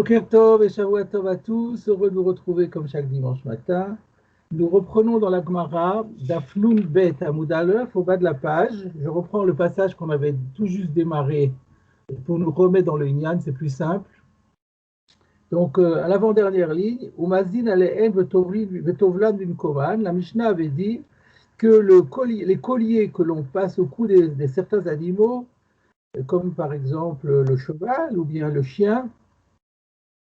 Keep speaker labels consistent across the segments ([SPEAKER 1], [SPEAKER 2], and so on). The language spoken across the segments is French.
[SPEAKER 1] Boker Tov et Shavua Tov à tous, heureux de vous retrouver comme chaque dimanche matin. Nous reprenons dans la Gemara d'Afnoun Bet Amoud Aleph au bas de la page. Je reprends le passage qu'on avait tout juste démarré pour nous remettre dans le Inyan, c'est plus simple. Donc, à l'avant-dernière ligne, Umazin Alehem Vetovlan d'une Koman, la Mishnah avait dit que les colliers que l'on passe au cou des certains animaux, comme par exemple le cheval ou bien le chien,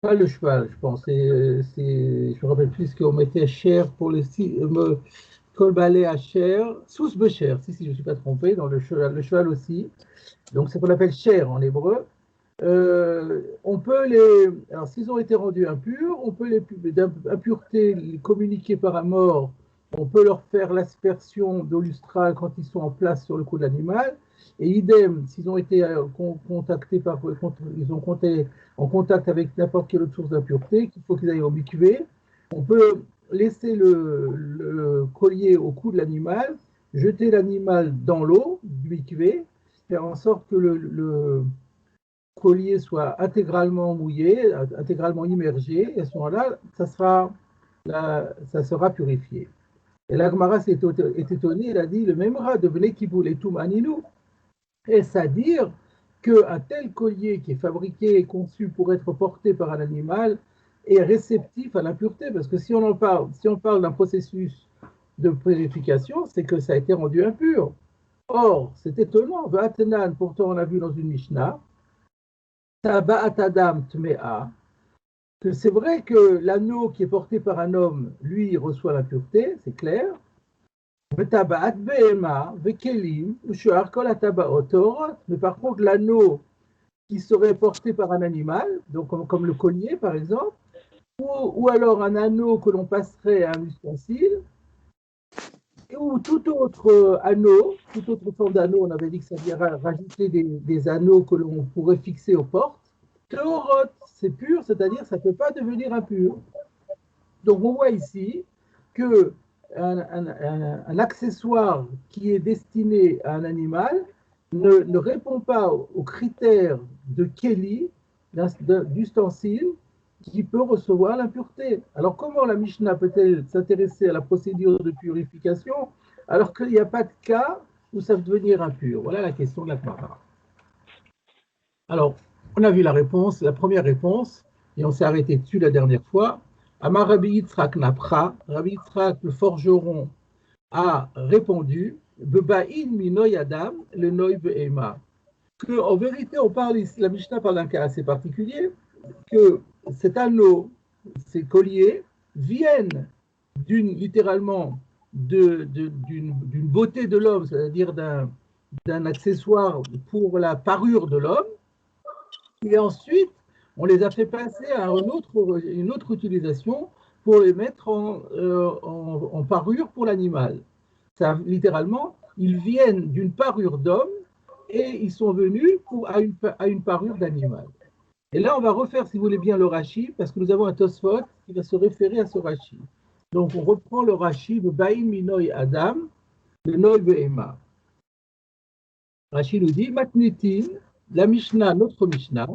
[SPEAKER 1] pas le cheval, je pense. Je me rappelle plus ce qu'on mettait cher pour le colbalé à chair, sous becher, si je ne suis pas trompé, dans le cheval aussi. Donc, c'est ce qu'on appelle chair en hébreu. On peut alors s'ils ont été rendus impurs, on peut d'impureté les communiquer par un mort, on peut leur faire l'aspersion d'eau lustrale quand ils sont en place sur le cou de l'animal, et idem, s'ils ont été contactés ils ont compté en contact avec n'importe quelle autre source d'impureté, qu'il faut qu'ils aillent au mikvé, on peut laisser le collier au cou de l'animal, jeter l'animal dans l'eau du mikvé, faire en sorte que le collier soit intégralement mouillé, intégralement immergé, et à ce moment-là, ça sera purifié. Et la Gemara est étonnée, elle a dit le même rat devenait Kiboul et Toum Aninou. Est-ce à dire qu'un tel collier qui est fabriqué et conçu pour être porté par un animal est réceptif à l'impureté? Parce que si on parle d'un processus de purification, c'est que ça a été rendu impur. Or, c'est étonnant, Va'atenan, pourtant on a vu dans une Mishnah, que c'est vrai que l'anneau qui est porté par un homme, lui, reçoit l'impureté, c'est clair. Mais par contre, l'anneau qui serait porté par un animal, donc comme le collier par exemple, ou alors un anneau que l'on passerait à un ustensile, ou tout autre anneau, toute autre forme d'anneau, on avait dit que ça vient rajouter des anneaux que l'on pourrait fixer aux portes. Théorot, c'est pur, c'est-à-dire ça ne peut pas devenir impur. Donc on voit ici que un accessoire qui est destiné à un animal ne répond pas aux critères de Kéli, d'ustensile, qui peut recevoir l'impureté. Alors comment la Mishnah peut-elle s'intéresser à la procédure de purification alors qu'il n'y a pas de cas où ça peut devenir impur? Voilà la question de la Gemara. Alors, on a vu la réponse, la première réponse, et on s'est arrêté dessus la dernière fois. Amar Rabbi Yitzhak Napra, Rabbi Yitzhak le forgeron a répondu Bebaïn minoy adam le noy be'ema. Que en vérité, la Mishnah parle d'un cas assez particulier, que cet anneau, ces colliers, viennent littéralement d'une beauté de l'homme, c'est-à-dire d'un accessoire pour la parure de l'homme, et ensuite, on les a fait passer à une autre utilisation pour les mettre en parure pour l'animal. Littéralement, ils viennent d'une parure d'homme et ils sont venus à une parure d'animal. Et là, on va refaire, si vous voulez bien, le Rashi, parce que nous avons un Tosfot qui va se référer à ce Rashi. Donc, on reprend le Rashi de Baïm Minoy Adam, de Noy Behema. Rashi nous dit Matnitin, la Mishnah, notre Mishnah,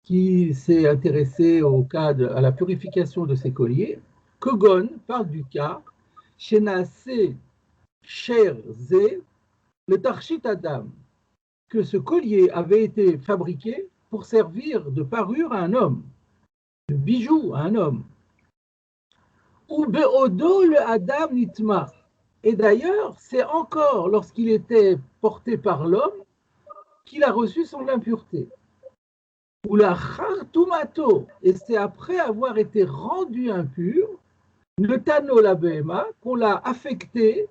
[SPEAKER 1] qui s'est intéressé à la purification de ces colliers, Kogon parle du cas Shenase Sher Ze, le Tarshit Adam, que ce collier avait été fabriqué pour servir de parure à un homme, de bijou à un homme. Ou Beodo le Adam Nitma. Et d'ailleurs, c'est encore lorsqu'il était porté par l'homme qu'il a reçu son impureté. Ou la Chartumato, et c'est après avoir été rendu impur, le Tano la Behema, qu'on l'a affecté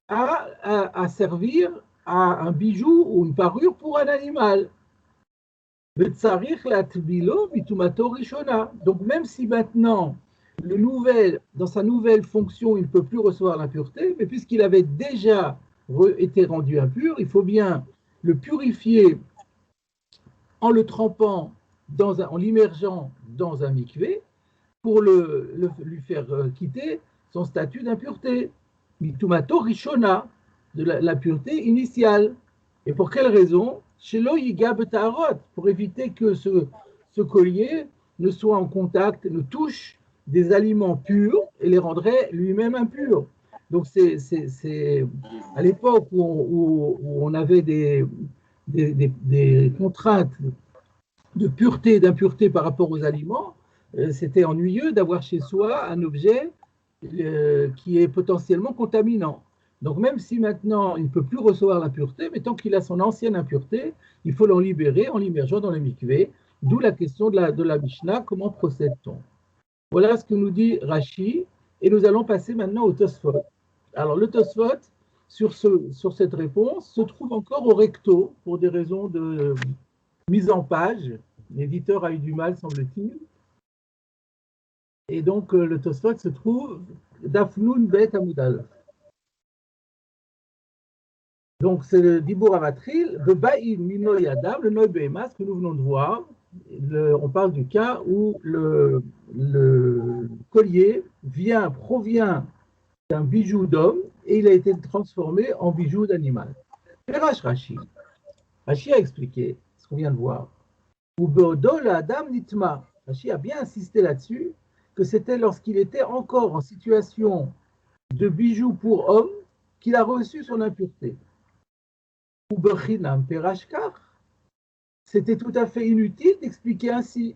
[SPEAKER 1] à servir à un bijou ou une parure pour un animal. Donc même si maintenant, dans sa nouvelle fonction, il ne peut plus recevoir l'impureté, mais puisqu'il avait déjà été rendu impur, il faut bien le purifier en le trempant, en l'immergeant dans un mikvé, pour lui faire quitter son statut d'impureté. Mitumato rishona, de la pureté initiale. Et pour quelle raison? Shelo yiga betarot, pour éviter que ce collier ne soit en contact, ne touche des aliments purs et les rendrait lui-même impurs. Donc c'est à l'époque où on avait des contraintes de pureté et d'impureté par rapport aux aliments, c'était ennuyeux d'avoir chez soi un objet qui est potentiellement contaminant. Donc même si maintenant il ne peut plus recevoir l'impureté, mais tant qu'il a son ancienne impureté, il faut l'en libérer en l'immergeant dans le mikvé. D'où la question de la Mishnah, comment procède-t-on? Voilà ce que nous dit Rashi, et nous allons passer maintenant au Tosfot. Alors le Tosfot, sur cette réponse, se trouve encore au recto, pour des raisons de mise en page. L'éditeur a eu du mal, semble-t-il. Et donc le Tosfot se trouve Dafnoun Bet Amoudal. Donc c'est le Dibour Avatril, Bebaïn Mino Yadam, le Noy Behema, ce que nous venons de voir. On parle du cas où le collier provient d'un bijou d'homme et il a été transformé en bijou d'animal. Rashi a expliqué ce qu'on vient de voir. Ou Beodol Adam Nitma. Rashi a bien insisté là-dessus que c'était lorsqu'il était encore en situation de bijou pour homme qu'il a reçu son impureté. Ou Bechinam Perashkar. C'était tout à fait inutile d'expliquer ainsi.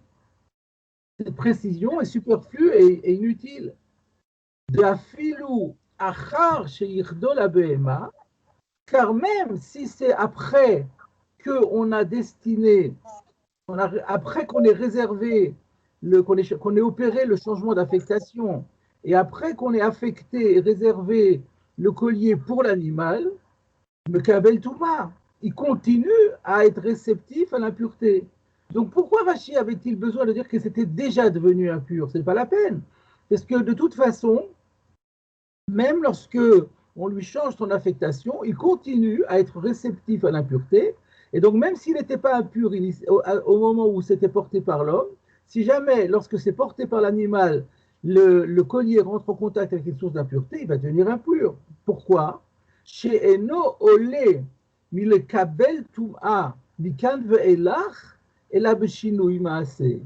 [SPEAKER 1] Cette précision est superflue et inutile. De la filou achar sheirdol abehema, car même si c'est après qu'on a destiné, après qu'on ait réservé, qu'on ait opéré le changement d'affectation, et après qu'on ait affecté et réservé le collier pour l'animal, le kabel touma, il continue à être réceptif à l'impureté. Donc pourquoi Rashi avait-il besoin de dire que c'était déjà devenu impur? Ce n'est pas la peine. Parce que de toute façon, même lorsque on lui change son affectation, il continue à être réceptif à l'impureté. Et donc même s'il n'était pas impur au moment où c'était porté par l'homme, si jamais, lorsque c'est porté par l'animal, le collier rentre en contact avec une source d'impureté, il va devenir impur. Pourquoi? Chez Eno Olé, Milekabel Tum'a, Mikan Ve'elach, et la Beshinouï Maaseh.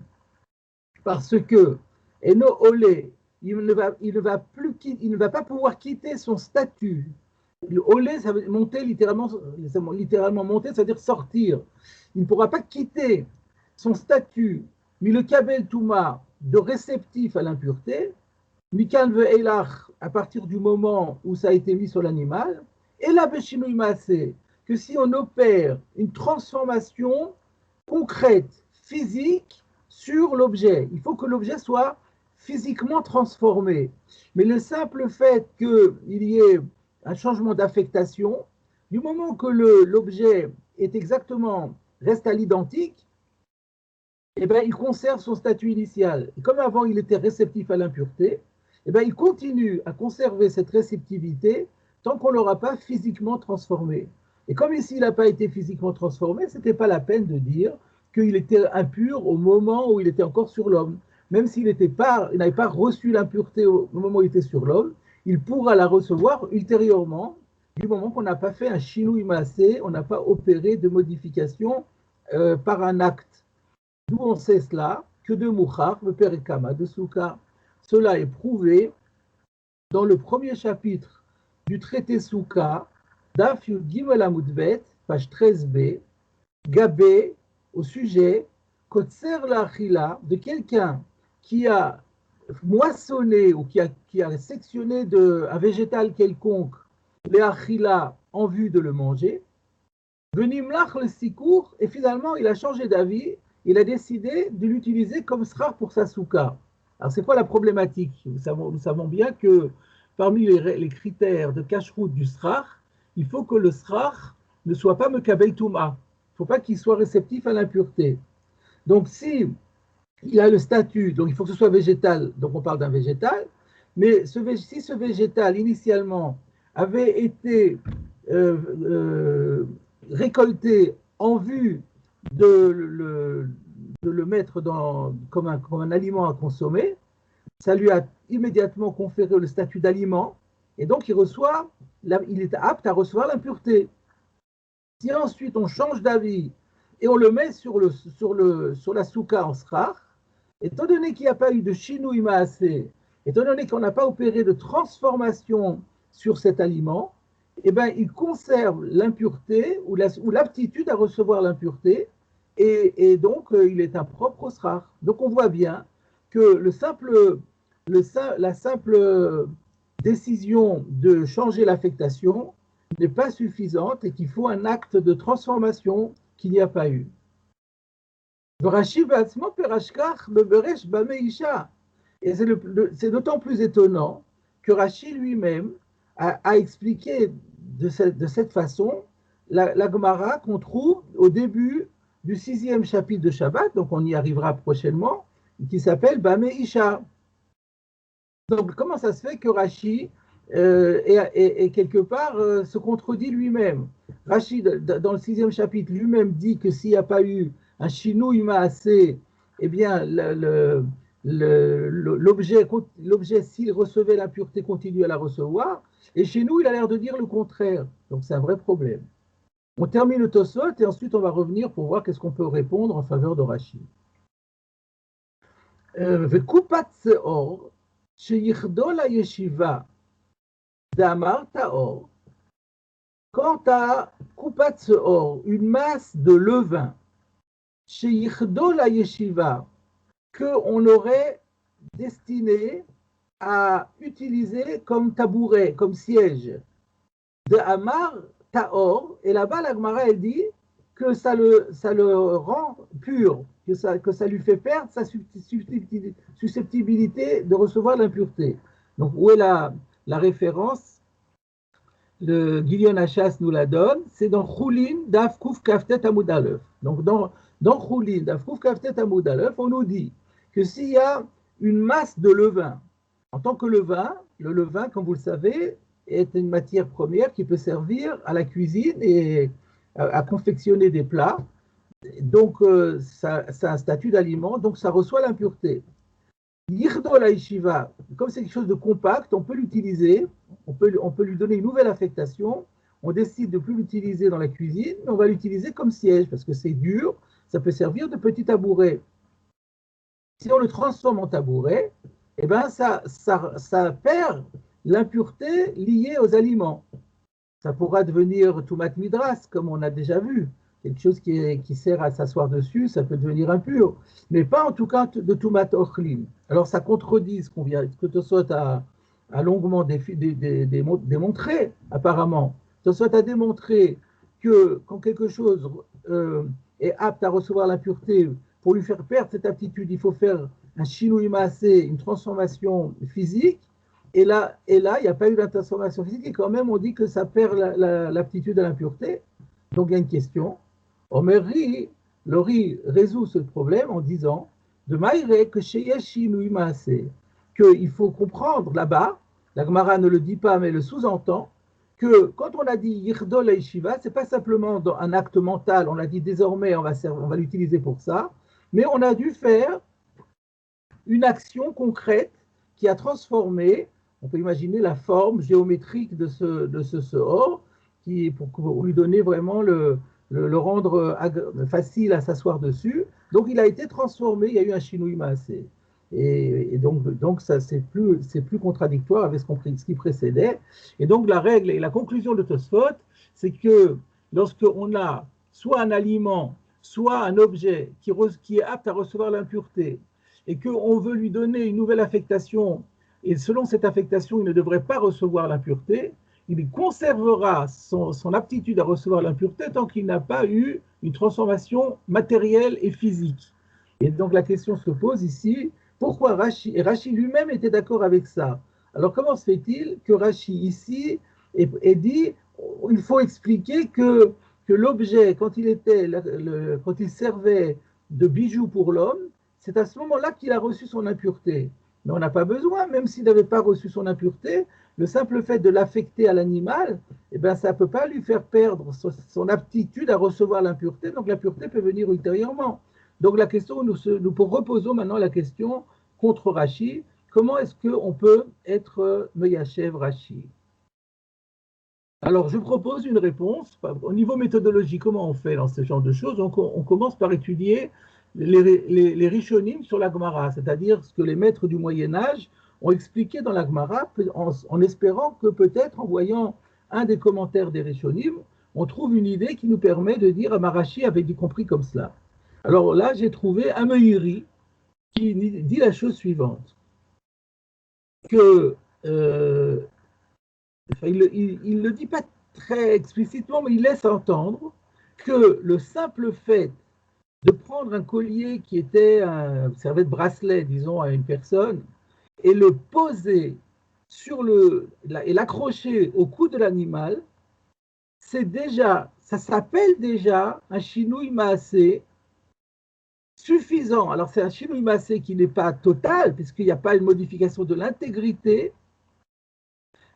[SPEAKER 1] Parce que Eno Olé, il ne va pas pouvoir quitter son statut. Le olé, ça veut dire monter littéralement monter, ça veut dire sortir. Il ne pourra pas quitter son statut, mais le kabel touma de réceptif à l'impureté, mikan ve'elach à partir du moment où ça a été mis sur l'animal, et la beshinui maaseh, que si on opère une transformation concrète, physique, sur l'objet, il faut que l'objet soit physiquement transformé. Mais le simple fait qu'il y ait un changement d'affectation, du moment que l'objet est exactement, reste à l'identique, eh bien, il conserve son statut initial. Et comme avant, il était réceptif à l'impureté, eh bien, il continue à conserver cette réceptivité tant qu'on ne l'aura pas physiquement transformé. Et comme ici, il n'a pas été physiquement transformé, ce n'était pas la peine de dire qu'il était impur au moment où il était encore sur l'homme. Même s'il n'avait pas reçu l'impureté au moment où il était sur l'homme, il pourra la recevoir ultérieurement, du moment qu'on n'a pas fait un shinui maaseh, on n'a pas opéré de modification par un acte. D'où on sait cela? Que de Mouchar, le Perikama de Souka. Cela est prouvé dans le premier chapitre du traité Souka, Daf Yud Gimel Amud Bet, page 13b, Gabé, au sujet Kotser Lachila, de quelqu'un qui a moissonné ou qui a sectionné un végétal quelconque, les achila, en vue de le manger, Venimlach le sikour, et finalement il a changé d'avis, il a décidé de l'utiliser comme srar pour sa souka. Alors c'est quoi la problématique? Nous savons bien que parmi les critères de cacheroute du srar, il faut que le srar ne soit pas mekabel touma. Il ne faut pas qu'il soit réceptif à l'impureté. Donc si il a le statut, donc il faut que ce soit végétal, donc on parle d'un végétal, mais si ce végétal initialement avait été récolté en vue de le mettre comme un aliment à consommer, ça lui a immédiatement conféré le statut d'aliment, et donc il est apte à recevoir l'impureté. Si ensuite on change d'avis et on le met sur la souka en srar, étant donné qu'il n'y a pas eu de shinui maaseh, étant donné qu'on n'a pas opéré de transformation sur cet aliment, eh ben, il conserve l'impureté ou l'aptitude à recevoir l'impureté, et donc il est impropre au srar. Donc on voit bien que la simple décision de changer l'affectation n'est pas suffisante et qu'il faut un acte de transformation qu'il n'y a pas eu. Et c'est d'autant plus étonnant que Rashi lui-même a expliqué de cette façon la Gemara qu'on trouve au début du 6e chapitre de Shabbat, donc on y arrivera prochainement, qui s'appelle Bameh Isha. Donc comment ça se fait que Rashi quelque part se contredit lui-même? Rashi, dans le 6e chapitre, lui-même dit que s'il n'y a pas eu un Shinui Maaseh, eh bien, l'objet, s'il recevait l'impureté, continue à la recevoir. Et chez nous, il a l'air de dire le contraire. Donc, c'est un vrai problème. On termine le Tosot et ensuite, on va revenir pour voir qu'est-ce qu'on peut répondre en faveur de Rashi. Vekupat Seor, sheyichdo la yeshiva, d'amar taor. Quant à Kupat Seor, une masse de levain, sheyichdo la yeshiva, qu'on aurait destiné à utiliser comme tabouret, comme siège, de Amar Taor, et là-bas la Gemara elle dit que ça le rend pur, que ça lui fait perdre sa susceptibilité de recevoir l'impureté. Donc où est la référence? Le Gilion Hachas nous la donne, c'est dans Choulin Daf Kuf Kaftet Amud Aleph. Donc dans Choulin Daf Kuf Kaftet Amud Aleph, on nous dit que s'il y a une masse de levain, en tant que levain, le levain, comme vous le savez, est une matière première qui peut servir à la cuisine et à confectionner des plats. Donc, ça a un statut d'aliment, donc ça reçoit l'impureté. Yirdo la yeshiva, comme c'est quelque chose de compact, on peut l'utiliser, on peut lui donner une nouvelle affectation. On décide de ne plus l'utiliser dans la cuisine, mais on va l'utiliser comme siège, parce que c'est dur, ça peut servir de petit tabouret. Si on le transforme en tabouret, eh ben ça perd l'impureté liée aux aliments. Ça pourra devenir tumat midras, comme on a déjà vu. Quelque chose qui sert à s'asseoir dessus, ça peut devenir impur. Mais pas en tout cas de tumat ochlin. Alors ça contredit ce que Tosot a longuement démontré, apparemment. Tosot a démontré que quand quelque chose est apte à recevoir l'impureté, pour lui faire perdre cette aptitude, il faut faire un shinui maaseh, une transformation physique. Et là, il n'y a pas eu de transformation physique, et quand même, on dit que ça perd l'aptitude à l'impureté. Donc, il y a une question. Omer Ri, le Ri résout ce problème en disant de Maïre que chez Yeshinui Maaseh, qu'il faut comprendre là-bas, la Gemara ne le dit pas, mais le sous-entend, que quand on a dit Yirdo la Yeshiva, ce n'est pas simplement dans un acte mental, on a dit désormais on va l'utiliser pour ça, mais on a dû faire une action concrète qui a transformé, on peut imaginer la forme géométrique de ce Sehor, pour lui donner vraiment le rendre facile à s'asseoir dessus. Donc il a été transformé, il y a eu un Shinui Maaseh. Et donc ça, c'est plus contradictoire avec ce qui précédait. Et donc la règle et la conclusion de Tosfot, c'est que lorsqu'on a soit un aliment, soit un objet qui est apte à recevoir l'impureté, et qu'on veut lui donner une nouvelle affectation, et selon cette affectation, il ne devrait pas recevoir l'impureté, il conservera son aptitude à recevoir l'impureté tant qu'il n'a pas eu une transformation matérielle et physique. Et donc la question se pose ici, pourquoi Rashi, et Rashi lui-même était d'accord avec ça. Alors comment se fait-il que Rashi ici ait dit, il faut expliquer que l'objet, quand il servait de bijou pour l'homme, c'est à ce moment-là qu'il a reçu son impureté. Mais on n'a pas besoin, même s'il n'avait pas reçu son impureté, le simple fait de l'affecter à l'animal, eh ben, ça ne peut pas lui faire perdre son aptitude à recevoir l'impureté, donc l'impureté peut venir ultérieurement. Donc la question, nous reposons maintenant la question contre Rashi, comment est-ce qu'on peut être Meyachev Rashi? Alors je propose une réponse. Au niveau méthodologie, comment on fait dans ce genre de choses? Donc on commence par étudier les Rishonim sur la Gemara, c'est-à-dire ce que les maîtres du Moyen-Âge ont expliqué dans la Gemara, en espérant que peut-être en voyant un des commentaires des Rishonim, on trouve une idée qui nous permet de dire Rashi avait dit compris comme cela. Alors là, j'ai trouvé un Meiri qui dit la chose suivante, que il ne le dit pas très explicitement, mais il laisse entendre que le simple fait de prendre un collier qui servait de bracelet, disons, à une personne, et le poser et l'accrocher au cou de l'animal, ça s'appelle déjà un shinui maasé suffisant. Alors c'est un shinui maasé qui n'est pas total, puisqu'il n'y a pas une modification de l'intégrité,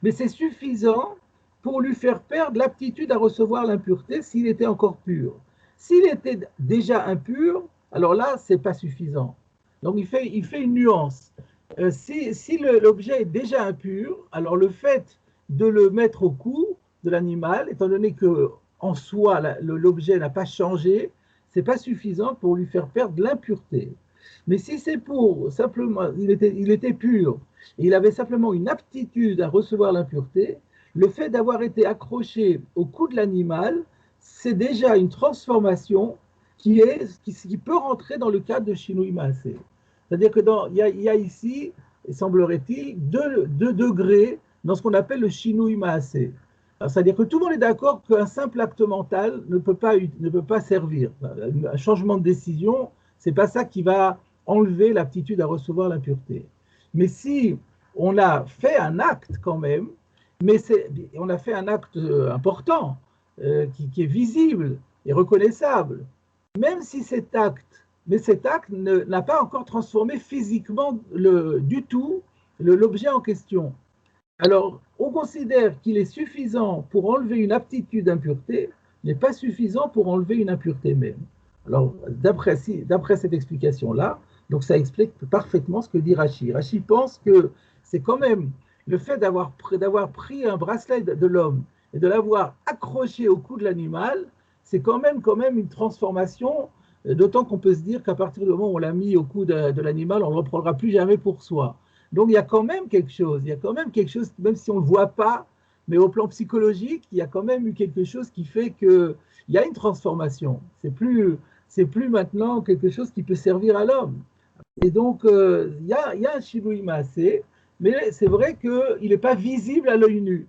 [SPEAKER 1] mais c'est suffisant pour lui faire perdre l'aptitude à recevoir l'impureté s'il était encore pur. S'il était déjà impur, alors là, ce n'est pas suffisant. Donc il fait une nuance. Si l'objet est déjà impur, alors le fait de le mettre au cou de l'animal, étant donné qu'en soi, l'objet n'a pas changé, ce n'est pas suffisant pour lui faire perdre l'impureté. Mais si c'est pour simplement, il était pur, et il avait simplement une aptitude à recevoir l'impureté, le fait d'avoir été accroché au cou de l'animal, c'est déjà une transformation qui peut rentrer dans le cadre de Shinui Maasé. C'est-à-dire qu'il y a ici, semblerait-il, deux degrés dans ce qu'on appelle le Shinui Maasé. C'est-à-dire que tout le monde est d'accord qu'un simple acte mental ne peut pas servir. Un changement de décision, ce n'est pas ça qui va enlever l'aptitude à recevoir l'impureté. Mais si on a fait un acte quand même, mais on a fait un acte important, qui est visible et reconnaissable, même si cet acte n'a pas encore transformé physiquement du tout l'objet en question. Alors, on considère qu'il est suffisant pour enlever une aptitude d'impureté, mais pas suffisant pour enlever une impureté même. Alors, d'après cette explication-là, donc ça explique parfaitement ce que dit Rashi. Rashi pense que c'est quand même le fait d'avoir pris un bracelet de l'homme et de l'avoir accroché au cou de l'animal, c'est quand même une transformation, d'autant qu'on peut se dire qu'à partir du moment où on l'a mis au cou de l'animal, on ne le reprendra plus jamais pour soi. Donc il y a quand même quelque chose, même si on ne le voit pas, mais au plan psychologique, il y a quand même eu quelque chose qui fait qu'il y a une transformation. C'est plus maintenant quelque chose qui peut servir à l'homme. Et donc, il y a un Shinui Maasé, mais c'est vrai qu'il n'est pas visible à l'œil nu.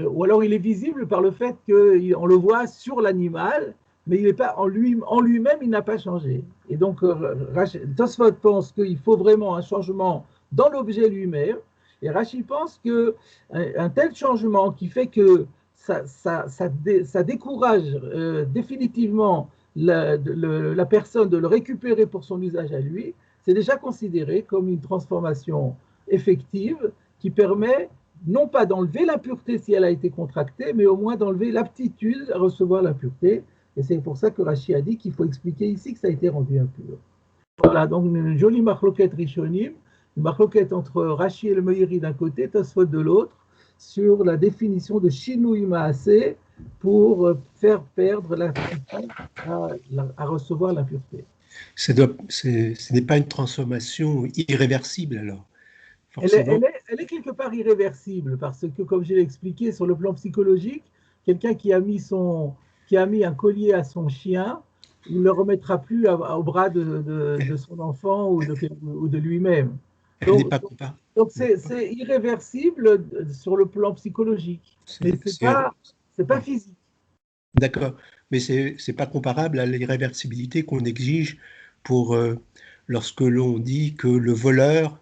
[SPEAKER 1] Ou alors il est visible par le fait qu'on le voit sur l'animal, mais il est pas en lui-même, il n'a pas changé. Et donc, Tosfot pense qu'il faut vraiment un changement dans l'objet lui-même, et Rashi pense qu'un tel changement qui fait que ça décourage définitivement la personne de le récupérer pour son usage à lui, c'est déjà considéré comme une transformation effective qui permet non pas d'enlever l'impureté si elle a été contractée, mais au moins d'enlever l'aptitude à recevoir l'impureté. Et c'est pour ça que Rashi a dit qu'il faut expliquer ici que ça a été rendu impur. Voilà, donc une jolie marloquette rishonim, une marloquette entre Rashi et le Meiri d'un côté, Tosfot de l'autre, sur la définition de Shinui Maasé pour faire perdre l'aptitude à recevoir l'impureté.
[SPEAKER 2] Ce n'est pas une transformation irréversible alors.
[SPEAKER 1] Elle est quelque part irréversible parce que, comme je l'ai expliqué, sur le plan psychologique, quelqu'un qui a mis un collier à son chien, il ne le remettra plus au bras de son enfant ou de lui-même. Donc c'est irréversible sur le plan psychologique, mais c'est pas physique.
[SPEAKER 2] D'accord, mais c'est pas comparable à l'irréversibilité qu'on exige pour lorsque l'on dit que le voleur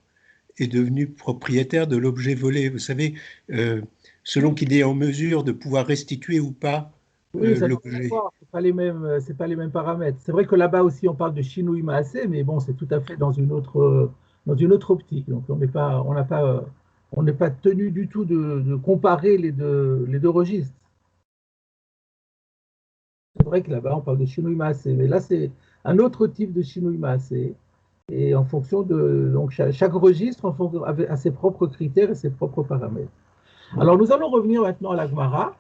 [SPEAKER 2] est devenu propriétaire de l'objet volé. Vous savez, selon qu'il est en mesure de pouvoir restituer ou pas l'objet.
[SPEAKER 1] C'est pas les mêmes paramètres. C'est vrai que là-bas aussi on parle de Shinui Maasé, mais bon, c'est tout à fait dans une autre optique. Donc on n'est pas tenu du tout de comparer les deux registres. C'est vrai que là-bas on parle de Shinui Maasé, mais là c'est un autre type de Shinui Maasé. Et en fonction donc chaque registre a ses propres critères et ses propres paramètres. Alors nous allons revenir maintenant à la Gemara.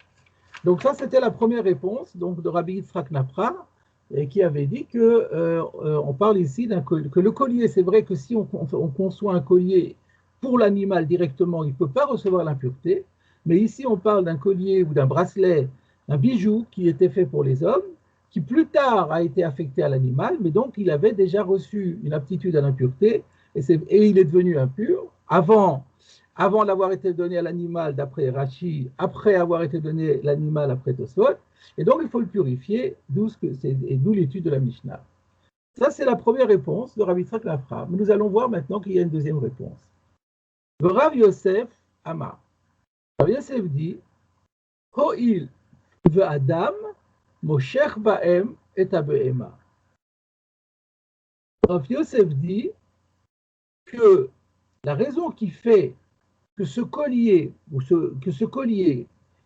[SPEAKER 1] Donc ça c'était la première réponse donc de Rabbi Yitzhak Napra. et qui avait dit que on parle ici que le collier, c'est vrai que si on conçoit un collier pour l'animal directement, il ne peut pas recevoir l'impureté, mais ici on parle d'un collier ou d'un bracelet, un bijou qui était fait pour les hommes, qui plus tard a été affecté à l'animal, mais donc il avait déjà reçu une aptitude à l'impureté, et il est devenu impur avant d'avoir été donné à l'animal d'après Rashi, après avoir été donné à l'animal après Tosfot, et donc il faut le purifier, d'où l'étude de la Mishnah. Ça, c'est la première réponse de Rav Yitzhak Nafra. Nous allons voir maintenant qu'il y a une deuxième réponse. Rav Yosef Amar. Rav Yosef dit, Ho'il ve'adam moshech ba'em et abe'ema. Rav Yosef dit que la raison qui fait que ce collier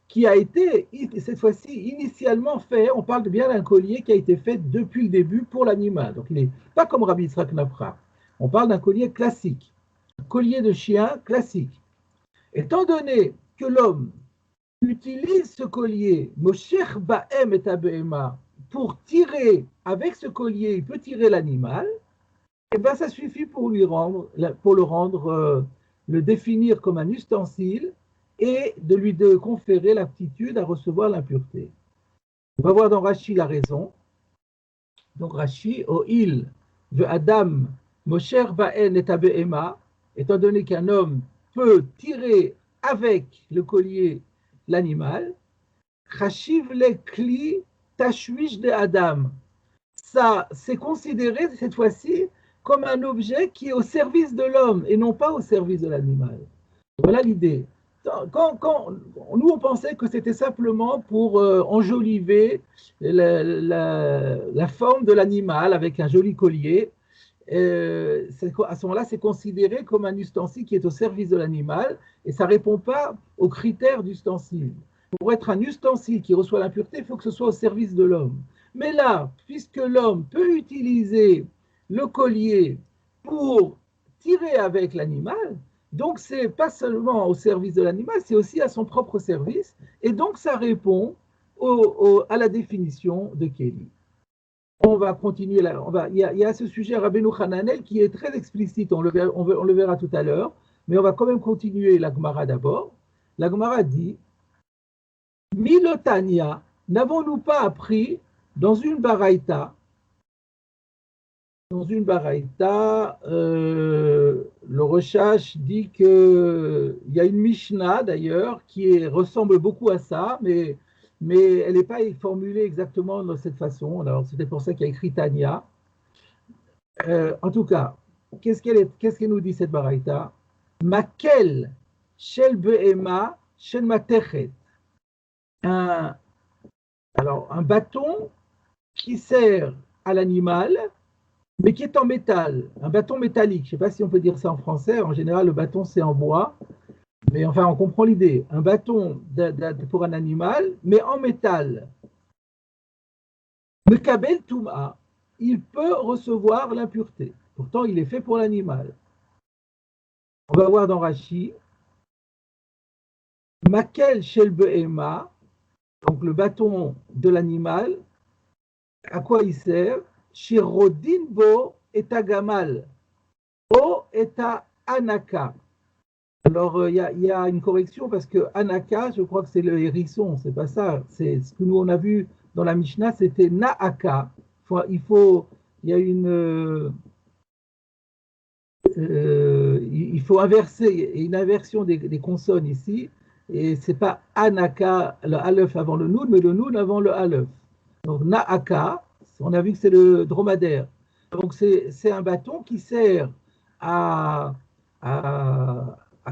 [SPEAKER 1] qui a été, cette fois-ci, initialement fait, on parle bien d'un collier qui a été fait depuis le début pour l'animal. Donc, il n'est pas comme Rabbi Yitzhak Nafra. On parle d'un collier classique, un collier de chien classique. Étant donné que l'homme utilise ce collier, Moshech Ba'em et Abehema, pour tirer, avec ce collier, il peut tirer l'animal, et bien ça suffit pour le définir comme un ustensile et de lui conférer l'aptitude à recevoir l'impureté. On va voir dans Rashi la raison. Donc Rashi, O'il ve Adam Mosher Ba'en et Abehema, étant donné qu'un homme peut tirer avec le collier l'animal, Chashiv le Kli Tashwish de Adam. Ça, c'est considéré cette fois-ci comme un objet qui est au service de l'homme et non pas au service de l'animal. Voilà l'idée. Quand nous, on pensait que c'était simplement pour enjoliver la forme de l'animal avec un joli collier. À ce moment-là, c'est considéré comme un ustensile qui est au service de l'animal et ça ne répond pas aux critères d'ustensile. Pour être un ustensile qui reçoit l'impureté, il faut que ce soit au service de l'homme. Mais là, puisque l'homme peut utiliser le collier pour tirer avec l'animal, donc c'est pas seulement au service de l'animal, c'est aussi à son propre service, et donc ça répond à la définition de Kelly. On va continuer là. Il y a ce sujet Rabbeinu Hananel qui est très explicite, on le verra tout à l'heure, mais on va quand même continuer la Gemara d'abord. La Gemara dit Milotania, n'avons-nous pas appris dans une baraïta, le Rochash dit qu'il y a une Mishnah d'ailleurs qui ressemble beaucoup à ça, mais elle n'est pas formulée exactement de cette façon. Alors c'était pour ça qu'il y a écrit Tania. En tout cas, qu'est-ce qu'elle nous dit cette baraïta? Makel shel be'ema shel matechet. Alors un bâton qui sert à l'animal, mais qui est en métal, un bâton métallique. Je ne sais pas si on peut dire ça en français. En général, le bâton, c'est en bois. Mais enfin, on comprend l'idée. Un bâton pour un animal, mais en métal. Mekabel Touma, il peut recevoir l'impureté. Pourtant, il est fait pour l'animal. On va voir dans Rashi. Makel shel be'ema, donc le bâton de l'animal, à quoi il sert? Shirodin bo et gamal, o et anaka. Alors il y a une correction parce que anaka, je crois que c'est le hérisson, c'est pas ça. C'est ce que nous on a vu dans la Mishnah, c'était naaka. Il faut inverser, il y a une inversion des consonnes ici, et c'est pas anaka, le aleph avant le noun, mais le noun avant le aleph. Donc naaka, on a vu que c'est le dromadaire. Donc c'est un bâton qui sert à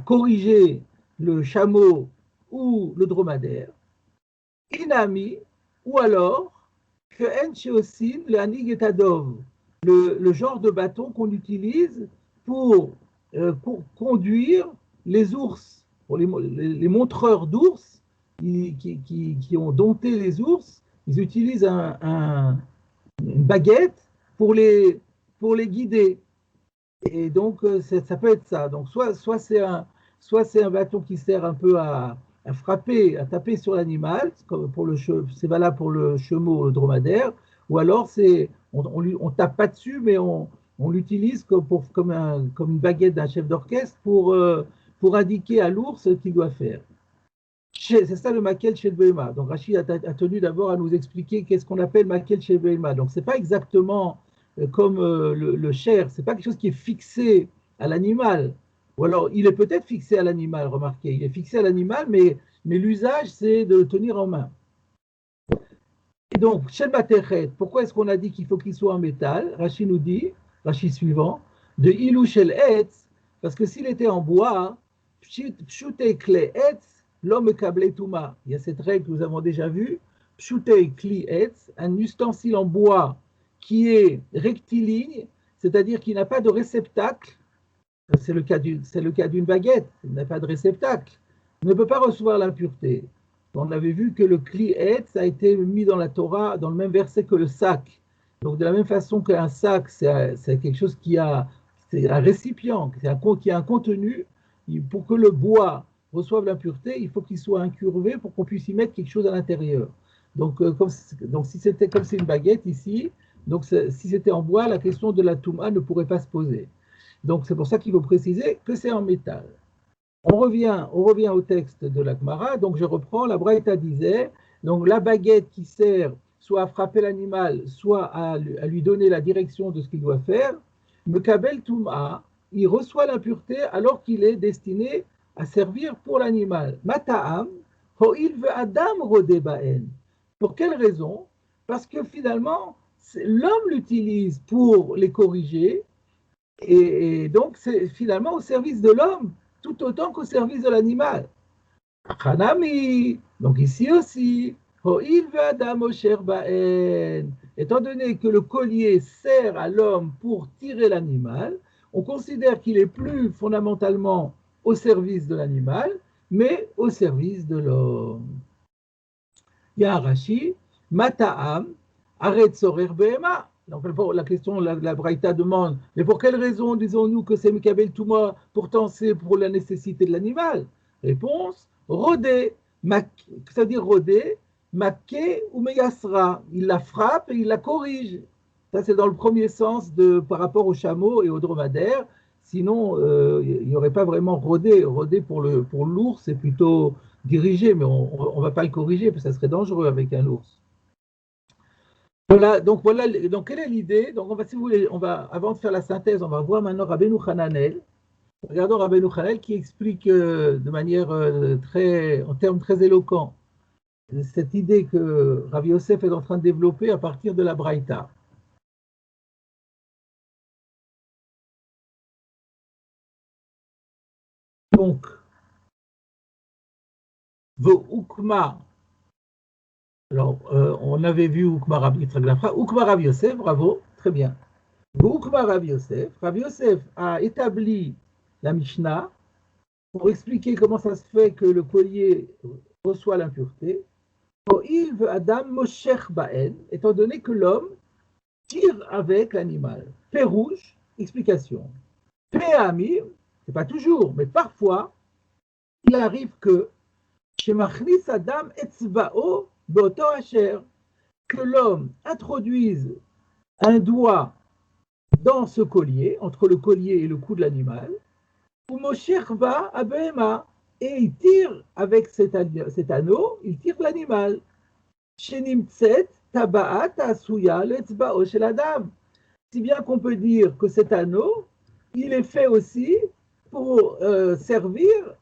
[SPEAKER 1] corriger le chameau ou le dromadaire. Inami, ou alors que encheosin le anig et adov, le genre de bâton qu'on utilise pour conduire les ours, pour les montreurs d'ours qui ont dompté les ours. Ils utilisent une baguette pour les guider. Et donc, ça peut être ça. Donc, soit c'est un bâton qui sert un peu à frapper, à taper sur l'animal, c'est valable pour le chameau, le dromadaire, ou alors on tape pas dessus, mais on l'utilise comme une baguette d'un chef d'orchestre pour indiquer à l'ours ce qu'il doit faire. C'est ça le maquel chez le Behema. Donc Rachid a tenu d'abord à nous expliquer qu'est-ce qu'on appelle maquel chez le Behema. Donc c'est pas exactement comme le cher, c'est pas quelque chose qui est fixé à l'animal. Ou alors il est peut-être fixé à l'animal, remarquez, il est fixé à l'animal, mais l'usage c'est de le tenir en main. Et donc, chez le Matechet, pourquoi est-ce qu'on a dit qu'il faut qu'il soit en métal? Rachid nous dit, Rachid suivant, de Ilou Shel Etz, parce que s'il était en bois, Pshutei Kle Etz, l'homme Kablei Touma. Il y a cette règle que nous avons déjà vue, Pshutei Kli Etz, un ustensile en bois qui est rectiligne, c'est-à-dire qui n'a pas de réceptacle. C'est le cas d'une baguette, il n'a pas de réceptacle. Il ne peut pas recevoir l'impureté. On avait vu que le kli etz a été mis dans la Torah dans le même verset que le sac. Donc de la même façon qu'un sac, c'est quelque chose c'est un récipient, qui a un contenu. Pour que le bois reçoive l'impureté, il faut qu'il soit incurvé pour qu'on puisse y mettre quelque chose à l'intérieur. Donc si c'était comme c'est une baguette ici, donc si c'était en bois, la question de la touma ne pourrait pas se poser. Donc c'est pour ça qu'il faut préciser que c'est en métal. On revient au texte de la Gemara, donc je reprends, la Braïta disait, donc la baguette qui sert soit à frapper l'animal, soit à lui donner la direction de ce qu'il doit faire, Mekabel Touma, il reçoit l'impureté alors qu'il est destiné à servir pour l'animal. Mata'am, ho'il ve adam rodeba'en. Pour quelle raison? Parce que finalement, l'homme l'utilise pour les corriger, et donc c'est finalement au service de l'homme, tout autant qu'au service de l'animal. Hanami, donc ici aussi, étant donné que le collier sert à l'homme pour tirer l'animal, on considère qu'il est plus fondamentalement au service de l'animal, mais au service de l'homme. Il y a un Rashi, Mata'am, arrête sorer behema. Donc la question, la Braïta demande, mais pour quelle raison disons-nous que c'est Mekabel Touma, pourtant c'est pour la nécessité de l'animal? Réponse, rodé, c'est-à-dire rodé, maké ou megasra. Il la frappe et il la corrige. Ça c'est dans le premier sens par rapport au chameau et au dromadaire. Sinon, il n'y aurait pas vraiment rodé. Rodé pour l'ours, c'est plutôt dirigé, mais on ne va pas le corriger parce que ça serait dangereux avec un ours. Voilà, donc quelle est l'idée? Donc si vous voulez, avant de faire la synthèse, on va voir maintenant Rabbeinu Hananel. Regardons Rabbeinu Hananel qui explique de manière en termes très éloquents, cette idée que Rabbi Yosef est en train de développer à partir de la Braïta. Donc, Ukma. Alors, on avait vu Ukma Rabbi Yosef, bravo, très bien. Ukma Rabbi Yosef a établi la Mishnah pour expliquer comment ça se fait que le collier reçoit l'impureté. Adam Moshech Ba'en, étant donné que l'homme tire avec l'animal. Pé rouge, explication. Péami, c'est pas toujours, mais parfois, il arrive que chez Machnis Adam Etzbao Beoto Asher, que l'homme introduise un doigt dans ce collier, entre le collier et le cou de l'animal, ou Moshech va à Behema, et il tire avec cet anneau, il tire l'animal. Shenimtset tabaat asuya letzbao shel adam. Si bien qu'on peut dire que cet anneau, il est fait aussi pour servir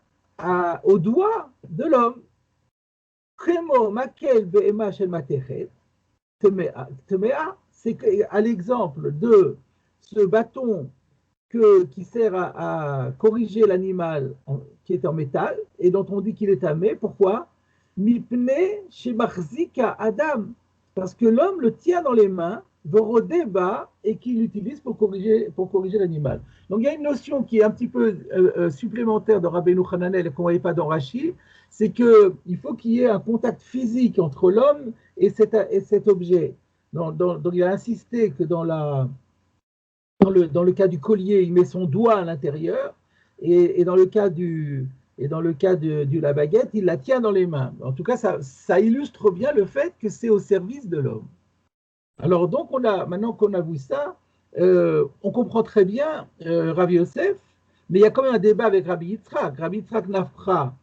[SPEAKER 1] au doigt de l'homme. Kremo makel be'ema shel matechet temea, c'est à l'exemple de ce bâton qui sert à corriger l'animal qui est en métal et dont on dit qu'il est tamé. Pourquoi? Mipne shemachzika Adam, parce que l'homme le tient dans les mains, vorodeba, et qu'il l'utilise pour corriger l'animal. Donc il y a une notion qui est un petit peu supplémentaire de Rabbeinu Hananel et qu'on ne voyait pas dans Rashi, c'est qu'il faut qu'il y ait un contact physique entre l'homme et cet objet. Donc il a insisté que dans le cas du collier, il met son doigt à l'intérieur, et dans le cas de la baguette, il la tient dans les mains. En tout cas, ça illustre bien le fait que c'est au service de l'homme. Alors donc, maintenant qu'on a vu ça, on comprend très bien Rabbi Yosef, mais il y a quand même un débat avec Rabbi Yitzhak. Rabbi Yitzhak Nafra,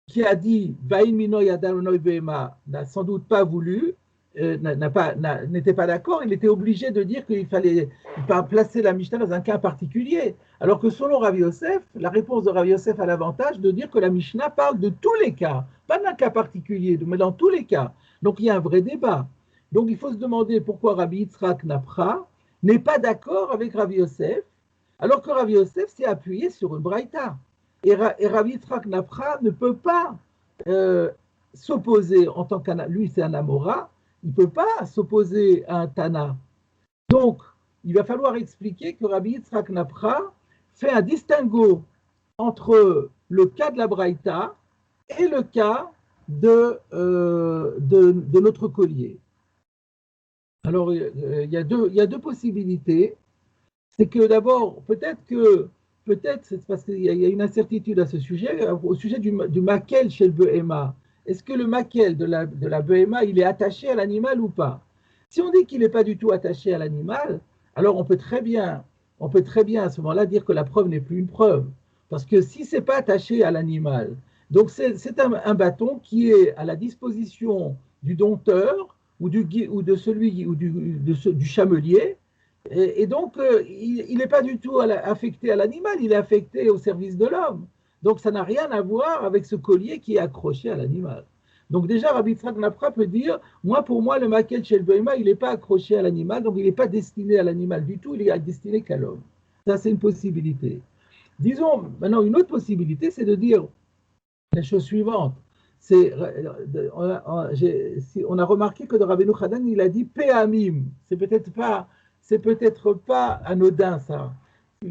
[SPEAKER 1] qui a dit Vaïn Mino Yadam Noi Behema, n'a sans doute pas voulu, n'était pas d'accord, il était obligé de dire qu'il fallait pas placer la Mishnah dans un cas particulier. Alors que selon Rabbi Yosef, la réponse de Rabbi Yosef a l'avantage de dire que la Mishnah parle de tous les cas, pas d'un cas particulier, mais dans tous les cas. Donc il y a un vrai débat. Donc il faut se demander pourquoi Rabbi Yitzhak Napra n'est pas d'accord avec Rabbi Yosef, alors que Rabbi Yosef s'est appuyé sur une braïta. Et Rabbi Yitzhak Napra ne peut pas s'opposer en tant qu'un, lui c'est un Amora, il ne peut pas s'opposer à un Tana. Donc, il va falloir expliquer que Rabbi Yitzhak Napra fait un distinguo entre le cas de la Braïta et le cas de notre collier. Alors, il y a deux possibilités. C'est que d'abord, peut-être c'est parce qu'il y a une incertitude à ce sujet, au sujet du maquel chez le Behema. Est-ce que le maquel de la Behema, il est attaché à l'animal ou pas? Si on dit qu'il n'est pas du tout attaché à l'animal, alors on peut très bien à ce moment-là dire que la preuve n'est plus une preuve. Parce que si ce n'est pas attaché à l'animal, donc c'est un bâton qui est à la disposition du dompteur ou de celui ou du chamelier, et donc, il n'est pas du tout affecté à l'animal, il est affecté au service de l'homme. Donc, ça n'a rien à voir avec ce collier qui est accroché à l'animal. Donc, déjà, Rabbi Yitzhak Napra peut dire, pour moi, le maquel chez le Behema, il n'est pas accroché à l'animal, donc il n'est pas destiné à l'animal du tout, il est destiné qu'à l'homme. Ça, c'est une possibilité. Disons, maintenant, une autre possibilité, c'est de dire la chose suivante. On a remarqué que de Rabbeinu Hanan, il a dit Péamim. C'est peut-être pas anodin ça.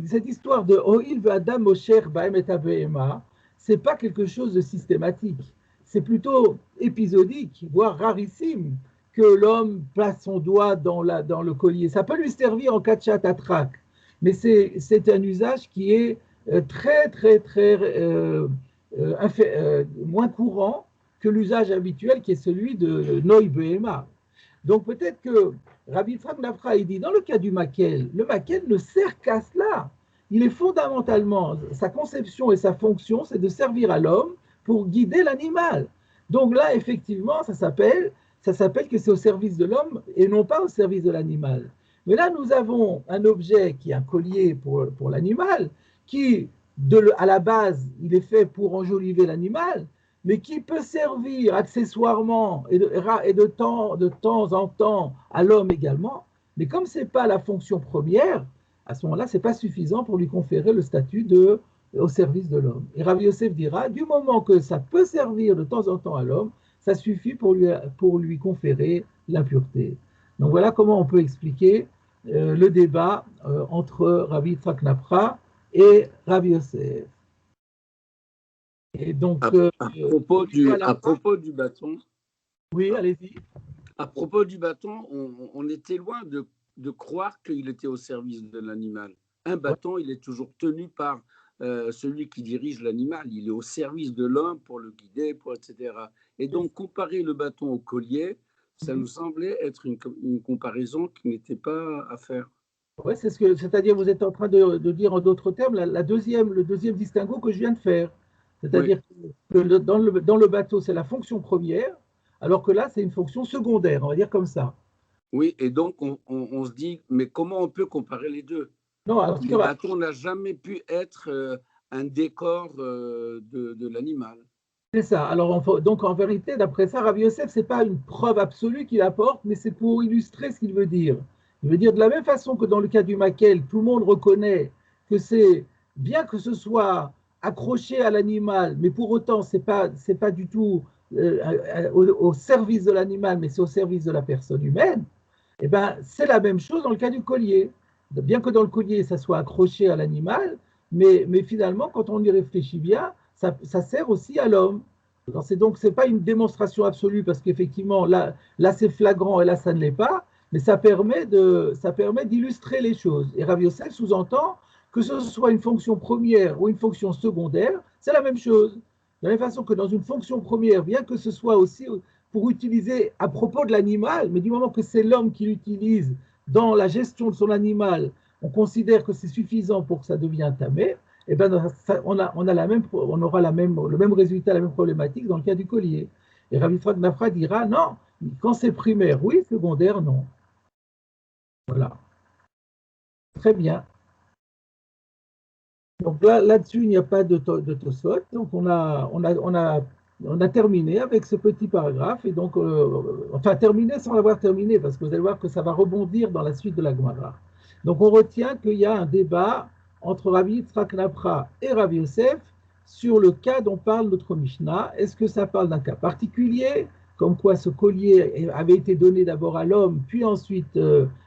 [SPEAKER 1] Cette histoire de Oil Adam Mosher Baem et Abehema, c'est pas quelque chose de systématique. C'est plutôt épisodique, voire rarissime, que l'homme place son doigt dans le collier. Ça peut lui servir en cas de chat-à-trac, mais c'est un usage qui est très, très, très moins courant que l'usage habituel qui est celui de Noi Behema. Donc peut-être que Rabbi Yitzhak Nafra, il dit, dans le cas du maquel, le maquel ne sert qu'à cela. Il est fondamentalement, sa conception et sa fonction, c'est de servir à l'homme pour guider l'animal. Donc là, effectivement, ça s'appelle que c'est au service de l'homme et non pas au service de l'animal. Mais là, nous avons un objet qui est un collier pour l'animal, qui, à la base, il est fait pour enjoliver l'animal, mais qui peut servir accessoirement et de temps en temps à l'homme également. Mais comme ce n'est pas la fonction première, à ce moment-là, ce n'est pas suffisant pour lui conférer le statut au service de l'homme. Et Rabbi Yosef dira, du moment que ça peut servir de temps en temps à l'homme, ça suffit pour lui conférer l'impureté. Donc voilà comment on peut expliquer le débat entre Rabbi Yitzhak Napra et Rabbi Yosef.
[SPEAKER 3] Et donc, à propos du bâton.
[SPEAKER 1] Oui, allez-y.
[SPEAKER 3] À propos du bâton, on était loin de croire qu'il était au service de l'animal. Un bâton, il est toujours tenu par celui qui dirige l'animal. Il est au service de l'homme pour le guider, etc. Et donc, comparer le bâton au collier, ça nous semblait être une comparaison qui n'était pas à faire.
[SPEAKER 1] Oui, c'est-à-dire vous êtes en train de dire en d'autres termes le deuxième distinguo que je viens de faire. C'est-à-dire que dans le bateau, c'est la fonction première, alors que là, c'est une fonction secondaire, on va dire comme ça.
[SPEAKER 3] Oui, et donc on se dit, mais comment on peut comparer les deux?
[SPEAKER 1] Non, alors,
[SPEAKER 3] le bâton n'a jamais pu être un décor de l'animal.
[SPEAKER 1] C'est ça. Alors, donc en vérité, d'après ça, Rabbi Yosef, ce n'est pas une preuve absolue qu'il apporte, mais c'est pour illustrer ce qu'il veut dire. Il veut dire de la même façon que dans le cas du maquel, tout le monde reconnaît que c'est bien que ce soit accroché à l'animal, mais pour autant, c'est pas du tout au service de l'animal, mais c'est au service de la personne humaine. Eh ben, c'est la même chose dans le cas du collier. Bien que dans le collier, ça soit accroché à l'animal, mais finalement, quand on y réfléchit bien, ça sert aussi à l'homme. Donc, ce n'est pas une démonstration absolue, parce qu'effectivement, là c'est flagrant et là, ça ne l'est pas, mais ça permet d'illustrer les choses. Et Rav Yosef sous-entend que ce soit une fonction première ou une fonction secondaire, c'est la même chose. De la même façon que dans une fonction première, bien que ce soit aussi pour utiliser à propos de l'animal, mais du moment que c'est l'homme qui l'utilise dans la gestion de son animal, on considère que c'est suffisant pour que ça devienne tamé, et ben on aura le même résultat, la même problématique dans le cas du collier. Et Rabbi Yitzhak Nafra dira non, quand c'est primaire, oui, secondaire, non. Voilà. Très bien. Donc là-dessus, il n'y a pas de Tosfot. Donc on a terminé avec ce petit paragraphe. Et donc, enfin, terminé sans l'avoir terminé, parce que vous allez voir que ça va rebondir dans la suite de la Gemara. Donc on retient qu'il y a un débat entre Rabbi Yitzhak Nafra et Rabbi Yosef sur le cas dont parle notre Mishnah. Est-ce que ça parle d'un cas particulier, comme quoi ce collier avait été donné d'abord à l'homme, puis ensuite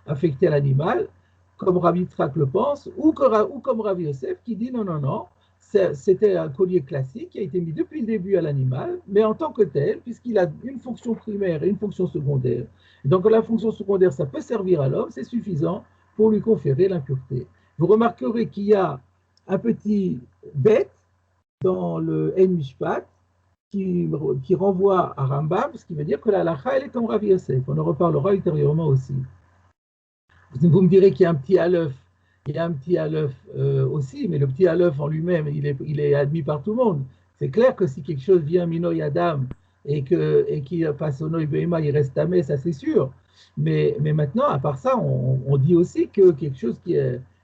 [SPEAKER 1] affecté à l'animal, comme Rabbi Yitzhak le pense, ou comme Rabbi Yosef qui dit non, non, non, c'était un collier classique qui a été mis depuis le début à l'animal, mais en tant que tel, puisqu'il a une fonction primaire et une fonction secondaire. Et donc la fonction secondaire, ça peut servir à l'homme, c'est suffisant pour lui conférer l'impureté. Vous remarquerez qu'il y a un petit bête dans le En Mishpat qui renvoie à Rambam, ce qui veut dire que la halakha, elle est comme Rabbi Yosef. On en reparlera ultérieurement aussi. Vous me direz qu'il y a un petit aleph, il y a un petit aleph aussi, mais le petit aleph en lui-même, il est admis par tout le monde. C'est clair que si quelque chose vient minoï adam et qu'il passe au noï behema, il reste tamé, ça c'est sûr. Mais maintenant, à part ça, on dit aussi que quelque chose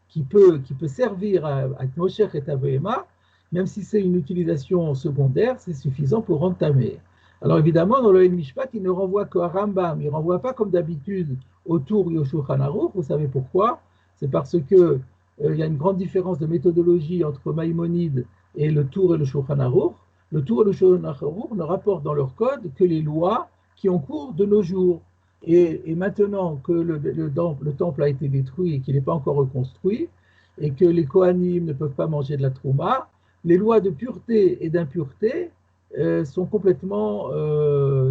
[SPEAKER 1] qui peut servir à Mosher et à behema, même si c'est une utilisation secondaire, c'est suffisant pour rendre tamé. Alors évidemment, dans le En Mishpat, il ne renvoie qu'à Rambam, il ne renvoie pas comme d'habitude au Tour et au Shulchan Aruch. Vous savez pourquoi? C'est parce que il y a une grande différence de méthodologie entre Maïmonide et le Tour et le Shulchan Aruch. Le Tour et le Shulchan Aruch ne rapportent dans leur code que les lois qui ont cours de nos jours. Et maintenant que le temple a été détruit et qu'il n'est pas encore reconstruit, et que les Kohanim ne peuvent pas manger de la Trouma, les lois de pureté et d'impureté sont complètement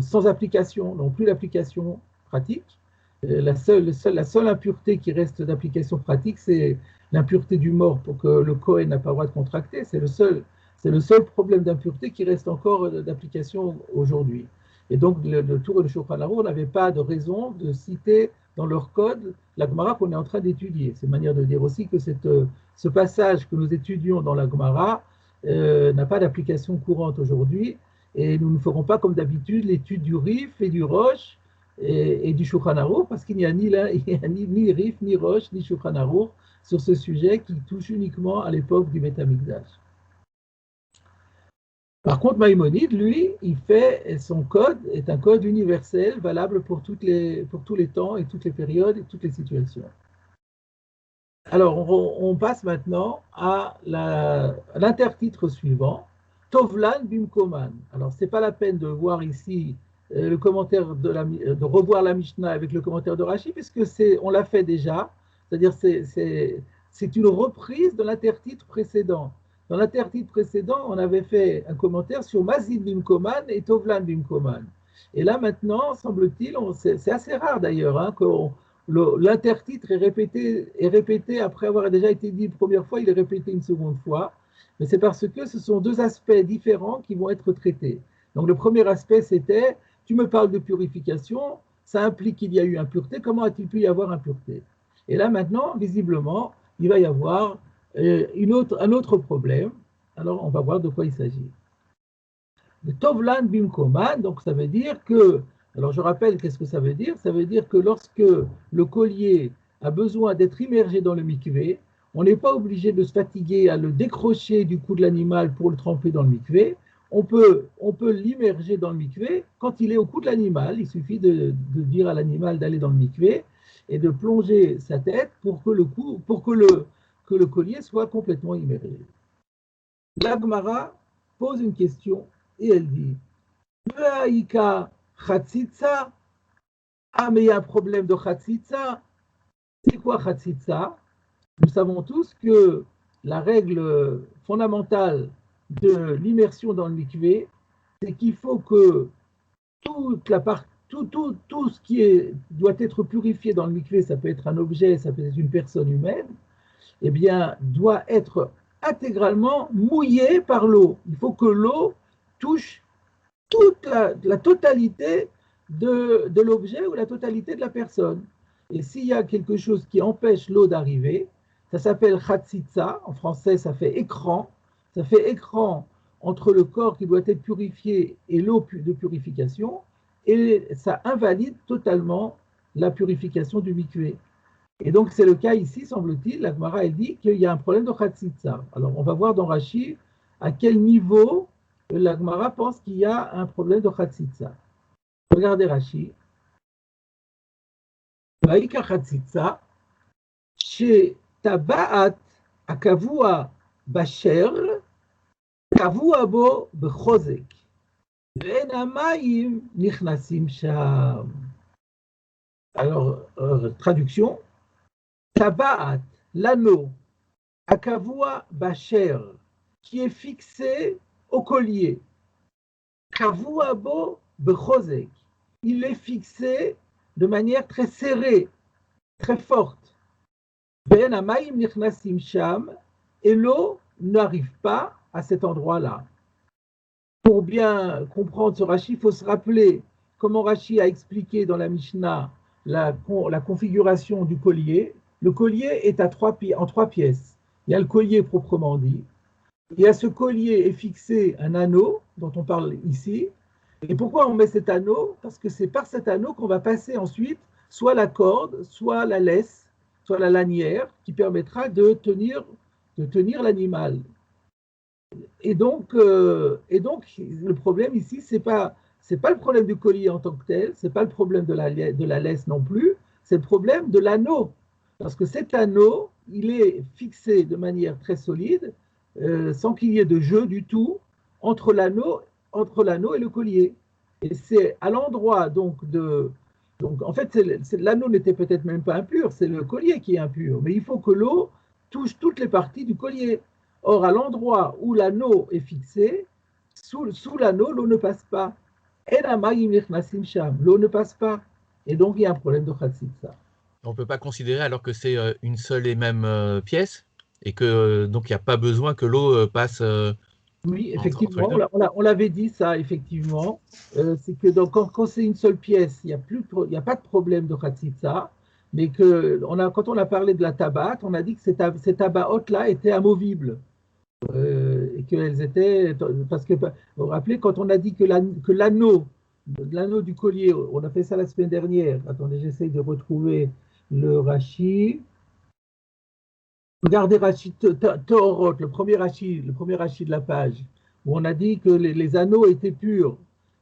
[SPEAKER 1] sans application, n'ont plus d'application pratique. La seule impureté qui reste d'application pratique, c'est l'impureté du mort pour que le Kohen n'a pas le droit de contracter. C'est le seul problème d'impureté qui reste encore d'application aujourd'hui. Et donc, le Tour et le Shulchan Aruch n'avaient pas de raison de citer dans leur code la Gemara qu'on est en train d'étudier. C'est une manière de dire aussi que ce passage que nous étudions dans la Gemara n'a pas d'application courante aujourd'hui. Et nous ne ferons pas comme d'habitude l'étude du Rif et du Rosh et du Shulchan Aruch, parce qu'il n'y a ni Rif, ni Rosh, ni Shulchan Aruch sur ce sujet qui touche uniquement à l'époque du Beth Amikdash. Par contre, Maïmonide, lui, son code est un code universel, valable pour tous les temps et toutes les périodes et toutes les situations. Alors, on passe maintenant à l'intertitre suivant, Tovlan Bimkoman. Alors, ce n'est pas la peine de voir ici le commentaire de revoir la Mishnah avec le commentaire de Rashi, puisque on l'a fait déjà, c'est-à-dire c'est une reprise de l'intertitre précédent. Dans l'intertitre précédent, on avait fait un commentaire sur Mazid Bimkoman et Tovlan Bimkoman. Et là maintenant, semble-t-il, c'est assez rare d'ailleurs, hein, que l'intertitre est répété après avoir déjà été dit une première fois, il est répété une seconde fois. Mais c'est parce que ce sont deux aspects différents qui vont être traités. Donc le premier aspect, c'était, tu me parles de purification, ça implique qu'il y a eu impureté, comment a-t-il pu y avoir impureté? Et là maintenant, visiblement, il va y avoir un autre problème. Alors on va voir de quoi il s'agit. Le Tovlan Bimkoman, donc ça veut dire que, alors je rappelle qu'est-ce que ça veut dire? Ça veut dire que lorsque le collier a besoin d'être immergé dans le mikvé, on n'est pas obligé de se fatiguer à le décrocher du cou de l'animal pour le tremper dans le mikvé. On peut l'immerger dans le mikvé quand il est au cou de l'animal. Il suffit de dire à l'animal d'aller dans le mikvé et de plonger sa tête pour que le collier soit complètement immergé. La Gemara pose une question et elle dit Ve'aïka chatzitza. Ah, mais il y a un problème de chatzitza. C'est quoi chatzitza? Nous savons tous que la règle fondamentale de l'immersion dans le mikvé, c'est qu'il faut que tout ce qui doit être purifié dans le mikvé, ça peut être un objet, ça peut être une personne humaine, eh bien, doit être intégralement mouillé par l'eau. Il faut que l'eau touche toute la totalité de l'objet ou la totalité de la personne. Et s'il y a quelque chose qui empêche l'eau d'arriver, ça s'appelle chatzitza, en français ça fait écran entre le corps qui doit être purifié et l'eau de purification, et ça invalide totalement la purification du mikvé. Et donc c'est le cas ici, semble-t-il, la Gemara elle dit qu'il y a un problème de chatzitza. Alors on va voir dans Rashi à quel niveau la Gemara pense qu'il y a un problème de chatzitza. Regardez Rashi. Vaïka chatzitza, chez Tabaat akavua basher, kavua bo bechozek. Ve'en hamayim nichnasim sham. Alors, traduction. Tabaat, l'anneau, akavua basher, qui est fixé au collier. Kavua bo bechozek. Il est fixé de manière très serrée, très forte. Ben hamayim nichnasim sham, et l'eau n'arrive pas à cet endroit-là. Pour bien comprendre ce Rashi, il faut se rappeler comment Rashi a expliqué dans la Mishnah la configuration du collier. Le collier est en trois pièces. Il y a le collier proprement dit. Il y a ce collier est fixé un anneau dont on parle ici. Et pourquoi on met cet anneau? Parce que c'est par cet anneau qu'on va passer ensuite soit la corde, soit la laisse, soit la lanière, qui permettra de tenir l'animal. Et donc, le problème ici, c'est pas le problème du collier en tant que tel, c'est pas le problème de la laisse non plus, c'est le problème de l'anneau. Parce que cet anneau, il est fixé de manière très solide, sans qu'il y ait de jeu du tout entre l'anneau et le collier. Et c'est à l'endroit donc en fait, l'anneau n'était peut-être même pas impur, c'est le collier qui est impur, mais il faut que l'eau touche toutes les parties du collier. Or, à l'endroit où l'anneau est fixé, sous l'anneau, l'eau ne passe pas. L'eau ne passe pas. Et donc, il y a un problème de chatzitza.
[SPEAKER 4] On ne peut pas considérer alors que c'est une seule et même pièce et que donc il n'y a pas besoin que l'eau passe.
[SPEAKER 1] Oui, effectivement, on l'avait dit ça, effectivement. C'est que donc, quand c'est une seule pièce, il n'y a pas de problème de chatzitza, mais quand on a parlé de la tabat, on a dit que ces tabaotes-là étaient amovibles. Et qu'elles étaient. Parce que, vous vous rappelez, quand on a dit que l'anneau du collier, on a fait ça la semaine dernière. Attendez, j'essaye de retrouver le Rashi. Regardez Rashi Torot, le premier Rashi de la page, où on a dit que les anneaux étaient purs.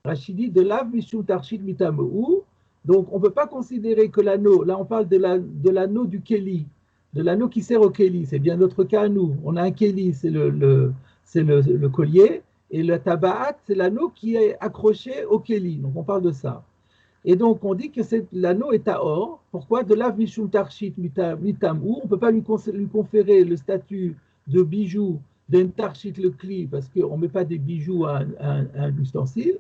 [SPEAKER 1] Rashi dit de lav mishum tarshit mitamou. Donc on ne peut pas considérer que l'anneau, là on parle de l'anneau du Kéli, de l'anneau qui sert au Kéli, c'est bien notre cas à nous. On a un Kéli, c'est le collier, et le tabaat, c'est l'anneau qui est accroché au Kéli. Donc on parle de ça. Et donc, on dit que l'anneau est à or. Pourquoi? De l'av mishum tarshit mitamou. On ne peut pas lui conférer le statut de bijou d'un tarshit le kli, parce qu'on ne met pas des bijoux à un ustensile.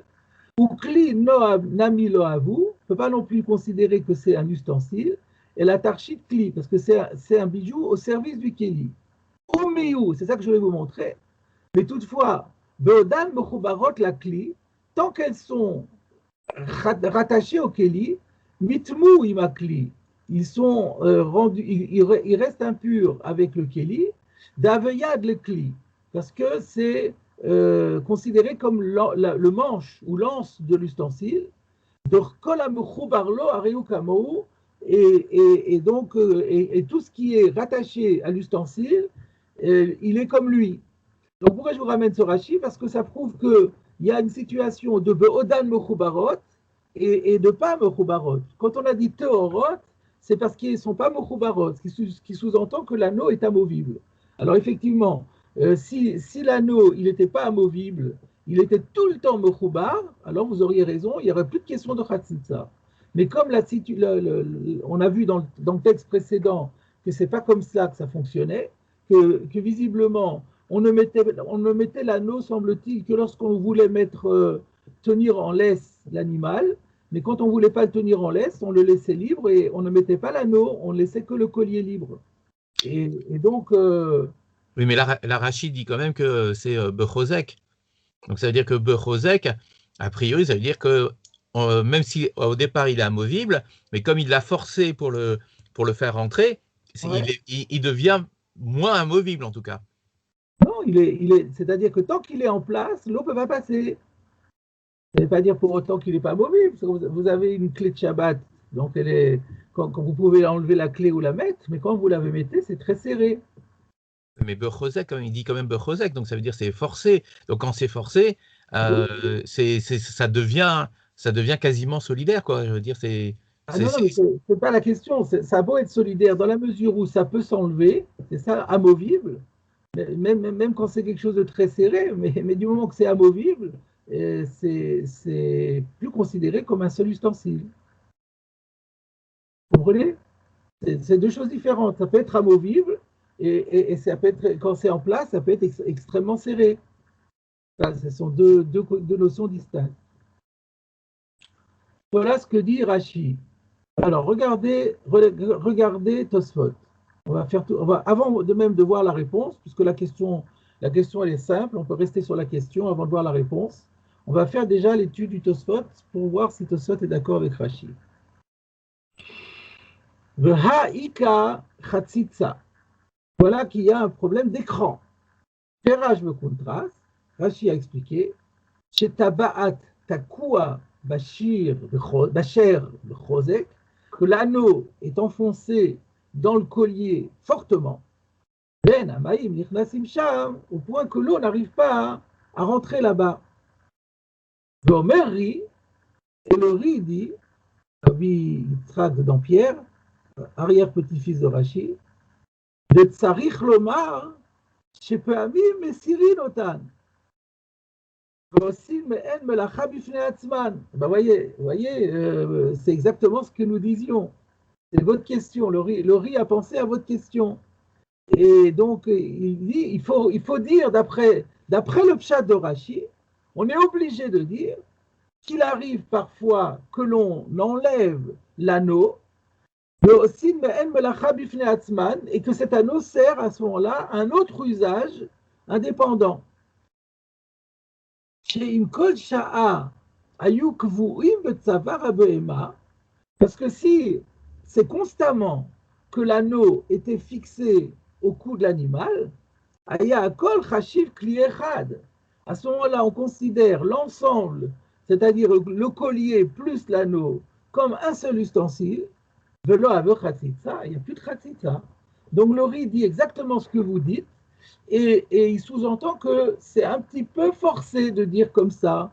[SPEAKER 1] Ou kli nami lo avu. On ne peut pas non plus considérer que c'est un ustensile. Et la tarshit kli, parce que c'est un bijou au service du keli. Ou miou, c'est ça que je vais vous montrer. Mais toutefois, beodan mechubarot la kli, tant qu'elles sont rattachés au Kéli, mitmou imakli, ils sont rendus, ils restent impurs avec le Kéli, d'aveyad le Kli, parce que c'est considéré comme le manche ou l'anse de l'ustensile, de kolamuchu barlo areu kamou, et donc tout ce qui est rattaché à l'ustensile, il est comme lui. Donc pourquoi je vous ramène ce Rashi? Parce que ça prouve que il y a une situation de be'odan mechubarot et de pas mechubarot. Quand on a dit teorot, c'est parce qu'ils ne sont pas mechubarot, ce qui sous-entend que l'anneau est amovible. Alors effectivement, si l'anneau il n'était pas amovible, il était tout le temps mechubar, alors vous auriez raison, il n'y aurait plus de question de chatzitza. Mais comme on a vu dans le texte précédent que c'est pas comme ça que ça fonctionnait, que visiblement on ne mettait l'anneau, semble-t-il, que lorsqu'on voulait tenir en laisse l'animal, mais quand on ne voulait pas le tenir en laisse, on le laissait libre et on ne mettait pas l'anneau, on ne laissait que le collier libre. Et donc...
[SPEAKER 4] Oui, mais la Rashi dit quand même que c'est bechozek. Donc ça veut dire que bechozek, a priori, ça veut dire que même si au départ il est amovible, mais comme il l'a forcé pour le faire rentrer,
[SPEAKER 1] Ouais.
[SPEAKER 4] il devient moins amovible en tout cas.
[SPEAKER 1] Non, c'est-à-dire que tant qu'il est en place, l'eau ne peut pas passer. Ça ne veut pas dire pour autant qu'il n'est pas amovible. Parce que vous avez une clé de Shabbat, donc quand vous pouvez enlever la clé ou la mettre, mais quand vous la mettez, c'est très serré.
[SPEAKER 4] Mais Bechosek, il dit quand même Bechosek, donc ça veut dire c'est forcé. Donc quand c'est forcé,
[SPEAKER 1] Oui.
[SPEAKER 4] ça devient quasiment solidaire, quoi. Je veux dire,
[SPEAKER 1] Ah non, non, mais c'est pas la question. Ça a beau être solidaire dans la mesure où ça peut s'enlever, c'est ça, amovible, même quand c'est quelque chose de très serré, mais du moment que c'est amovible, c'est plus considéré comme un seul ustensile. Vous comprenez? C'est deux choses différentes. Ça peut être amovible et ça peut être, quand c'est en place, ça peut être extrêmement serré. Enfin, ce sont deux notions distinctes. Voilà ce que dit Rashi. Alors, regardez Tosfot. Avant de même de voir la réponse, puisque la question elle est simple, on peut rester sur la question avant de voir la réponse. On va faire déjà l'étude du Tosfot pour voir si Tosfot est d'accord avec Rashi. V'ha'ika chatzitza. Voilà qu'il y a un problème d'écran. Peraj me contraste. Rashi a expliqué. Shetaba'at takua bashir bechosek, que l'anneau est enfoncé dans le collier fortement. Ben amaim nichnasim sham, au point que l'eau n'arrive pas à rentrer là-bas. Gomer ri, et le ri dit, Rabbi Yitzhak d'Ampierre, arrière-petit-fils de Rashi, de tsarich lomar, shepeamim mesirin otan. Ben voyez, c'est exactement ce que nous disions. C'est votre question. Le riz a pensé à votre question. Et donc, il dit, il faut dire, d'après le pshat de Rashi, on est obligé de dire qu'il arrive parfois que l'on enlève l'anneau, et que cet anneau sert à ce moment-là à un autre usage indépendant. Parce que si c'est constamment que l'anneau était fixé au cou de l'animal, à ce moment-là, on considère l'ensemble, c'est-à-dire le collier plus l'anneau, comme un seul ustensile. Il n'y a plus de khatsitsa. Donc le riz dit exactement ce que vous dites, et il sous-entend que c'est un petit peu forcé de dire comme ça.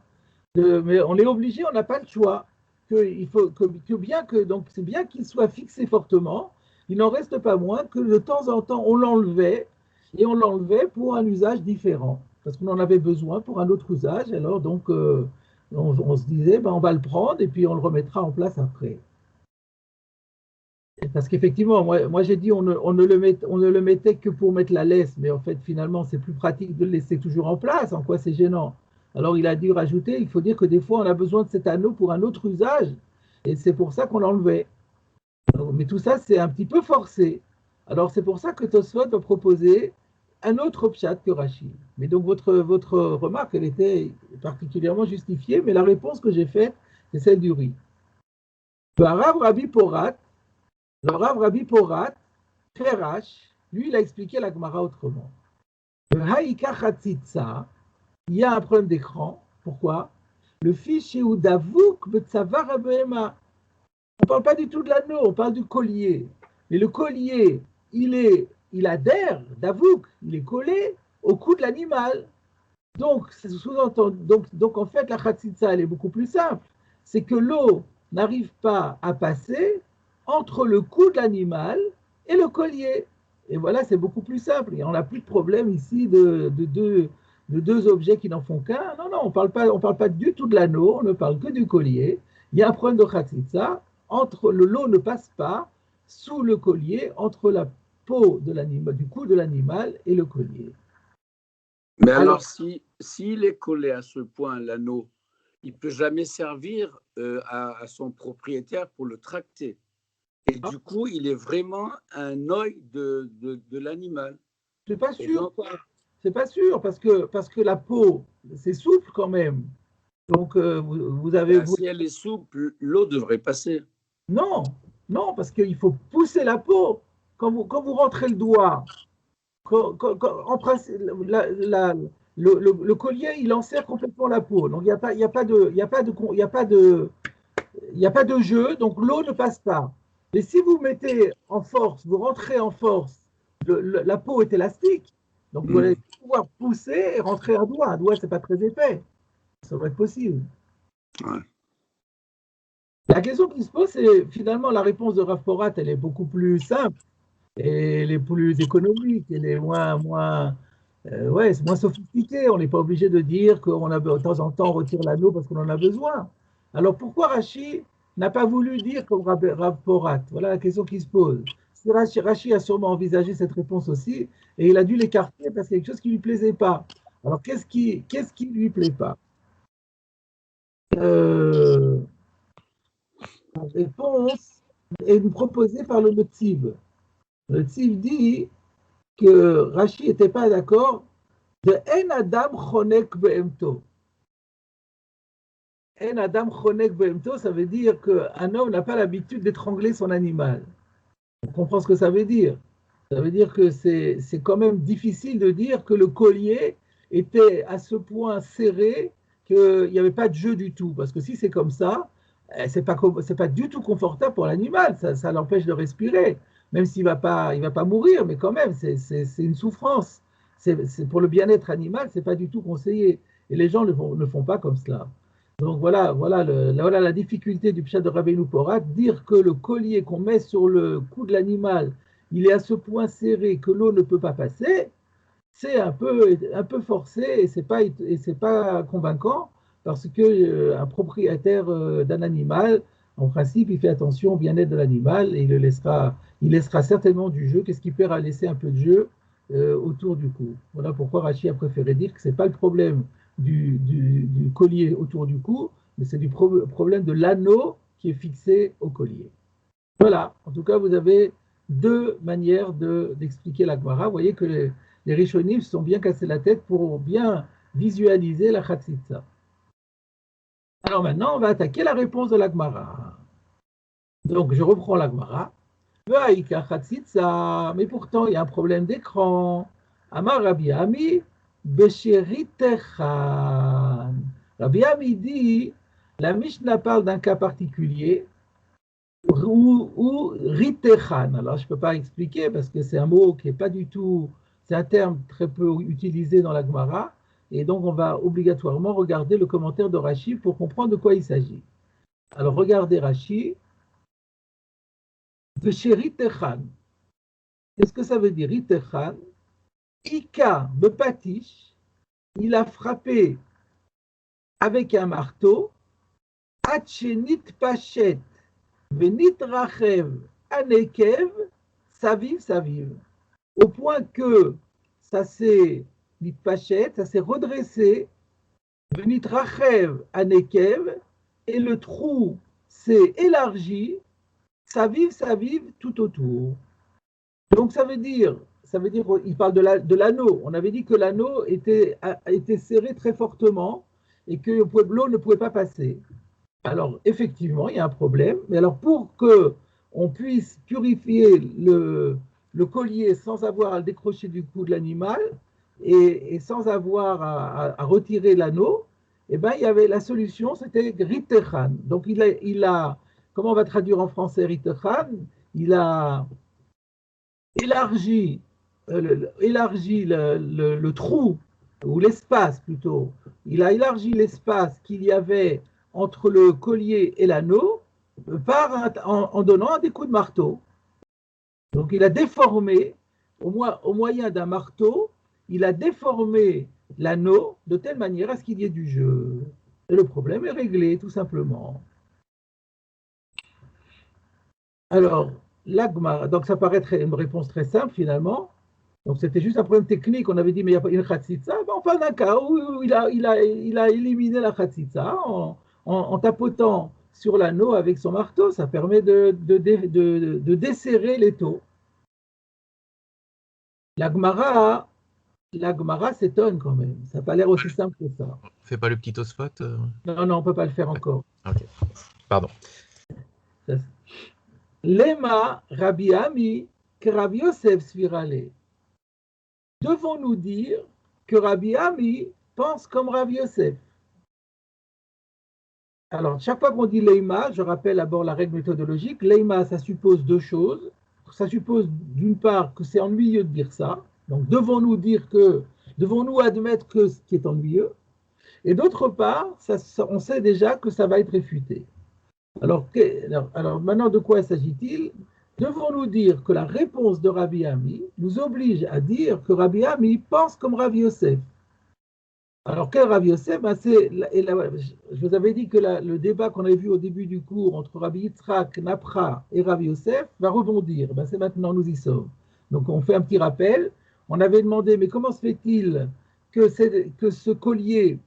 [SPEAKER 1] Mais on est obligé, on n'a pas le choix. Donc c'est bien qu'il soit fixé fortement, il n'en reste pas moins que de temps en temps on l'enlevait, et on l'enlevait pour un usage différent, parce qu'on en avait besoin pour un autre usage. Alors donc on se disait, ben, on va le prendre et puis on le remettra en place après. Parce qu'effectivement, moi j'ai dit on ne le mettait que pour mettre la laisse, mais en fait finalement c'est plus pratique de le laisser toujours en place. En quoi c'est gênant? Alors il a dû rajouter, il faut dire que des fois on a besoin de cet anneau pour un autre usage, et c'est pour ça qu'on l'enlevait. Mais tout ça c'est un petit peu forcé. Alors c'est pour ça que Tosfot a proposé un autre pshat que Rashi. Mais donc votre remarque, elle était particulièrement justifiée, mais la réponse que j'ai faite, c'est celle du riz. Le Rabbi Porat, Kerash, lui, il a expliqué la Gemara autrement. Le Haïka Chatzitza, il y a un problème d'écran. Pourquoi? Le fichier ou Davouk Betsavar Abema. On ne parle pas du tout de l'anneau, on parle du collier. Mais le collier, il adhère, Davouk, il est collé au cou de l'animal. Donc, donc en fait, la Chatzitza, elle est beaucoup plus simple. C'est que l'eau n'arrive pas à passer entre le cou de l'animal et le collier. Et voilà, c'est beaucoup plus simple. Et on n'a plus de problème ici de deux objets qui n'en font qu'un. Non, on parle pas du tout de l'anneau, on ne parle que du collier. Il y a un problème de khatsitsa, l'eau ne passe pas sous le collier, entre la peau de l'animal, du cou de l'animal et le collier.
[SPEAKER 3] Mais alors s'il est collé à ce point, l'anneau, il ne peut jamais servir à son propriétaire pour le tracter. Et du coup, il est vraiment un œil de l'animal.
[SPEAKER 1] C'est pas sûr, c'est pas sûr, parce que la peau, c'est souple quand même. Donc, vous avez...
[SPEAKER 3] Si elle est souple, l'eau devrait passer.
[SPEAKER 1] Non, non, parce qu'il faut pousser la peau. Quand vous rentrez le doigt, en principe, le collier, il enserre complètement la peau. Donc, il n'y a pas, il y a pas de, il y a pas de, il y a pas de, il n'y a pas de jeu, donc l'eau ne passe pas. Mais si vous mettez en force, vous rentrez en force, la peau est élastique, donc vous allez pouvoir pousser et rentrer un doigt. Un doigt, ce n'est pas très épais. Ça devrait être possible.
[SPEAKER 3] Ouais.
[SPEAKER 1] La question qui se pose, c'est finalement la réponse de Rav Porat, elle est beaucoup plus simple, et elle est plus économique, elle est moins sophistiquée. On n'est pas obligé de dire qu'on a de temps en temps on retire l'anneau parce qu'on en a besoin. Alors pourquoi Rashi n'a pas voulu dire comme Rav Porat? Voilà la question qui se pose. Si Rashi a sûrement envisagé cette réponse aussi, et il a dû l'écarter parce qu'il y a quelque chose qui ne lui plaisait pas. Alors qu'est-ce qui ne lui plaît pas? La réponse est proposée par le Tziv. Le Tziv dit que Rashi n'était pas d'accord de En Adam Chonek Behemto. En Adam Chonek Behemto, ça veut dire qu'un homme n'a pas l'habitude d'étrangler son animal. On comprend ce que ça veut dire. Ça veut dire que c'est quand même difficile de dire que le collier était à ce point serré qu'il n'y avait pas de jeu du tout. Parce que si c'est comme ça, c'est pas du tout confortable pour l'animal. Ça l'empêche de respirer. Même s'il va pas mourir, mais quand même, c'est une souffrance. C'est pour le bien-être animal, c'est pas du tout conseillé. Et les gens ne font pas comme cela. Donc voilà la difficulté du Pshat de Rabbeinu Porat, dire que le collier qu'on met sur le cou de l'animal, il est à ce point serré que l'eau ne peut pas passer, c'est un peu forcé et c'est pas convaincant parce que un propriétaire d'un animal, en principe, il fait attention au bien-être de l'animal et il laissera certainement du jeu. Qu'est-ce qui peut laisser un peu de jeu autour du cou? Voilà pourquoi Rashi a préféré dire que c'est pas le problème du collier autour du cou, mais c'est du problème de l'anneau qui est fixé au collier. Voilà, en tout cas, vous avez deux manières d'expliquer la Gemara. Vous voyez que les Rishonim se sont bien cassés la tête pour bien visualiser la Chatzitza. Alors maintenant, on va attaquer la réponse de la Gemara. Donc, je reprends la Gemara. Mais pourtant, il y a un problème d'écran. Amar Rabbi Ami, Besheritechan. Rabbi Ami dit, la Mishnah parle d'un cas particulier, ou Ritechan. Alors, je ne peux pas expliquer parce que c'est un mot qui n'est pas du tout, c'est un terme très peu utilisé dans la Gemara, et donc on va obligatoirement regarder le commentaire de Rashi pour comprendre de quoi il s'agit. Alors, regardez Rashi. De chez Ritechan. Qu'est-ce que ça veut dire Ritechan? Ika Bepatish, il a frappé avec un marteau, Hatchenit Pachet, Venit Rachev, Anekev, Saviv, au point que ça s'est Pachet, ça s'est redressé, Venit Rachev, Anekev, et le trou s'est élargi, Saviv, tout autour. Donc ça veut dire, il parle de l'anneau. On avait dit que l'anneau était serré très fortement et que l'eau ne pouvait pas passer. Alors effectivement, il y a un problème. Mais alors pour que on puisse purifier le collier sans avoir à le décrocher du cou de l'animal et sans avoir à retirer l'anneau, eh ben, il y avait la solution, c'était Ritechan. Donc il a, comment on va traduire en français Ritechan? Il a élargi le trou, ou l'espace plutôt. Il a élargi l'espace qu'il y avait entre le collier et l'anneau en donnant des coups de marteau. Donc il a déformé, au moyen d'un marteau, il a déformé l'anneau de telle manière à ce qu'il y ait du jeu. Et le problème est réglé, tout simplement. Alors, l'agma, donc ça paraît une réponse très simple finalement. Donc c'était juste un problème technique. On avait dit mais il n'y a pas une khatsitsa. Ben, on parle d'un cas où il a éliminé la khatsitsa en tapotant sur l'anneau avec son marteau. Ça permet de desserrer l'étau. La Gemara la Gemara s'étonne quand même. Ça n'a pas l'air aussi simple que ça.
[SPEAKER 4] On fait pas le petit Tosfot
[SPEAKER 1] Non, non, on ne peut pas le faire encore.
[SPEAKER 4] Ok, pardon.
[SPEAKER 1] Lema Rabbi Ami que Rabbi Yosef Svirale. Devons-nous dire que Rabbi Ami pense comme Rabbi Yosef? Alors, chaque fois qu'on dit Leima, je rappelle d'abord la règle méthodologique. Leima, ça suppose deux choses. Ça suppose d'une part que c'est ennuyeux de dire ça. Donc, devons-nous admettre que ce qui est ennuyeux? Et d'autre part, on sait déjà que ça va être réfuté. Alors maintenant, de quoi s'agit-il? Devons-nous dire que la réponse de Rabbi Ami nous oblige à dire que Rabbi Ami pense comme Rabbi Yosef? Alors, quel Rabbi Yosef? Je vous avais dit que le débat qu'on avait vu au début du cours entre Rabbi Yitzhak, Napra et Rabbi Yosef va rebondir. C'est maintenant, nous y sommes. Donc, on fait un petit rappel. On avait demandé, mais comment se fait-il que ce collier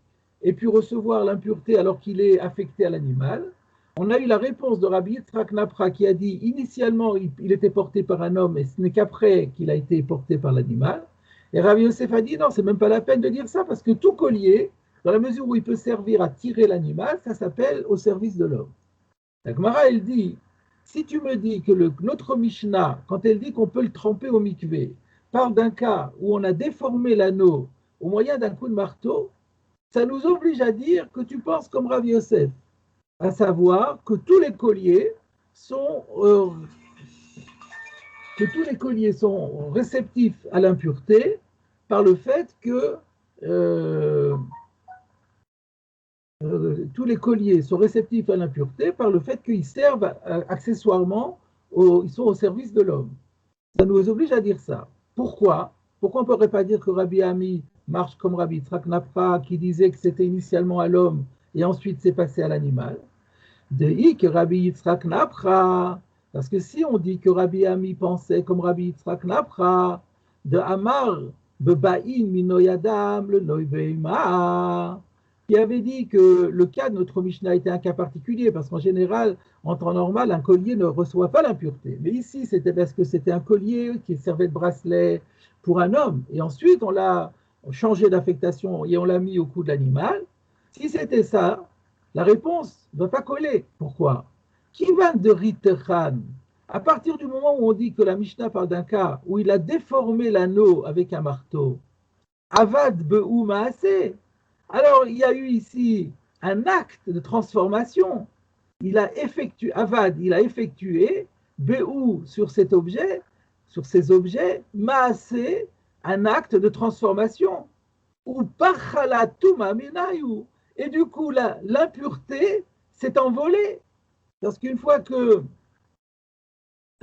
[SPEAKER 1] ait pu recevoir l'impureté alors qu'il est affecté à l'animal? On a eu la réponse de Rabbi Yitzhak Napra qui a dit, initialement, il était porté par un homme et ce n'est qu'après qu'il a été porté par l'animal. Et Rabbi Yosef a dit, non, c'est même pas la peine de dire ça parce que tout collier, dans la mesure où il peut servir à tirer l'animal, ça s'appelle au service de l'homme. La Gemara, elle dit, si tu me dis que notre Mishnah, quand elle dit qu'on peut le tremper au mikvé, parle d'un cas où on a déformé l'anneau au moyen d'un coup de marteau, ça nous oblige à dire que tu penses comme Rabbi Yosef, à savoir que tous les colliers sont réceptifs à l'impureté par le fait que tous les colliers sont réceptifs à l'impureté par le fait qu'ils servent accessoirement, ils sont au service de l'homme. Ça nous oblige à dire ça. Pourquoi? Pourquoi on ne pourrait pas dire que Rabbi Ami marche comme Rabbi Yitzhak Napra qui disait que c'était initialement à l'homme et ensuite c'est passé à l'animal? De que Rabbi Yitzhak Napra, parce que si on dit que Rabbi Ami pensait comme Rabbi Yitzhak Napra, de Amar Bebaïn Minoyadam le Noiveima, qui avait dit que le cas de notre Mishnah était un cas particulier, parce qu'en général, en temps normal, un collier ne reçoit pas l'impureté. Mais ici, c'était parce que c'était un collier qui servait de bracelet pour un homme, et ensuite on l'a changé d'affectation et on l'a mis au cou de l'animal. Si c'était ça, la réponse ne va pas coller. Pourquoi? Kivan de Ritechan, à partir du moment où on dit que la Mishnah parle d'un cas où il a déformé l'anneau avec un marteau, Avad Be'u Maaseh, alors il y a eu ici un acte de transformation. Avad, il a effectué Be'u sur cet objet, sur ces objets, Maaseh, un acte de transformation. Ou Pachalatum Minayu. Et du coup, l'impureté s'est envolée. Parce qu'une fois que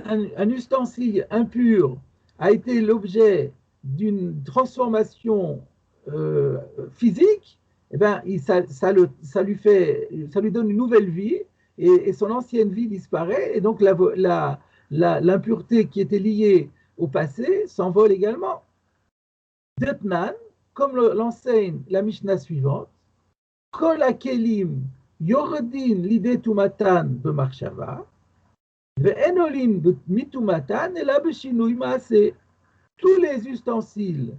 [SPEAKER 1] un ustensile impur a été l'objet d'une transformation physique, eh ben, ça lui donne une nouvelle vie et son ancienne vie disparaît. Et donc, l'impureté qui était liée au passé s'envole également. Detnan, comme l'enseigne la Mishnah suivante, Kol hakelim yordin l'idée tumatan b'marshava, ve'enolim mitumatan ela b'shinui maaseh. Tous les ustensiles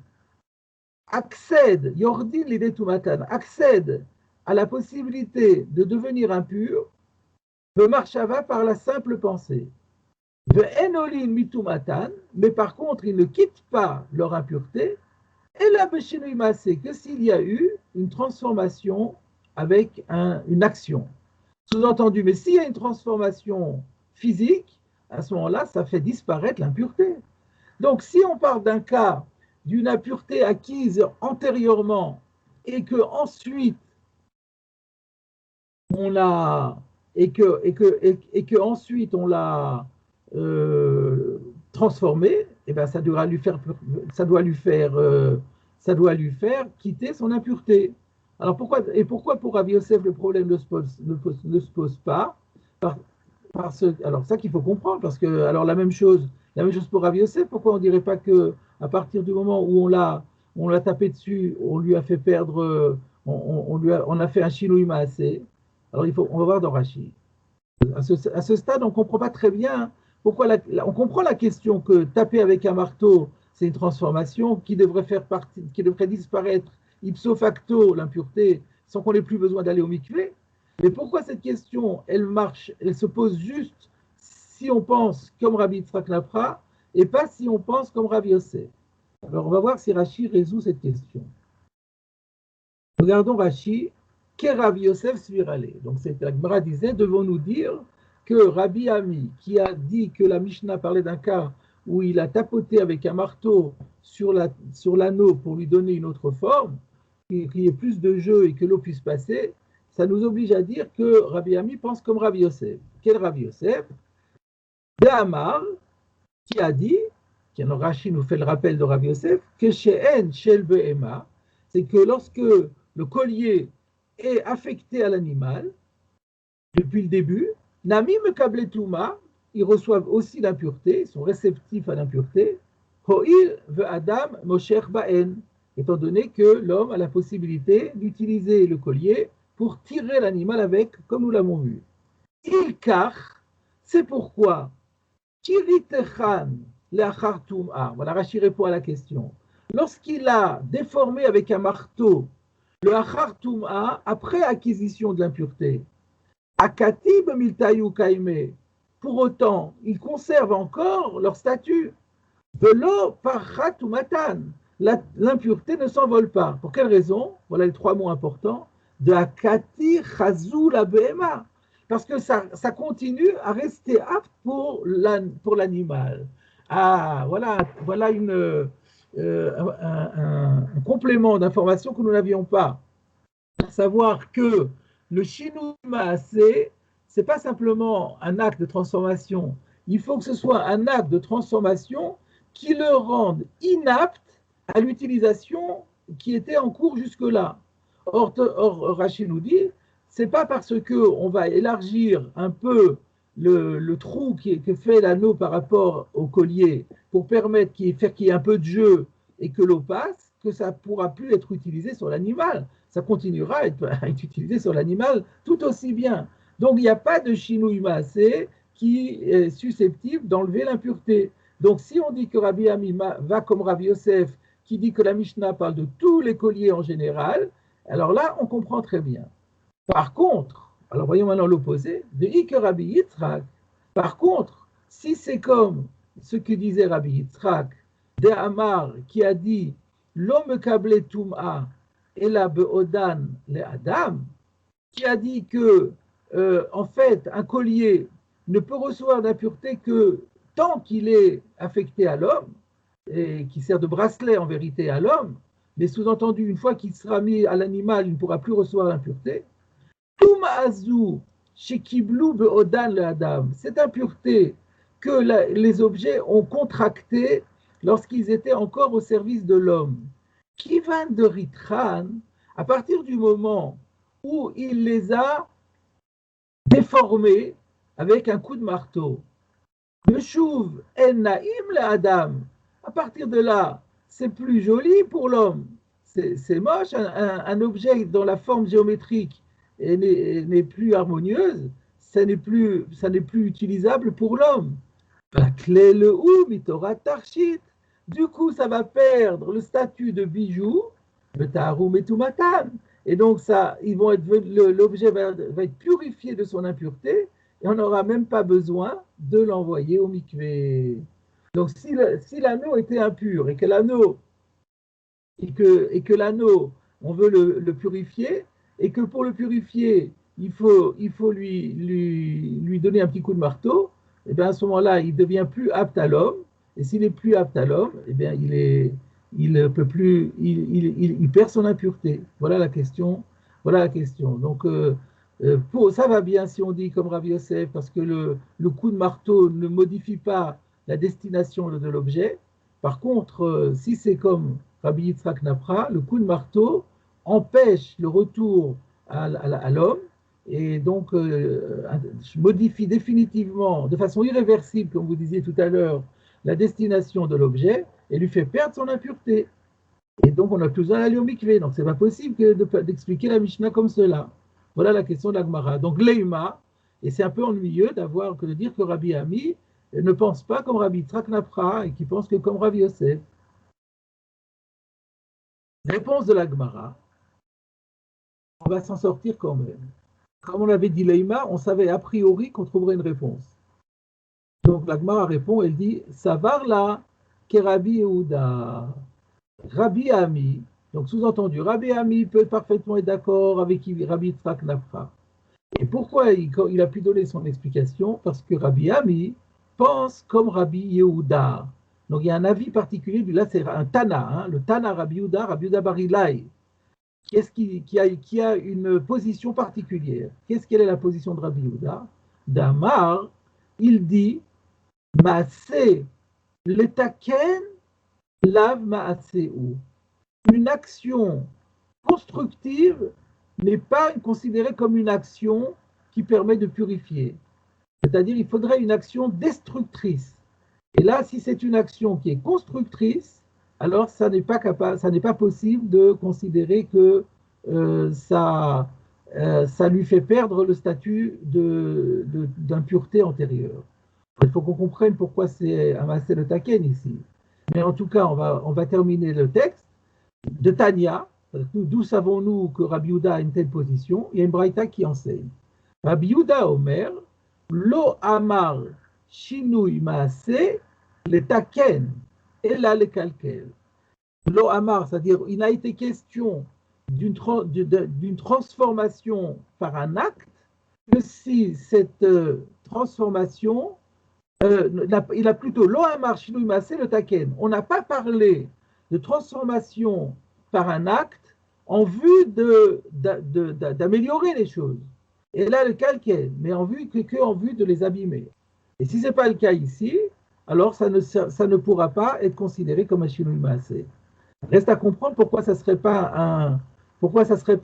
[SPEAKER 1] accèdent, yordin l'idée tumatan, accèdent à la possibilité de devenir impur, b'marshava par la simple pensée. Ve'enolim mitumatan, mais par contre, ils ne quittent pas leur impureté, et la b'shinui maaseh, que s'il y a eu une transformation avec une action. Sous-entendu, mais s'il y a une transformation physique, à ce moment-là, ça fait disparaître l'impureté. Donc, si on parle d'un cas d'une impureté acquise antérieurement et que ensuite on l'a transformée, eh ben ça doit lui faire quitter son impureté. Alors pourquoi pour Rabbi Yosef le problème ne se pose pas? Alors ça qu'il faut comprendre, parce que alors la même chose pour Rabbi Yosef. Pourquoi on ne dirait pas que à partir du moment où on l'a tapé dessus, on lui a fait perdre, on a fait un shinui maaseh? Alors on va voir dans Rashi. À ce stade, on ne comprend pas très bien pourquoi on comprend la question que taper avec un marteau, c'est une transformation qui devrait faire partie, qui devrait disparaître ipso facto l'impureté sans qu'on ait plus besoin d'aller au mikvé. Mais pourquoi cette question, elle marche, elle se pose juste si on pense comme Rabbi Yitzhak Napra et pas si on pense comme Rabbi Yosef? Alors on va voir si Rashi résout cette question. Regardons Rashi, qu'est Rabbi Yosef Svirale? Donc la Gemara disait, devons-nous dire que Rabbi Ami, qui a dit que la Mishnah parlait d'un cas où il a tapoté avec un marteau sur l'anneau pour lui donner une autre forme, qu'il y ait plus de jeu et que l'eau puisse passer, ça nous oblige à dire que Rabbi Ami pense comme Rabbi Yosef. Quel Rabbi Yosef? De Amar, qui a dit, Rashi nous fait le rappel de Rabbi Yosef, que she'en shel be'ema, c'est que lorsque le collier est affecté à l'animal, depuis le début, Nami mekable touma, ils reçoivent aussi l'impureté, ils sont réceptifs à l'impureté, ho'il ve'adam mosher ba'en, étant donné que l'homme a la possibilité d'utiliser le collier pour tirer l'animal avec, comme nous l'avons vu. Il kach, c'est pourquoi, kiritechan le'achar tum'a, voilà, Rashi répond à la question. Lorsqu'il a déformé avec un marteau le achar tum'a, après acquisition de l'impureté, akatib miltayu kaime, pour autant, ils conservent encore leur statut. Velo parchat umatan, l'impureté ne s'envole pas. Pour quelle raison? Voilà les trois mots importants. De akati chazou la behema, parce que ça continue à rester apte pour l'animal. Ah, voilà un complément d'information que nous n'avions pas. À savoir que le Shinui Maaseh, ce n'est pas simplement un acte de transformation. Il faut que ce soit un acte de transformation qui le rende inapte à l'utilisation qui était en cours jusque-là. Or Rashi nous dit, ce n'est pas parce qu'on va élargir un peu le trou que fait l'anneau par rapport au collier pour permettre qu'il y ait un peu de jeu et que l'eau passe, que ça ne pourra plus être utilisé sur l'animal. Ça continuera à être utilisé sur l'animal tout aussi bien. Donc il n'y a pas de Shinui Maaseh qui est susceptible d'enlever l'impureté. Donc si on dit que Rabbi Ami va comme Rabbi Yosef, qui dit que la Mishnah parle de tous les colliers en général, alors là on comprend très bien. Par contre, alors voyons maintenant l'opposé, de Ike Rabbi Yitzhak. Par contre, si c'est comme ce que disait Rabbi Yitzhak, de Amar, qui a dit l'homme câblé Tum'a et la Be'odan le Adam, qui a dit que, en fait, un collier ne peut recevoir d'impureté que tant qu'il est affecté à l'homme, et qui sert de bracelet en vérité à l'homme, mais sous-entendu, une fois qu'il sera mis à l'animal, il ne pourra plus recevoir l'impureté. Tum'azu shekiblu be'odan le Adam, cette impureté que les objets ont contractée lorsqu'ils étaient encore au service de l'homme. Kivan de Ritran, à partir du moment où il les a déformés avec un coup de marteau. Meshuv en naim le Adam, à partir de là, c'est plus joli pour l'homme. C'est moche, un objet dont la forme géométrique n'est plus harmonieuse, ça n'est plus utilisable pour l'homme. La clé le ou mitora tarshit. Du coup, ça va perdre le statut de bijou, le taroum et tumatan. Et donc, l'objet va être purifié de son impureté et on n'aura même pas besoin de l'envoyer au mikvé. Donc, si l'anneau était impur et que l'anneau, on veut le purifier, et que pour le purifier, il faut lui donner un petit coup de marteau, et bien à ce moment-là, il devient plus apte à l'homme. Et s'il est plus apte à l'homme, eh bien il perd son impureté. Voilà la question. Donc ça va bien si on dit comme Rabbi Yosef, parce que le coup de marteau ne modifie pas la destination de l'objet. Par contre, si c'est comme Rabbi Yitzhak Napra, le coup de marteau empêche le retour à l'homme et donc modifie définitivement, de façon irréversible, comme vous disiez tout à l'heure, la destination de l'objet et lui fait perdre son impureté. Et donc on a plus besoin d'aller au mikvé. Donc c'est pas possible d'expliquer la Mishnah comme cela. Voilà la question de la Gemara. Donc Leima, et c'est un peu ennuyeux de dire que Rabbi Ami ne pense pas comme Rabbi Yitzhak Napra et qui pense que comme Rabbi Yosef. Réponse de la Gemara. On va s'en sortir quand même. Comme on avait dit Leïma, on savait a priori qu'on trouverait une réponse. Donc la Gemara répond, elle dit Savar la Kerabi Yehuda. Rabbi Ami, donc sous-entendu, Rabbi Ami peut parfaitement être d'accord avec Rabbi Yitzhak Nafra. Et pourquoi il a pu donner son explication? Parce que Rabbi Ami pense comme Rabbi Yehuda. Donc il y a un avis particulier, là c'est un Tana, hein, le Tana Rabbi Yehuda Barilai, qui a une position particulière. Quelle est la position de Rabbi Yehuda? Damar, il dit Maaseh letaken lav maaseu. Une action constructive n'est pas considérée comme une action qui permet de purifier. C'est-à-dire il faudrait une action destructrice. Et là, si c'est une action qui est constructrice, alors ça n'est pas possible de considérer que ça lui fait perdre le statut d'impureté antérieure. Il faut qu'on comprenne pourquoi c'est amasser le taken ici. Mais en tout cas, on va terminer le texte de Tania. D'où savons-nous que Rabbi Yehuda a une telle position? Il y a une braïta qui enseigne. Rabbi Yehuda Omer, Lo Amar Shinui Maase, le Taken, et là le Kalkel. Lo Amar, c'est-à-dire, il n'a été question d'une transformation par un acte que si cette transformation, il a plutôt Lo Amar Shinui Maase, le Taken. On n'a pas parlé de transformation par un acte en vue d'améliorer les choses. Et là, le calquel, mais en vue en vue de les abîmer. Et si ce n'est pas le cas ici, alors ça ne pourra pas être considéré comme un shinui maaseh. Reste à comprendre pourquoi ça ne serait pas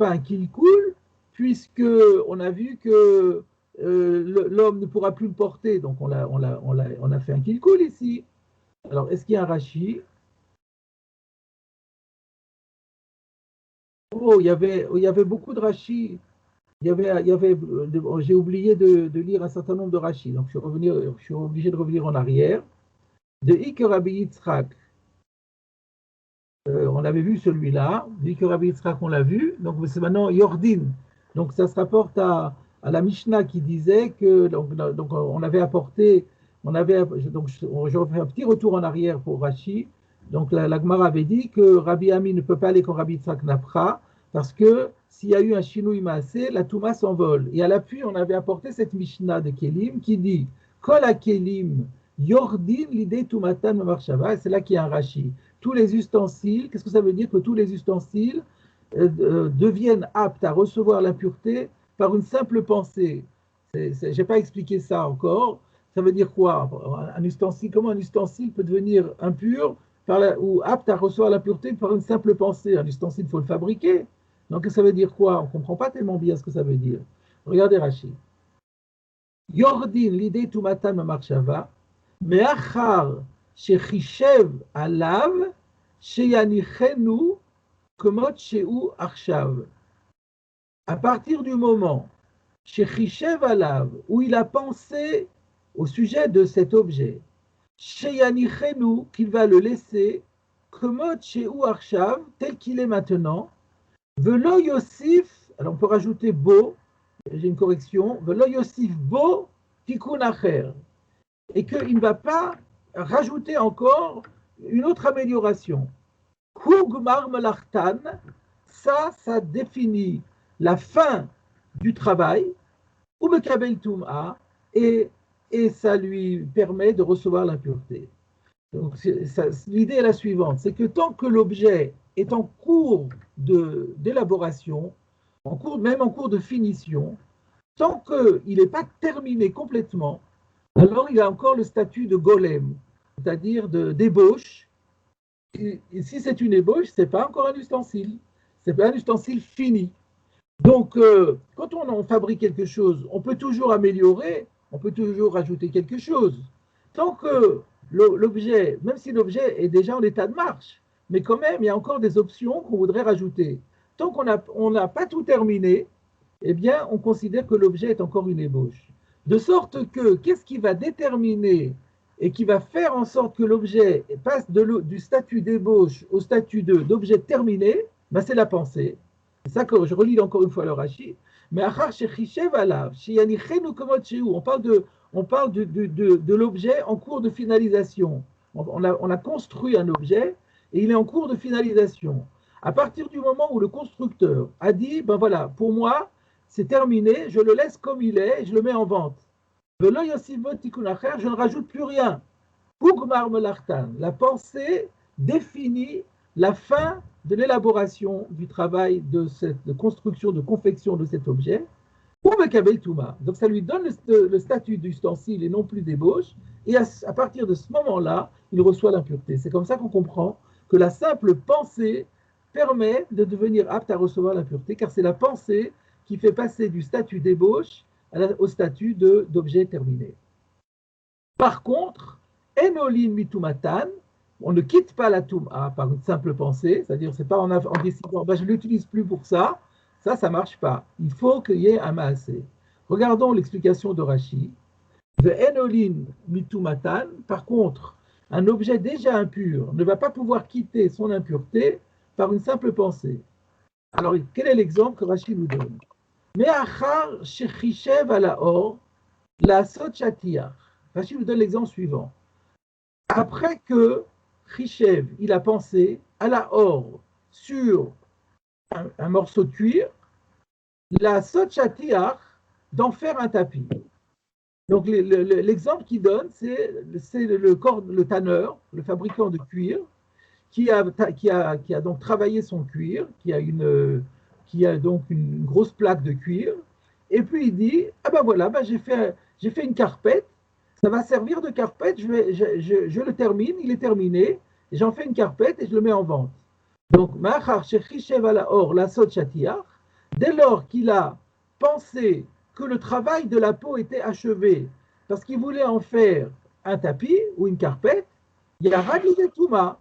[SPEAKER 1] un kilkul, puisque on a vu que l'homme ne pourra plus le porter, donc on a fait un kilkul ici. Alors, est-ce qu'il y a un Rashi? Oh, il y avait beaucoup de Rashi. J'ai oublié de lire un certain nombre de Rashi, donc je suis obligé de revenir en arrière. De Ik Rabbi Yitzhak, on avait vu celui-là. De Ik Rabbi Yitzhak, on l'a vu. Donc c'est maintenant Yordin. Donc ça se rapporte à la Mishnah qui disait que donc on avait apporté, donc je refais un petit retour en arrière pour Rashi. Donc la Gemara avait dit que Rabbi Ami ne peut pas aller comme Rabbi Yitzhak Napra, parce que s'il y a eu un shinui maaseh, la touma s'envole. Et à l'appui, on avait apporté cette Mishnah de Kelim qui dit Kol Kelim yordin l'idée tumatan marshava, et c'est là qu'il y a un Rashi. Tous les ustensiles, qu'est-ce que ça veut dire? Que tous les ustensiles deviennent aptes à recevoir l'impureté par une simple pensée. Je n'ai pas expliqué ça encore. Ça veut dire quoi? Comment un ustensile peut devenir impur ou apte à recevoir l'impureté par une simple pensée? Un ustensile, il faut le fabriquer. Donc ça veut dire quoi? On ne comprend pas tellement bien ce que ça veut dire. Regardez Rashi. Yordin l'idée tumatan marshava, me'achar shechishev alav sheyanichenu komot sheu achshav. À partir du moment shechishev alav, où il a pensé au sujet de cet objet, sheyanichenu, qu'il va le laisser, komot sheu achshav, tel qu'il est maintenant, velo yosif, alors on peut rajouter bo, j'ai une correction, velo yosif bo tikun acher, et qu'il ne va pas rajouter encore une autre amélioration. Kugmar melartan, ça définit la fin du travail, ou mekabel tum'a, et ça lui permet de recevoir l'impureté. Donc l'idée est la suivante, c'est que tant que l'objet est en cours d'élaboration, même en cours de finition, tant qu'il n'est pas terminé complètement, alors il a encore le statut de golem, c'est-à-dire d'ébauche. Et si c'est une ébauche, ce n'est pas encore un ustensile, ce n'est pas un ustensile fini. Donc, quand on fabrique quelque chose, on peut toujours améliorer, on peut toujours rajouter quelque chose. Tant que l'objet, même si l'objet est déjà en état de marche, mais quand même, il y a encore des options qu'on voudrait rajouter. Tant qu'on n'a pas tout terminé, eh bien, on considère que l'objet est encore une ébauche. De sorte que, qu'est-ce qui va déterminer et qui va faire en sorte que l'objet passe du statut d'ébauche au statut d'objet terminé, ben c'est la pensée. C'est ça que je relis encore une fois le Rashi. Mais on parle de l'objet en cours de finalisation. On a construit un objet et il est en cours de finalisation. À partir du moment où le constructeur a dit, ben voilà, pour moi, c'est terminé, je le laisse comme il est et je le mets en vente. Je ne rajoute plus rien. La pensée définit la fin de l'élaboration du travail de construction, de confection de cet objet. Donc ça lui donne le statut d'ustensile et non plus d'ébauche. Et à partir de ce moment-là, il reçoit l'impureté. C'est comme ça qu'on comprend que la simple pensée permet de devenir apte à recevoir l'impureté, car c'est la pensée qui fait passer du statut d'ébauche au statut d'objet terminé. Par contre, enolin mitumatan, on ne quitte pas la touma par une simple pensée, c'est-à-dire c'est pas en décidant, ben, je ne l'utilise plus pour ça, ça marche pas. Il faut qu'il y ait un maasé. Regardons l'explication de Rashi. De enolin mitumatan, par contre, un objet déjà impur ne va pas pouvoir quitter son impureté par une simple pensée. Alors, quel est l'exemple que Rashi nous donne? Me'achar shechishev ala or, la sotchatiach. Rashi nous donne l'exemple suivant. Après que Chishev, il a pensé à la or sur un morceau de cuir, la sotchatiach d'en faire un tapis. Donc l'exemple qu'il donne, c'est le tanneur, le fabricant de cuir, qui a donc travaillé son cuir, qui a donc une grosse plaque de cuir, et puis il dit, ah ben voilà, ben j'ai fait une carpette, ça va servir de carpette, je le termine, il est terminé, et j'en fais une carpette et je le mets en vente. Donc, dès lors qu'il a pensé que le travail de la peau était achevé, parce qu'il voulait en faire un tapis ou une carpette, il y a Ragli Touma.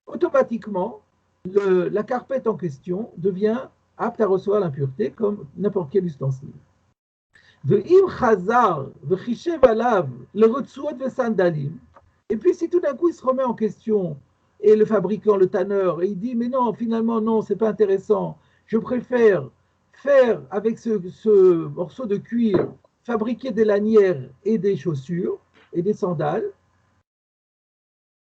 [SPEAKER 1] Automatiquement, la carpette en question devient apte à recevoir l'impureté comme n'importe quel ustensile. Et puis si tout d'un coup il se remet en question, et le fabricant, le tanneur, et il dit mais non, finalement non, c'est pas intéressant, je préfère faire avec ce morceau de cuir, fabriquer des lanières et des chaussures et des sandales.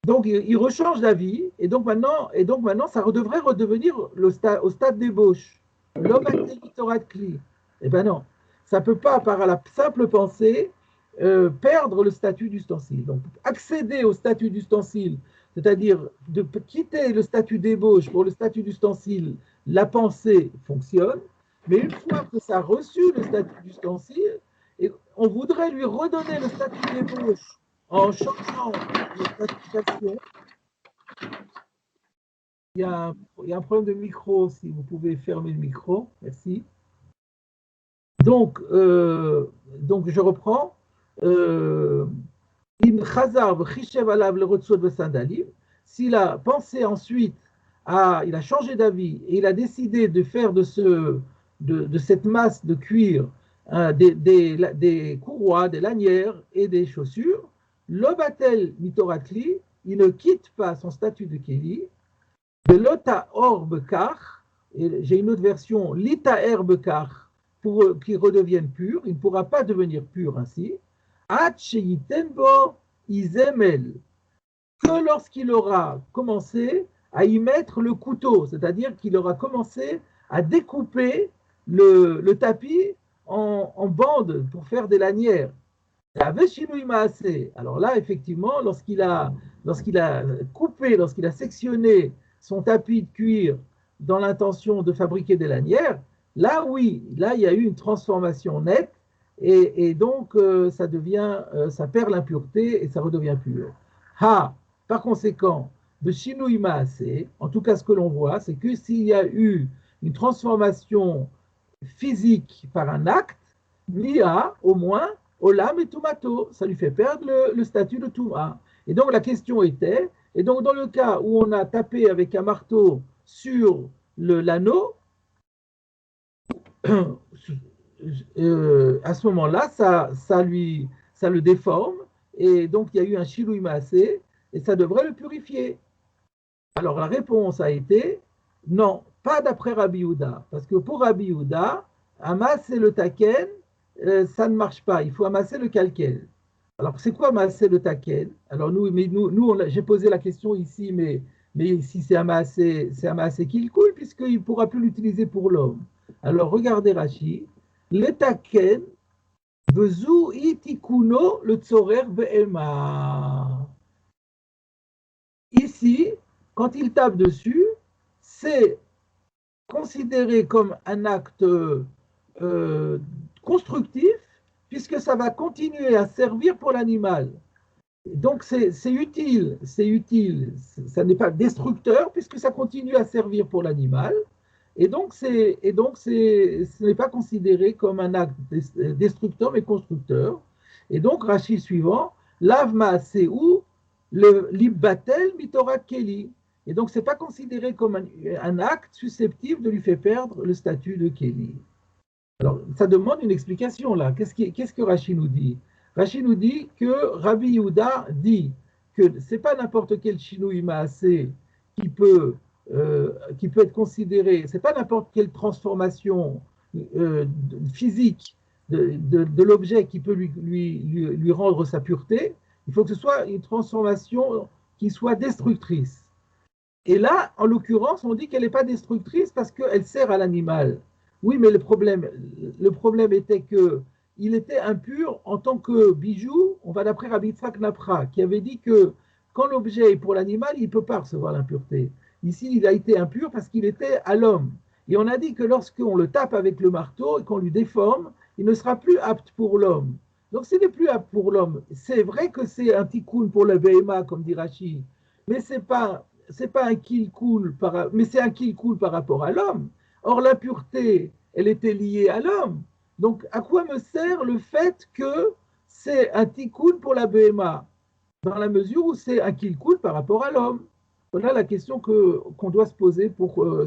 [SPEAKER 1] Donc il rechange d'avis, et donc maintenant ça devrait redevenir au stade d'ébauche. L'homme a été Torah de Kli. Eh bien non, ça ne peut pas, par la simple pensée, perdre le statut d'ustensile. Donc accéder au statut d'ustensile, c'est-à-dire de quitter le statut d'ébauche pour le statut d'ustensile, la pensée fonctionne, mais une fois que ça a reçu le statut d'ustensile, on voudrait lui redonner le statut d'ébauche en changeant la classification. Il y a un problème de micro, si vous pouvez fermer le micro, merci. Donc je reprends. S'il a pensé ensuite, il a changé d'avis et il a décidé de faire de cette masse de cuir des courroies, des lanières et des chaussures, l'obatel mitoratli, il ne quitte pas son statut de Kéli, de l'ota orbekar, et j'ai une autre version, l'ita herbekar, pour qu'il redevienne pur, il ne pourra pas devenir pur ainsi, izemel, que lorsqu'il aura commencé à y mettre le couteau, c'est-à-dire qu'il aura commencé à découper le tapis en bandes pour faire des lanières. Alors là, effectivement, lorsqu'il a coupé, lorsqu'il a sectionné son tapis de cuir dans l'intention de fabriquer des lanières, là, oui, là, il y a eu une transformation nette et donc ça perd l'impureté et ça redevient pur. Par conséquent, de Shinui Maaseh, en tout cas, ce que l'on voit, c'est que s'il y a eu une transformation physique par un acte, l'IA, au moins, Olam et Tumato, ça lui fait perdre le statut de Touma. Et donc la question était, et donc dans le cas où on a tapé avec un marteau sur l'anneau, à ce moment-là, ça le déforme, et donc il y a eu un Shilui Maaseh, et ça devrait le purifier. Alors la réponse a été non, pas d'après Rabbi Yehuda, parce que pour Rabbi Yehuda, amasser le taken, ça ne marche pas, il faut amasser le kalkel. Alors c'est quoi amasser le taken? Alors j'ai posé la question ici, mais ici c'est amasser qu'il coule, puisqu'il ne pourra plus l'utiliser pour l'homme. Alors regardez Rashi, le taken, bezu itikuno le tzorer be'ema. Ici, quand il tape dessus, c'est considéré comme un acte constructif, puisque ça va continuer à servir pour l'animal. Donc c'est utile, ça n'est pas destructeur, puisque ça continue à servir pour l'animal, et donc ce n'est pas considéré comme un acte destructeur, mais constructeur. Et donc, Rashi suivant, Lavma Seou, le Libbatel Mitora Keli. Et donc, ce n'est pas considéré comme un acte susceptible de lui faire perdre le statut de Keli. Alors, ça demande une explication là. Qu'est-ce que Rashi nous dit? Rashi nous dit que Rabbi Yehuda dit que ce n'est pas n'importe quel Shinui Maaseh qui peut être considéré, ce n'est pas n'importe quelle transformation physique de l'objet qui peut lui rendre sa pureté. Il faut que ce soit une transformation qui soit destructrice. Et là, en l'occurrence, on dit qu'elle n'est pas destructrice parce qu'elle sert à l'animal. Oui, mais le problème était qu'il était impur en tant que bijou. On va d'après Rabbi Yitzhak Napra, qui avait dit que quand l'objet est pour l'animal, il ne peut pas recevoir l'impureté. Ici, il a été impur parce qu'il était à l'homme. Et on a dit que lorsqu'on le tape avec le marteau et qu'on lui déforme, il ne sera plus apte pour l'homme. Donc, s'il n'est plus apte pour l'homme, c'est vrai que c'est un tikkun pour le BMA, comme dit Rashi, mais c'est pas un kilkul, mais c'est un kilkul par rapport à l'homme. Or, l'impureté, elle était liée à l'homme. Donc, à quoi me sert le fait que c'est un tikkun pour la BMA, dans la mesure où c'est un kilkul par rapport à l'homme? Voilà la question qu'on doit se poser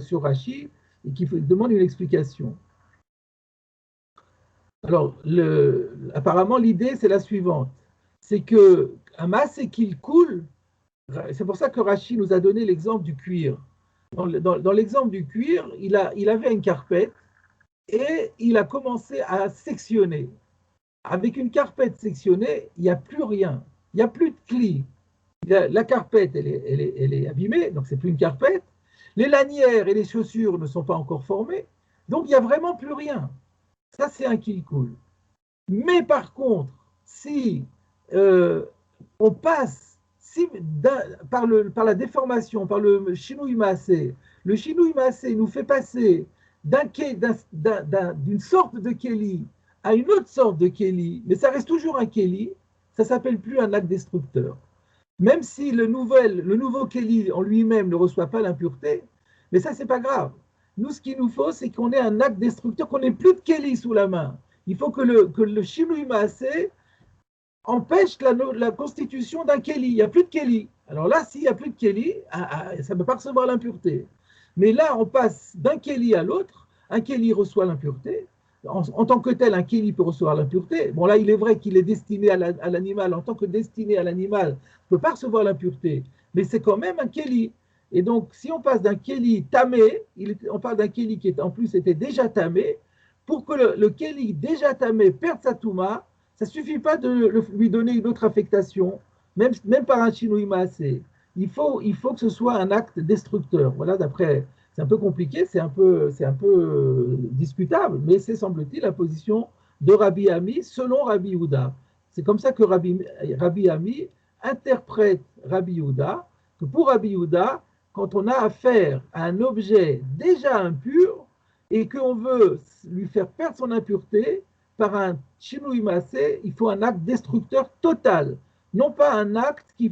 [SPEAKER 1] sur Rashi et qui demande une explication. Alors, apparemment, l'idée, c'est la suivante. C'est que Hamas et kilkul, c'est pour ça que Rashi nous a donné l'exemple du cuir. Dans l'exemple du cuir, il avait une carpette et il a commencé à sectionner. Avec une carpette sectionnée, il n'y a plus rien. Il n'y a plus de clé. La carpette, elle est abîmée, donc c'est plus une carpette. Les lanières et les chaussures ne sont pas encore formées, donc il n'y a vraiment plus rien. Ça, c'est un kilkul. Mais par contre, si on passe par la déformation, par le Shinui Maaseh, le Shinui Maaseh nous fait passer d'une sorte de Keli à une autre sorte de Keli, mais ça reste toujours un Keli, ça ne s'appelle plus un acte destructeur. Même si le nouveau Keli en lui-même ne reçoit pas l'impureté, mais ça, c'est pas grave. Nous, ce qu'il nous faut, c'est qu'on ait un acte destructeur, qu'on n'ait plus de Keli sous la main. Il faut que le Shinui Maaseh empêche la constitution d'un Keli. Il n'y a plus de Keli. Alors là, s'il n'y a plus de Keli, ça ne peut pas recevoir l'impureté. Mais là, on passe d'un Keli à l'autre. Un Keli reçoit l'impureté. En tant que tel, un Keli peut recevoir l'impureté. Bon, là, il est vrai qu'il est destiné à l'animal. En tant que destiné à l'animal, il ne peut pas recevoir l'impureté. Mais c'est quand même un Keli. Et donc, si on passe d'un Keli tamé, on parle d'un Keli qui en plus était déjà tamé, pour que le Keli déjà tamé perde sa touma, ça ne suffit pas de lui donner une autre affectation, même par un Shinui Maaseh. Il faut que ce soit un acte destructeur. Voilà, d'après, c'est un peu compliqué, c'est un peu discutable, mais c'est, semble-t-il, la position de Rabbi Ami selon Rabbi Yehuda. C'est comme ça que Rabbi Ami interprète Rabbi Yehuda, que pour Rabbi Yehuda, quand on a affaire à un objet déjà impur et qu'on veut lui faire perdre son impureté par un Shinui Maaseh, il faut un acte destructeur total, non pas un acte qui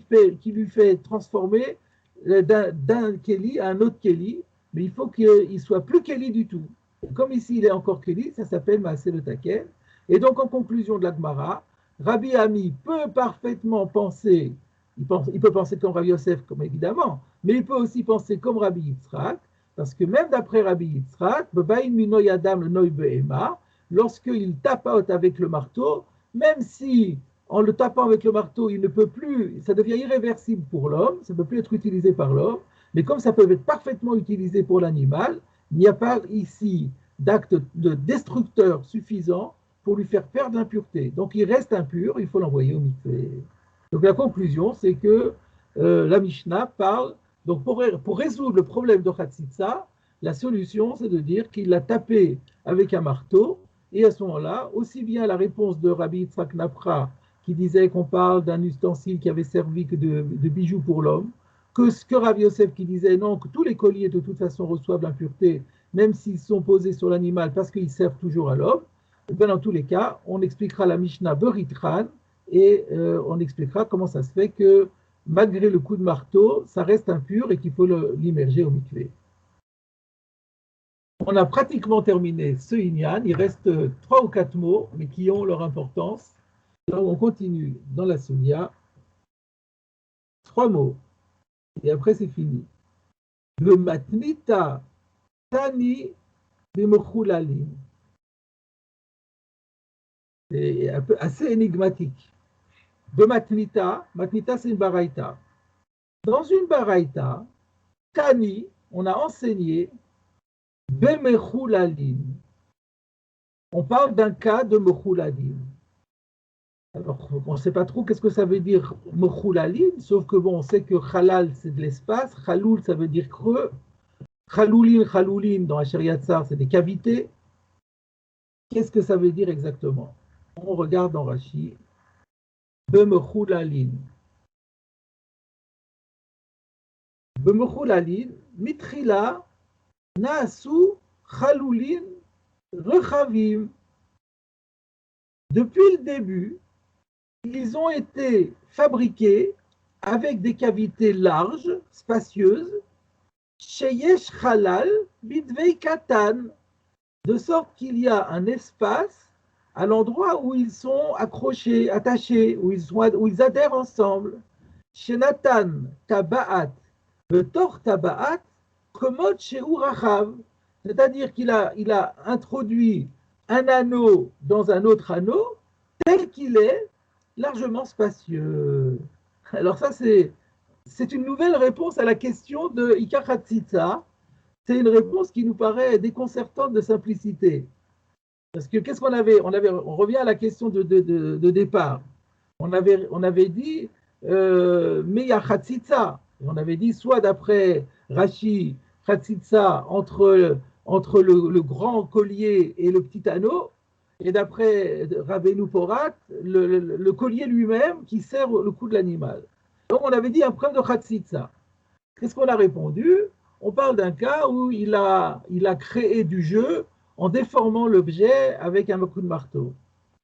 [SPEAKER 1] lui fait transformer d'un Keli à un autre Keli, mais il faut qu'il soit plus Keli du tout. Comme ici il est encore Keli, ça s'appelle Maaseh le Taken. Et donc en conclusion de la Gemara, Rabbi Ami peut parfaitement penser, il peut penser comme Rabbi Yosef, comme évidemment, mais il peut aussi penser comme Rabbi Yitzhak, parce que même d'après Rabbi Yitzhak, lorsqu'il tapote avec le marteau, même si en le tapant avec le marteau, il ne peut plus, ça devient irréversible pour l'homme, ça ne peut plus être utilisé par l'homme, mais comme ça peut être parfaitement utilisé pour l'animal, il n'y a pas ici d'acte de destructeur suffisant pour lui faire perdre l'impureté. Donc il reste impur, il faut l'envoyer au mikvé. Donc la conclusion, c'est que la Mishnah parle, donc pour résoudre le problème de Khatsitsa, la solution, c'est de dire qu'il l'a tapé avec un marteau, et à ce moment-là, aussi bien la réponse de Rabbi Yitzhak Napra, qui disait qu'on parle d'un ustensile qui avait servi que de bijoux pour l'homme, que ce que Rabbi Yosef qui disait non, que tous les colliers de toute façon reçoivent l'impureté, même s'ils sont posés sur l'animal parce qu'ils servent toujours à l'homme. Dans tous les cas, on expliquera la Mishnah Beritran et on expliquera comment ça se fait que malgré le coup de marteau, ça reste impur et qu'il faut l'immerger au mikvé. On a pratiquement terminé ce Inyan, il reste 3 ou 4 mots, mais qui ont leur importance. Donc on continue dans la Soulia. 3 mots, et après c'est fini. Le matnita tani b'mechulalim. C'est assez énigmatique. De matnita c'est une baraïta. Dans une baraïta, tani, on a enseigné b'mechulalim. On parle d'un cas de mechulalim. Alors, on ne sait pas trop qu'est-ce que ça veut dire mechulalim, sauf que bon, on sait que halal, c'est de l'espace, chaloul, ça veut dire creux, chaloulin, dans Asher Yatzar, c'est des cavités. Qu'est-ce que ça veut dire exactement? On regarde dans Rashi, bemechulalim. Bemechulalim, mitrila, naasu, chaloulin, rechavim. Depuis le début, ils ont été fabriqués avec des cavités larges, spacieuses, sheyesh halal bidvei katan, de sorte qu'il y a un espace à l'endroit où ils sont accrochés, attachés, où ils adhèrent ensemble. Shenatan tabaat, betor tabaat, komod sheu rachav, c'est-à-dire qu'il a introduit un anneau dans un autre anneau, tel qu'il est, largement spacieux. Alors ça, c'est une nouvelle réponse à la question de Ikar Hatzitza. C'est une réponse qui nous paraît déconcertante de simplicité. Parce que qu'est-ce qu'on avait, on revient à la question de départ. On avait dit Meya Hatzitza. On avait dit soit d'après Rashi, Hatzitza entre le grand collier et le petit anneau, et d'après Rabbeinu Porat, le collier lui-même qui sert le cou de l'animal. Donc on avait dit un problème de Hatzitza. Qu'est-ce qu'on a répondu? On parle d'un cas où il a créé du jeu en déformant l'objet avec un coup de marteau.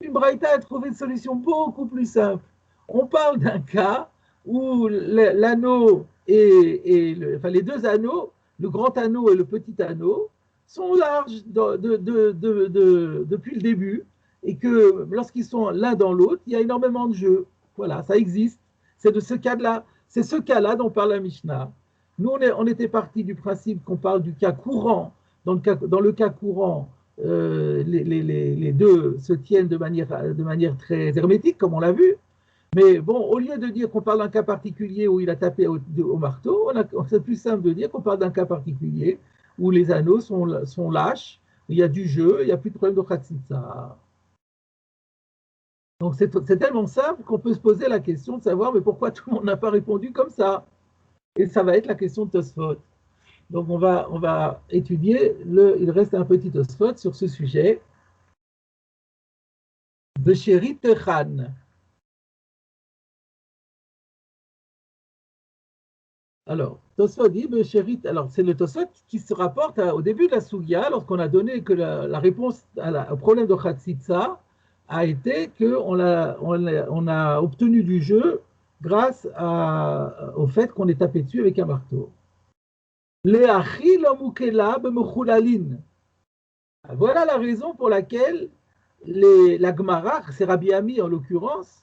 [SPEAKER 1] Une braïta a trouvé une solution beaucoup plus simple. On parle d'un cas où l'anneau enfin les deux anneaux, le grand anneau et le petit anneau, sont larges depuis le début et que lorsqu'ils sont l'un dans l'autre, il y a énormément de jeux. Voilà, ça existe. C'est de ce cas-là, c'est ce cas-là dont parle la Mishnah. Nous, on était parti du principe qu'on parle du cas courant. Dans le cas courant, les deux se tiennent de manière très hermétique, comme on l'a vu. Mais bon, au lieu de dire qu'on parle d'un cas particulier où il a tapé au marteau, c'est plus simple de dire qu'on parle d'un cas particulier où les anneaux sont lâches, où il y a du jeu, il n'y a plus de problème de Khatsitsa. Donc c'est tellement simple qu'on peut se poser la question de savoir mais pourquoi tout le monde n'a pas répondu comme ça. Et ça va être la question de Tosfot. Donc on va étudier, il reste un petit Tosfot sur ce sujet. De Sherit Techan. Alors, Tosfot dit, alors c'est le Tosfot qui se rapporte au début de la Sugya, lorsqu'on a donné que la réponse au problème de Khatsitsa a été qu'on a obtenu du jeu grâce au fait qu'on est tapé dessus avec un marteau. Voilà la raison pour laquelle la Gemara, c'est Rabbi Ami en l'occurrence,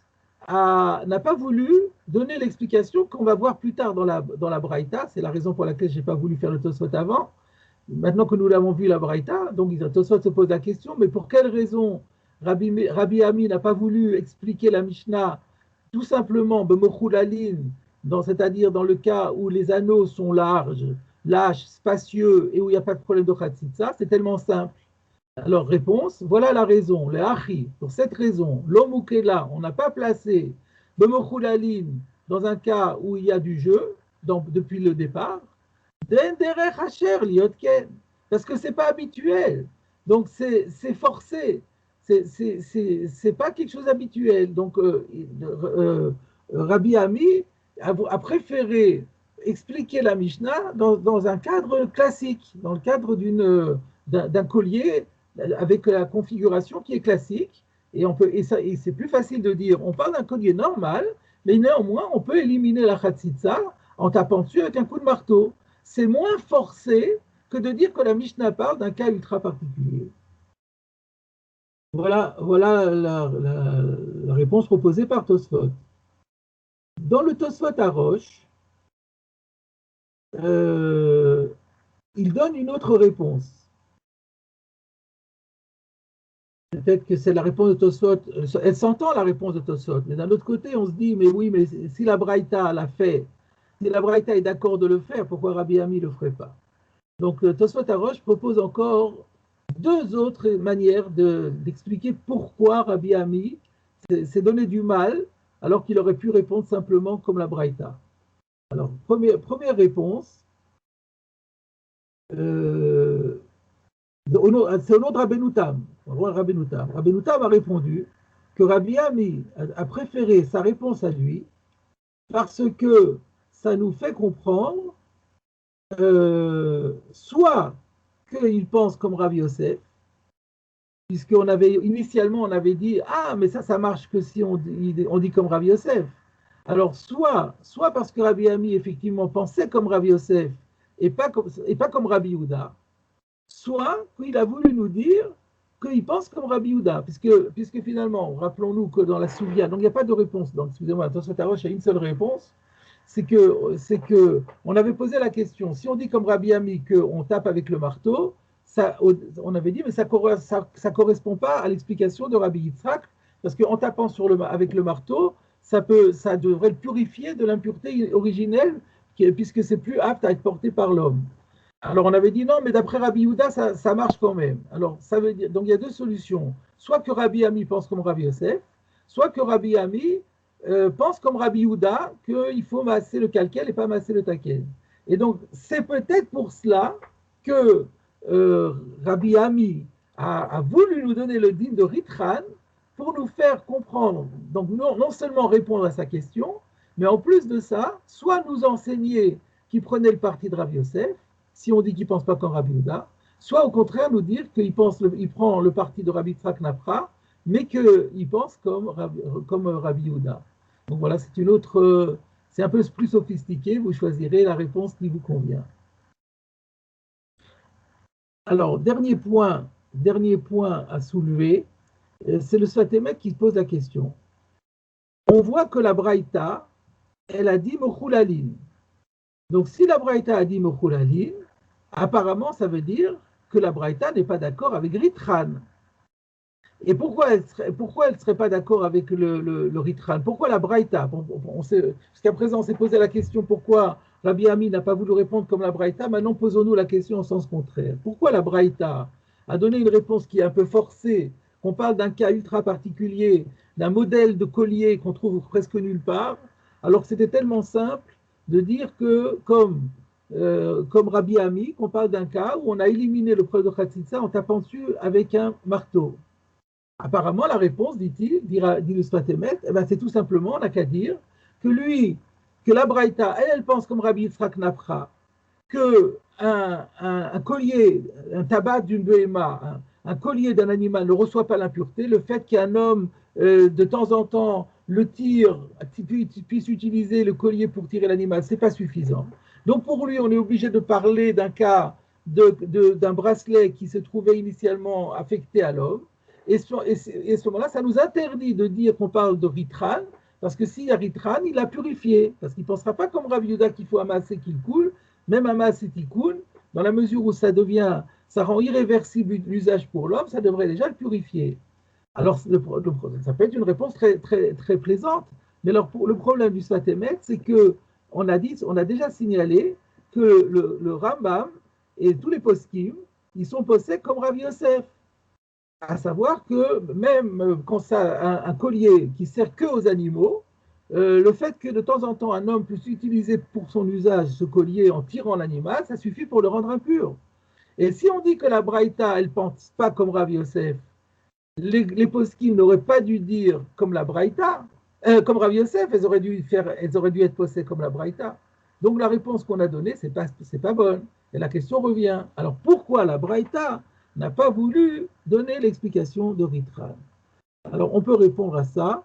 [SPEAKER 1] n'a pas voulu donner l'explication qu'on va voir plus tard dans la Braïta. C'est la raison pour laquelle je n'ai pas voulu faire le Tosfot avant. Maintenant que nous l'avons vu la Braïta, donc Tosfot se pose la question, mais pour quelle raison Rabbi Ami n'a pas voulu expliquer la Mishnah tout simplement, c'est-à-dire dans le cas où les anneaux sont larges, lâches, spacieux et où il n'y a pas de problème de Khatsitsa, c'est tellement simple. Alors, réponse, voilà la raison, le Achi, pour cette raison, l'Omukela, on n'a pas placé Bemokhulalim dans un cas où il y a du jeu, depuis le départ, parce que ce n'est pas habituel, donc c'est forcé, c'est pas quelque chose d'habituel. Donc, Rabbi Ami a préféré expliquer la Mishnah dans un cadre classique, dans le cadre d'un collier avec la configuration qui est classique, et c'est plus facile de dire, on parle d'un collier normal, mais néanmoins, on peut éliminer la khatsitsa en tapant dessus avec un coup de marteau. C'est moins forcé que de dire que la Mishnah parle d'un cas ultra particulier. Voilà la réponse proposée par Tosfot. Dans le Tosfot à Roche, il donne une autre réponse. Peut-être que c'est la réponse de Tosfot, elle s'entend la réponse de Tosfot, mais d'un autre côté, on se dit, mais oui, mais si la Braïta l'a fait, si la Braïta est d'accord de le faire, pourquoi Rabbi Ami ne le ferait pas? Donc Tosfot à Roche propose encore deux autres manières d'expliquer pourquoi Rabbi Ami s'est donné du mal, alors qu'il aurait pu répondre simplement comme la Braïta. Alors, première réponse, c'est au nom de Rabbeinu Tam. Rabbeinu Tam a répondu que Rabbi Ami a préféré sa réponse à lui parce que ça nous fait comprendre soit qu'il pense comme Rabbi Yosef, initialement on avait dit mais ça marche que si on dit comme Rabbi Yosef. Alors soit parce que Rabbi Ami effectivement pensait comme Rabbi Yosef et pas comme Rabbi Yehuda, soit qu'il a voulu nous dire qu'il pense comme Rabbi Yehuda, puisque finalement, rappelons-nous que dans la Souvia, donc il n'y a pas de réponse, donc excusez-moi, attention à il y a une seule réponse, c'est que on avait posé la question, si on dit comme Rabbi Ami qu'on tape avec le marteau, on avait dit, mais ça ne correspond pas à l'explication de Rabbi Yitzhak, parce qu'en tapant avec le marteau, ça devrait le purifier de l'impureté originelle, puisque c'est plus apte à être porté par l'homme. Alors on avait dit non, mais d'après Rabbi Yehuda, ça marche quand même. Alors ça veut dire, donc il y a deux solutions. Soit que Rabbi Ami pense comme Rabbi Yosef, soit que Rabbi Ami pense comme Rabbi Yehuda qu'il faut masser le calquel et pas masser le taquel. Et donc c'est peut-être pour cela que Rabbi Ami a voulu nous donner le din de Ritran pour nous faire comprendre, donc non seulement répondre à sa question, mais en plus de ça, soit nous enseigner qu'il prenait le parti de Rabbi Yosef, si on dit qu'il ne pense pas comme Rabbi Yehuda, soit au contraire nous dire qu'il prend le parti de Rabbi Yitzhak Napra, mais qu'il pense comme Rabbi Yehuda. Donc voilà, c'est un peu plus sophistiqué, vous choisirez la réponse qui vous convient. Alors, dernier point à soulever, c'est le Sfat Emet qui pose la question. On voit que la Braïta, elle a dit Mokhulalim. Donc, si la Braïta a dit Mokhulalim, apparemment, ça veut dire que la Braïta n'est pas d'accord avec Ritran. Et pourquoi elle ne serait pas d'accord avec le Ritran? Pourquoi la Braïta? Jusqu'à présent, on s'est posé la question pourquoi Rabbi Ami n'a pas voulu répondre comme la Braïta. Maintenant, posons-nous la question en sens contraire. Pourquoi la Braïta a donné une réponse qui est un peu forcée, qu'on parle d'un cas ultra particulier, d'un modèle de collier qu'on trouve presque nulle part, alors que c'était tellement simple de dire que, comme Rabbi Ami, qu'on parle d'un cas où on a éliminé le problème de Khatsitsa en tapant dessus avec un marteau. Apparemment, la réponse, dit le Sfat Emet, c'est tout simplement, on n'a qu'à dire que la Braïta, elle pense comme Rabbi Yitzhak Napra, qu'un collier, un tabac d'une béhéma, un collier d'un animal ne reçoit pas l'impureté, le fait qu'un homme, de temps en temps, le tire, puisse utiliser le collier pour tirer l'animal, ce n'est pas suffisant. Donc pour lui, on est obligé de parler d'un cas d'un bracelet qui se trouvait initialement affecté à l'homme, et à ce moment-là, ça nous interdit de dire qu'on parle de Ritran, parce que s'il y a Ritran, il l'a purifié, parce qu'il ne pensera pas comme Rabbi Yehuda qu'il faut amasser qu'il coule, même amasser qu'il coule, dans la mesure où ça rend irréversible l'usage pour l'homme, ça devrait déjà le purifier. Alors, ça peut être une réponse très, très, très plaisante, mais alors, le problème du Sfat Emet, c'est qu'on a déjà signalé que le Rambam et tous les poskim, ils sont posés comme Rav Yosef. À savoir que même quand ça un collier qui sert que aux animaux, le fait que de temps en temps un homme puisse utiliser pour son usage ce collier en tirant l'animal, ça suffit pour le rendre impur. Et si on dit que la Braïta, elle ne pense pas comme Rav Yosef, les poskim n'auraient pas dû dire comme la Braïta, comme Rav Yosef, elles auraient dû être posées comme la Braïta. Donc la réponse qu'on a donnée, c'est pas bonne. Et la question revient. Alors pourquoi la Braïta n'a pas voulu donner l'explication de Ritran? Alors on peut répondre à ça.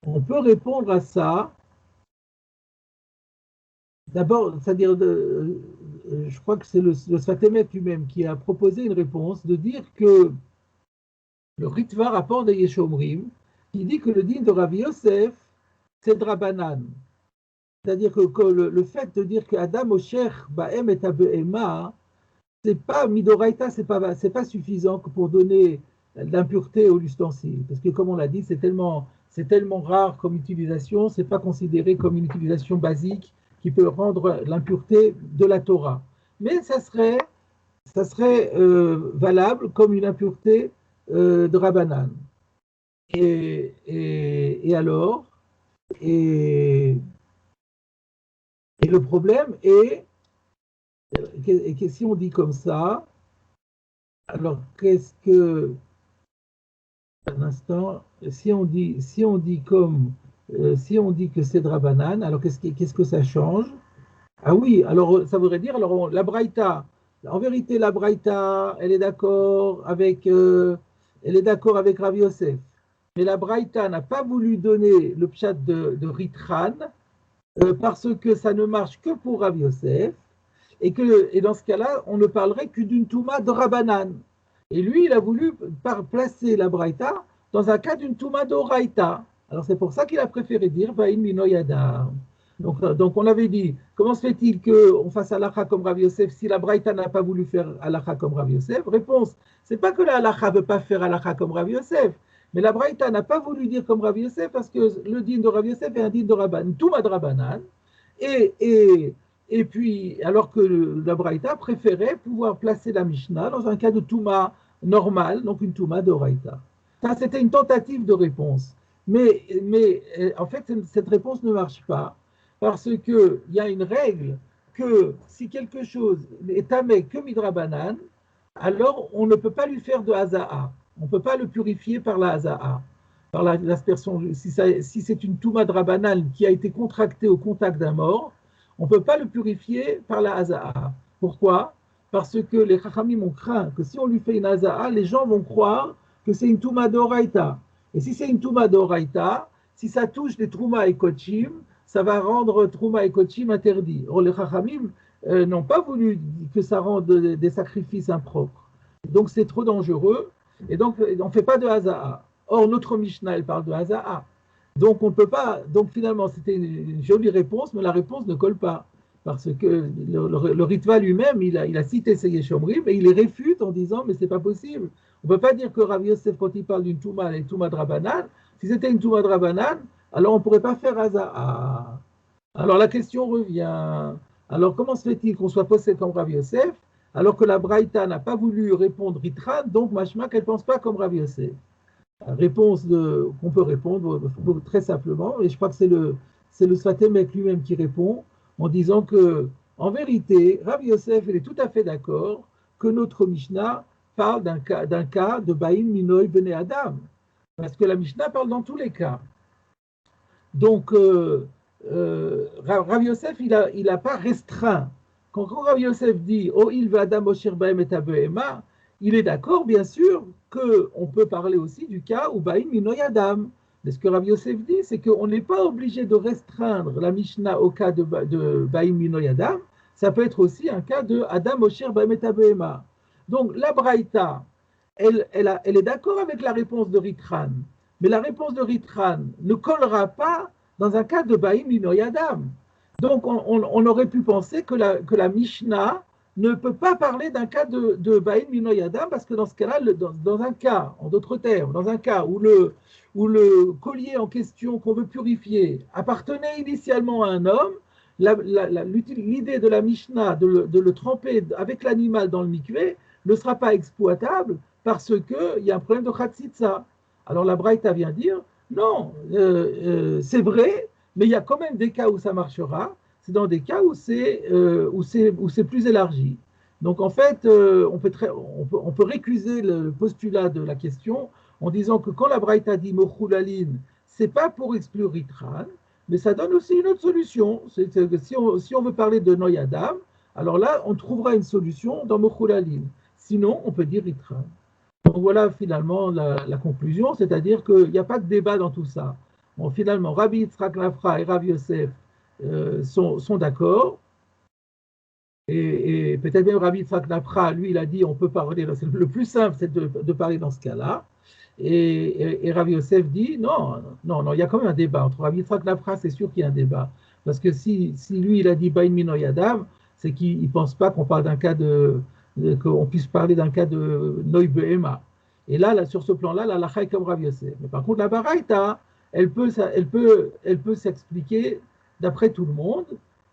[SPEAKER 1] On peut répondre à ça. D'abord, c'est-à-dire, je crois que c'est le Sfat Emet lui-même qui a proposé une réponse de dire que le Ritva rapporte de Yeshomrim, qui dit que le din de Rav Yosef, c'est Drabanan. C'est-à-dire que le fait de dire que Adam Osher Ba'em et Abe'ema, c'est pas Midoraita, c'est pas suffisant pour donner l'impureté au l'ustensile. Parce que comme on l'a dit, c'est tellement rare comme utilisation, c'est pas considéré comme une utilisation basique qui peut rendre l'impureté de la Torah. Mais ça serait valable comme une impureté de Rabbanan. Et alors, et le problème est que si on dit comme ça, alors qu'est-ce que, un instant, si on dit que c'est Drabanan, alors qu'est-ce que ça change? Ah oui, alors ça voudrait dire, alors la Braïta, en vérité la Braïta, elle est d'accord avec Rav Yosef, mais la Braïta n'a pas voulu donner le pshat de Ritran parce que ça ne marche que pour Rav Yosef, et dans ce cas-là, on ne parlerait que d'une Touma de Rabbanan. Et lui, il a voulu placer la Braïta dans un cas d'une Touma d'Oraïta. Alors c'est pour ça qu'il a préféré dire Vaïn Minoyada. Donc on avait dit, comment se fait-il qu'on fasse halakha comme Rav Yosef si la Braïta n'a pas voulu faire halakha comme Rav Yosef? Réponse, c'est pas que la halakha ne veut pas faire halakha comme Rav Yosef, mais la Braïta n'a pas voulu dire comme Rav Yosef parce que le din de Rav Yosef est un din de Rabban, Touma de Rabbanan, et puis, alors que la Braïta préférait pouvoir placer la Mishnah dans un cas de Touma normal, donc une Touma d'Oraïta. Ça, c'était une tentative de réponse. Mais en fait, cette réponse ne marche pas parce qu'il y a une règle que si quelque chose est tamé que midrabanan, alors on ne peut pas lui faire de haza'a. On ne peut pas le purifier par la haza'a, par l'aspersion. Si c'est une Touma drabanan qui a été contractée au contact d'un mort, on ne peut pas le purifier par la haza'a. Pourquoi? Parce que les chachamim ont craint que si on lui fait une haza'a, les gens vont croire que c'est une Touma d'Oraïta. Et si c'est une Touma d'Oraïta, si ça touche les Trouma et Kochim, ça va rendre Trouma et Kochim interdits. Or, les chachamim n'ont pas voulu que ça rende des sacrifices impropres. Donc, c'est trop dangereux. Et donc, on ne fait pas de haza'a. Or, notre Mishnah, elle parle de haza'a. Donc, on ne peut pas. Donc, finalement, c'était une jolie réponse, mais la réponse ne colle pas. Parce que le Ritva lui-même, il a cité ces Yeshomrim, et il les réfute en disant, mais c'est pas possible. On ne peut pas dire que Rav Yosef, quand il parle d'une Touma, elle est une Touma de Rabbanan. Si c'était une Touma de Rabbanan, alors on ne pourrait pas faire Haza'a. Alors la question revient. Alors comment se fait-il qu'on soit possédé comme Rav Yosef, alors que la Braïta n'a pas voulu répondre Ritran, donc Mashma qu'elle ne pense pas comme Rav Yosef? Réponse qu'on peut répondre très simplement, et je crois que c'est le Sfat Emet lui-même qui répond, en disant que, en vérité, Rav Yosef, il est tout à fait d'accord que notre Mishnah parle d'un cas de Baïn Minoï Bene Adam, parce que la Mishnah parle dans tous les cas. Donc, Rav Yosef, il n'a pas restreint. Quand Rav Yosef dit « Oh, il va Adam Osher Baem et Abeema », il est d'accord, bien sûr, qu'on peut parler aussi du cas où Baïn Minoï Adam. Mais ce que Rav Yosef dit, c'est qu'on n'est pas obligé de restreindre la Mishnah au cas de Baïn Minoï Adam. Ça peut être aussi un cas de Adam Osher Baem et Abeema. Donc, la Braïta, elle est d'accord avec la réponse de Ritran, mais la réponse de Ritran ne collera pas dans un cas de Baïm Minoyadam. Donc, on aurait pu penser que la Mishnah ne peut pas parler d'un cas de Baïm Minoyadam, parce que dans ce cas-là, dans un cas, en d'autres termes, dans un cas où le collier en question qu'on veut purifier appartenait initialement à un homme, l'idée de la Mishnah de le tremper avec l'animal dans le mikvé ne sera pas exploitable parce qu'il y a un problème de Khatsitsa. Alors la Braïta vient dire, non, c'est vrai, mais il y a quand même des cas où ça marchera, c'est dans des cas où c'est plus élargi. Donc en fait, on peut récuser le postulat de la question en disant que quand la Braïta dit Mochulalin, c'est pas pour exclure Ritran, mais ça donne aussi une autre solution. C'est que si on veut parler de Noyadam, alors là, on trouvera une solution dans Mochulalin. Sinon, on peut dire Ritran. Donc voilà finalement la conclusion, c'est-à-dire qu'il n'y a pas de débat dans tout ça. Bon, finalement, Rabbi Yitzhak Nafra et Rav Yosef sont d'accord. Et peut-être même Rabbi Yitzhak Nafra, lui, il a dit on peut parler, le plus simple, c'est de parler dans ce cas-là. Et Rav Yosef dit non, il y a quand même un débat. Entre Rabbi Yitzhak Nafra, c'est sûr qu'il y a un débat. Parce que si lui, il a dit Bain Mino Yadam, c'est qu'il ne pense pas qu'on parle d'un cas qu'on puisse parler d'un cas de Noï Behema. Et là, sur ce plan-là, la lacha est comme Rav Yosef. Mais par contre, la baraïta, elle peut s'expliquer d'après tout le monde,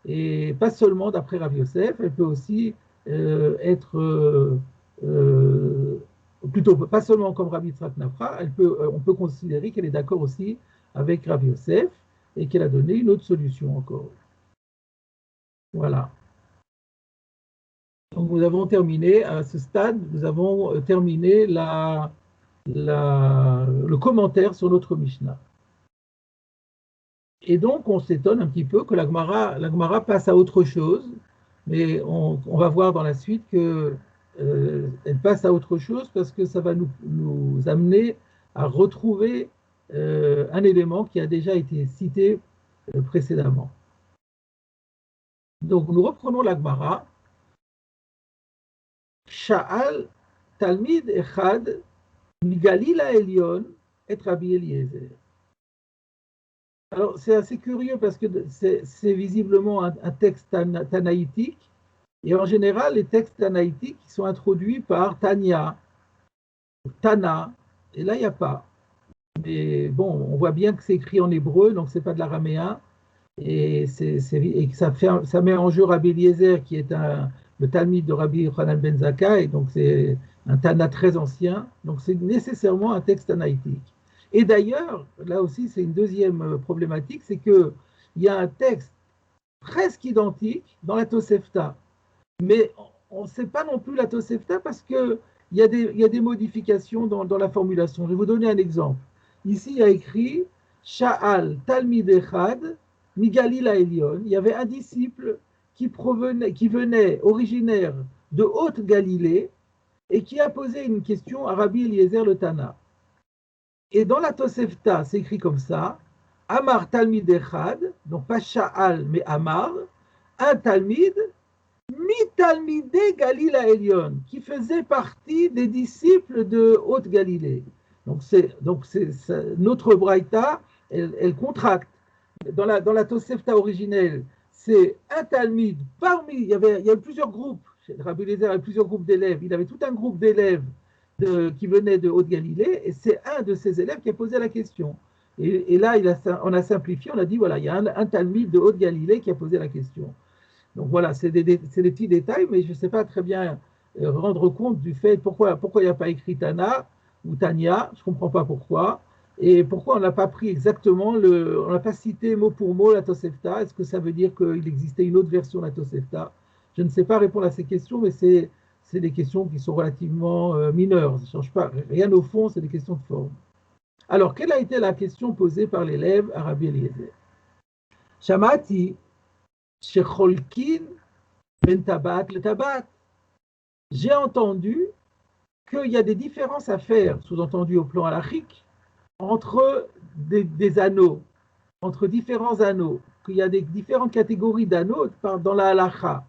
[SPEAKER 1] et pas seulement d'après Rav Yosef, elle peut aussi être plutôt pas seulement comme Rabbi Yitzhak Nafra, on peut considérer qu'elle est d'accord aussi avec Rav Yosef et qu'elle a donné une autre solution encore. Voilà. Donc nous avons terminé, à ce stade, nous avons terminé le commentaire sur notre Mishnah. Et donc on s'étonne un petit peu que la Gemara passe à autre chose, mais on va voir dans la suite qu'elle passe à autre chose parce que ça va nous amener à retrouver un élément qui a déjà été cité précédemment. Donc nous reprenons la Gemara. Sha'al Talmid Echad Migalila Elion et Rabbi Eliezer. Alors c'est assez curieux parce que c'est visiblement un texte tanaïtique, et en général les textes tanaïtiques sont introduits par Tanya, Tana, et là il n'y a pas. Mais bon, on voit bien que c'est écrit en hébreu, donc c'est pas de l'araméen, et ça met en jeu Rabbi Eliezer qui est le Talmid de Rabbi Yochanan ben Zakkai, donc c'est un Tana très ancien, donc c'est nécessairement un texte tanaïtique. Et d'ailleurs, là aussi c'est une deuxième problématique, c'est qu'il y a un texte presque identique dans la Tosefta, mais on ne sait pas non plus la Tosefta parce qu'il y a des modifications dans la formulation. Je vais vous donner un exemple. Ici, il y a écrit Sha'al Talmid Echad Migalil Elion. Il y avait un disciple qui venait originaire de Haute-Galilée et qui a posé une question à Rabbi Eliezer le Tana. Et dans la Tosefta, c'est écrit comme ça Amar Talmid Echad, donc pas Sha'al mais Amar, un Talmid Mi-Talmidei Galila Elion, qui faisait partie des disciples de Haute-Galilée. Donc notre Braïta, elle contracte. Dans la Tosefta originelle, c'est un Talmid il y avait plusieurs groupes. Rabbi Eliezer avait plusieurs groupes d'élèves. Il avait tout un groupe d'élèves qui venaient de Haute-Galilée, et c'est un de ces élèves qui a posé la question. Et là, on a simplifié, on a dit voilà, il y a un Talmid de Haute-Galilée qui a posé la question. Donc voilà, c'est des petits détails, mais je ne sais pas très bien rendre compte du fait pourquoi il n'y a pas écrit Tana ou Tania, je ne comprends pas pourquoi, et pourquoi on n'a pas pris exactement, on n'a pas cité mot pour mot la Tosefta. Est-ce que ça veut dire qu'il existait une autre version de la Tosefta? Je ne sais pas répondre à ces questions, mais c'est des questions qui sont relativement mineures, ça ne change pas, rien au fond, c'est des questions de forme. Alors, quelle a été la question posée par l'élève à Rabbi Eliezer? Shamati Shecholkin ben tabat le tabat. J'ai entendu qu'il y a des différences à faire, sous-entendu au plan halachique, entre des anneaux, entre différents anneaux, qu'il y a des différentes catégories d'anneaux dans la halacha.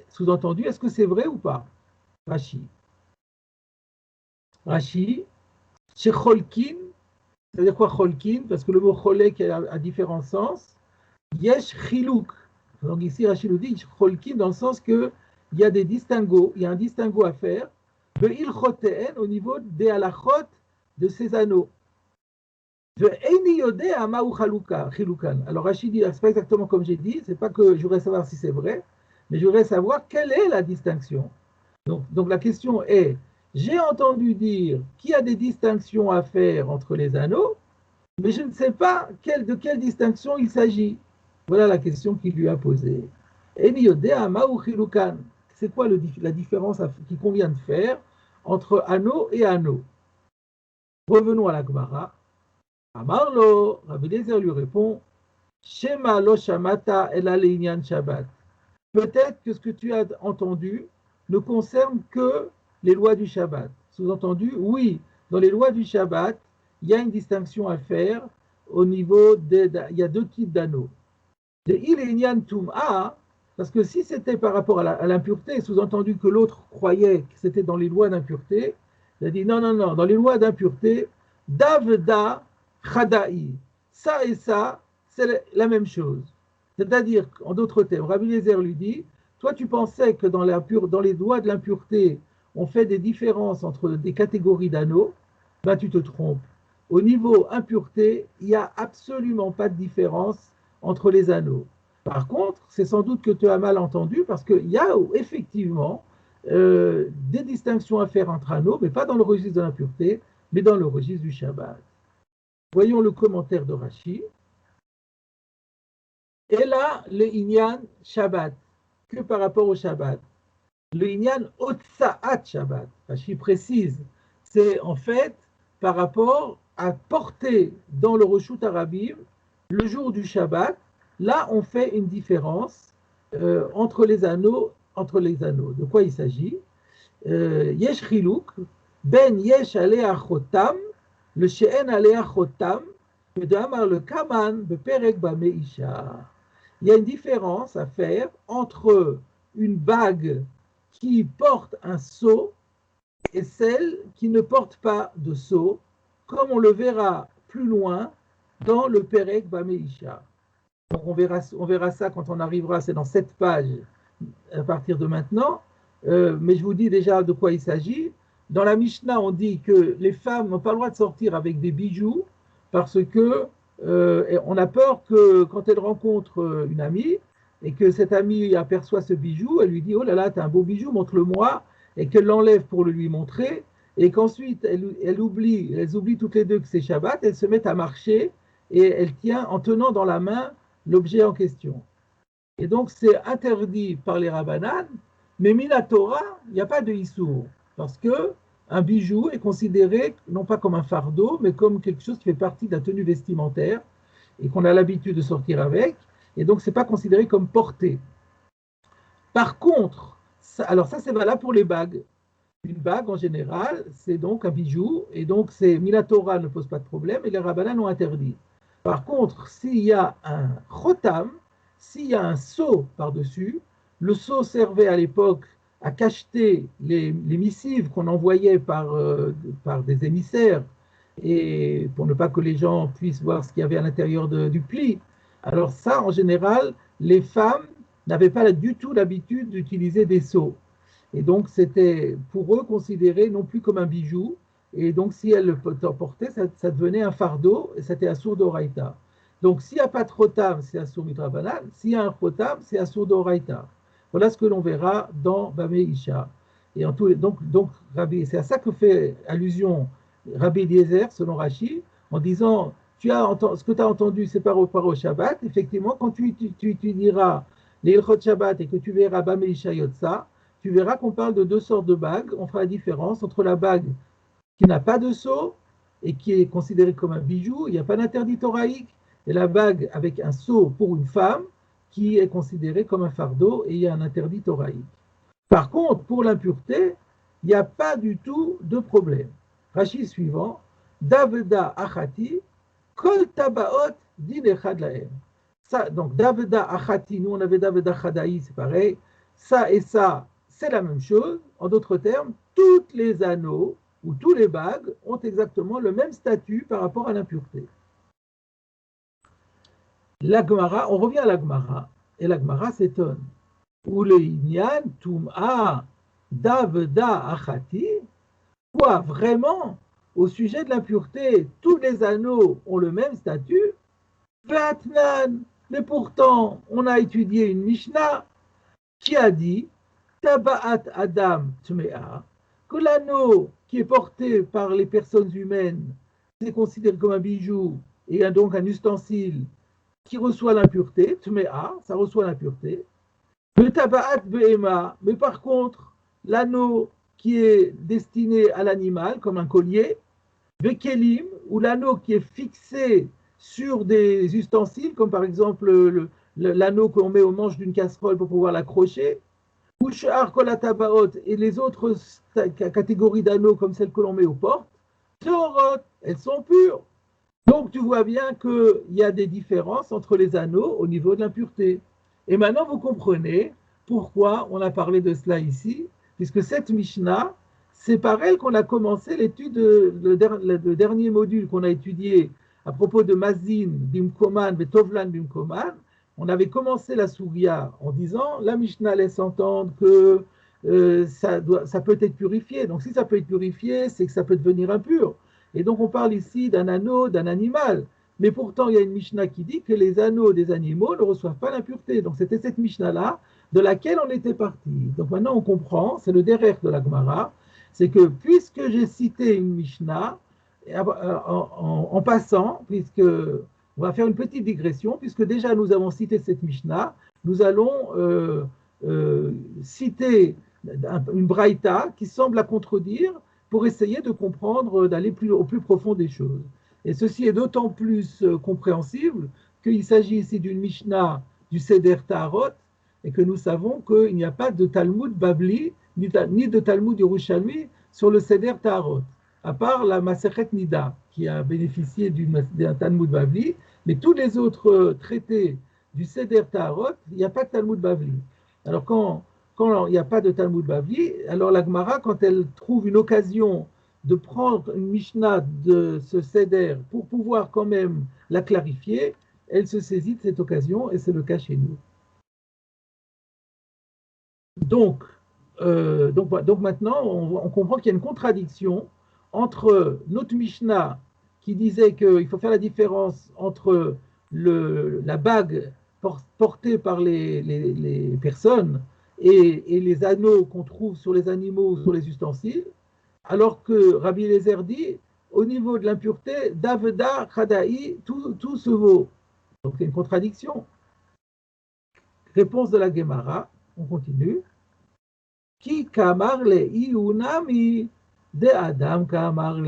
[SPEAKER 1] Sous-entendu, est-ce que c'est vrai ou pas? Rashi, Shecholkin, C'est-à-dire quoi, cholkin? Parce que le mot cholek a différents sens. Yesh chilouk. Donc ici, Rachid nous dit cholkin dans le sens qu'il y a des distinguos, il y a un distinguo à faire, au niveau des halachot de ces anneaux. Alors Rachid dit, c'est pas exactement comme j'ai dit, c'est pas que je voudrais savoir si c'est vrai, mais je voudrais savoir quelle est la distinction. Donc la question est, j'ai entendu dire qu'il y a des distinctions à faire entre les anneaux, mais je ne sais pas de quelle distinction il s'agit. Voilà la question qu'il lui a posée. C'est quoi la différence qu'il convient de faire entre anneau et anneau? Revenons à la Gemara. Amarlo, Rabbi Eliezer lui répond, Shema lo shamata ela le'inyan Shabbat. Peut-être que ce que tu as entendu ne concerne que les lois du Shabbat. Sous-entendu, oui, dans les lois du Shabbat, il y a une distinction à faire au niveau il y a deux types d'anneaux. De il inyan tum'a, parce que si c'était par rapport à l'impureté, sous-entendu que l'autre croyait que c'était dans les lois d'impureté, il a dit non, dans les lois d'impureté, davda chada'i, ça et ça, c'est la même chose. C'est-à-dire, en d'autres termes, Rabbi Eliezer lui dit, toi tu pensais que dans les lois de l'impureté, on fait des différences entre des catégories d'anneaux, ben tu te trompes. Au niveau impureté, il n'y a absolument pas de différence entre les anneaux. Par contre, c'est sans doute que tu as mal entendu, parce qu'il y a effectivement des distinctions à faire entre anneaux, mais pas dans le registre de l'impureté, mais dans le registre du Shabbat. Voyons le commentaire de Rashi. Et là, le Inyan Shabbat, que par rapport au Shabbat. Le Inyan Otsaat Shabbat, Rashi précise, c'est en fait par rapport à porter dans le Reshut Harabim le jour du Shabbat. Là, on fait une différence entre les anneaux. De quoi il s'agit? Yesh Chiluk, Ben Yesh Alea Chotam, le She'en Alea Chotam, le Kaman, Beperek Bameisha. Il y a une différence à faire entre une bague qui porte un sceau et celle qui ne porte pas de sceau, comme on le verra plus loin dans le Perek Bameisha. Donc on verra ça quand on arrivera, c'est dans cette page à partir de maintenant, mais je vous dis déjà de quoi il s'agit. Dans la Mishnah, on dit que les femmes n'ont pas le droit de sortir avec des bijoux parce que on a peur que quand elle rencontre une amie et que cette amie aperçoit ce bijou, elle lui dit « Oh là là, t'as un beau bijou, montre-le-moi » et qu'elle l'enlève pour le lui montrer et qu'ensuite elles oublient toutes les deux que c'est Shabbat, elles se mettent à marcher et elle tient en tenant dans la main l'objet en question. Et donc c'est interdit par les Rabbanan, mais mina Torah, il n'y a pas de Issour, parce que un bijou est considéré non pas comme un fardeau, mais comme quelque chose qui fait partie de la tenue vestimentaire et qu'on a l'habitude de sortir avec, et donc c'est pas considéré comme porté. Par contre, alors ça c'est valable pour les bagues. Une bague en général, c'est donc un bijou, et donc mina Torah ne pose pas de problème, et les Rabbanan ont interdit. Par contre, s'il y a un chotam, s'il y a un sceau par-dessus, le sceau servait à l'époque à cacheter les missives qu'on envoyait par des émissaires et pour ne pas que les gens puissent voir ce qu'il y avait à l'intérieur du pli. Alors ça, en général, les femmes n'avaient pas du tout l'habitude d'utiliser des sceaux. Et donc, c'était pour eux considéré non plus comme un bijou. Et donc, si elles le portaient, ça devenait un fardeau et c'était assour d'oraïta. Donc, s'il n'y a pas de chotam, c'est assour mitrabanan. S'il y a un chotam, c'est assour d'oraïta. Voilà ce que l'on verra dans Bamei Isha. Et donc c'est à ça que fait allusion Rabbi Eliezer, selon Rashi, en disant ce que tu as entendu, c'est par rapport au Shabbat. Effectivement, quand tu diras les Ilchot Shabbat et que tu verras Bamei Isha Yotza, tu verras qu'on parle de deux sortes de bagues. On fera la différence entre la bague qui n'a pas de sceau et qui est considérée comme un bijou, il n'y a pas d'interdit thoraïque, et la bague avec un sceau pour une femme, qui est considérée comme un fardeau et il y a un interdit thoraïque. Par contre, pour l'impureté, il n'y a pas du tout de problème. Rashi suivant, Davda achati, kol tabaot din echad lahem. Ça, donc Davda achati, nous on avait Davda chadaï, c'est pareil. Ça et ça, c'est la même chose. En d'autres termes, tous les anneaux où tous les bagues ont exactement le même statut par rapport à l'impureté. L'Agmara, on revient à l'Agmara, et l'Agmara s'étonne. Ou le Inyan Tum'a Davda Achati, quoi vraiment, au sujet de l'impureté, tous les anneaux ont le même statut, Vatnan, mais pourtant, on a étudié une Mishnah qui a dit Taba'at Adam Tme'a, que l'anneau qui est porté par les personnes humaines, c'est considéré comme un bijou et donc un ustensile qui reçoit l'impureté, Tme'a, ça reçoit l'impureté. Le Taba'at Be'ema, mais par contre, l'anneau qui est destiné à l'animal, comme un collier, Bekelim, ou l'anneau qui est fixé sur des ustensiles, comme par exemple l'anneau qu'on met au manche d'une casserole pour pouvoir l'accrocher, ou Sha'ar Kol HaTabaot, et les autres catégories d'anneaux comme celles que l'on met aux portes, Teorot, elles sont pures. Donc tu vois bien qu'il y a des différences entre les anneaux au niveau de l'impureté. Et maintenant vous comprenez pourquoi on a parlé de cela ici, puisque cette Mishnah, c'est par elle qu'on a commencé l'étude, le dernier module qu'on a étudié à propos de Mazin, Bimkoman, Betovlan, Bimkoman. On avait commencé la Souria en disant, la Mishnah laisse entendre que ça peut être purifié. Donc si ça peut être purifié, c'est que ça peut devenir impur. Et donc on parle ici d'un anneau, d'un animal. Mais pourtant, il y a une Mishnah qui dit que les anneaux des animaux ne reçoivent pas l'impureté. Donc c'était cette Mishnah-là de laquelle on était parti. Donc maintenant on comprend, c'est le derrière de la Gemara, c'est que puisque j'ai cité une Mishnah, en passant, puisque on va faire une petite digression, puisque déjà nous avons cité cette Mishnah, nous allons citer une Braïta qui semble la contredire pour essayer de comprendre, d'aller au plus profond des choses. Et ceci est d'autant plus compréhensible qu'il s'agit ici d'une Mishnah du Seder Taharot, et que nous savons qu'il n'y a pas de Talmud Babli, ni de Talmud Yerushalmi sur le Seder Taharot, à part la Masechet Nida, qui a bénéficié d'un Talmud Babli, mais tous les autres traités du Seder Taharot, il n'y a pas de Talmud Babli. Alors quand il n'y a pas de Talmud Babli, alors la Gemara, quand elle trouve une occasion de prendre une Mishnah de ce Seder pour pouvoir quand même la clarifier, elle se saisit de cette occasion, et c'est le cas chez nous. Donc maintenant, on comprend qu'il y a une contradiction entre notre Mishnah qui disait qu'il faut faire la différence entre la bague portée par les personnes et les anneaux qu'on trouve sur les animaux ou sur les ustensiles, alors que Rabbi Eliezer dit, au niveau de l'impureté, Davda, Khadaï, tout se vaut. Donc c'est une contradiction. Réponse de la Gemara, on continue. Qui kamarle iunami de Adam kamarle.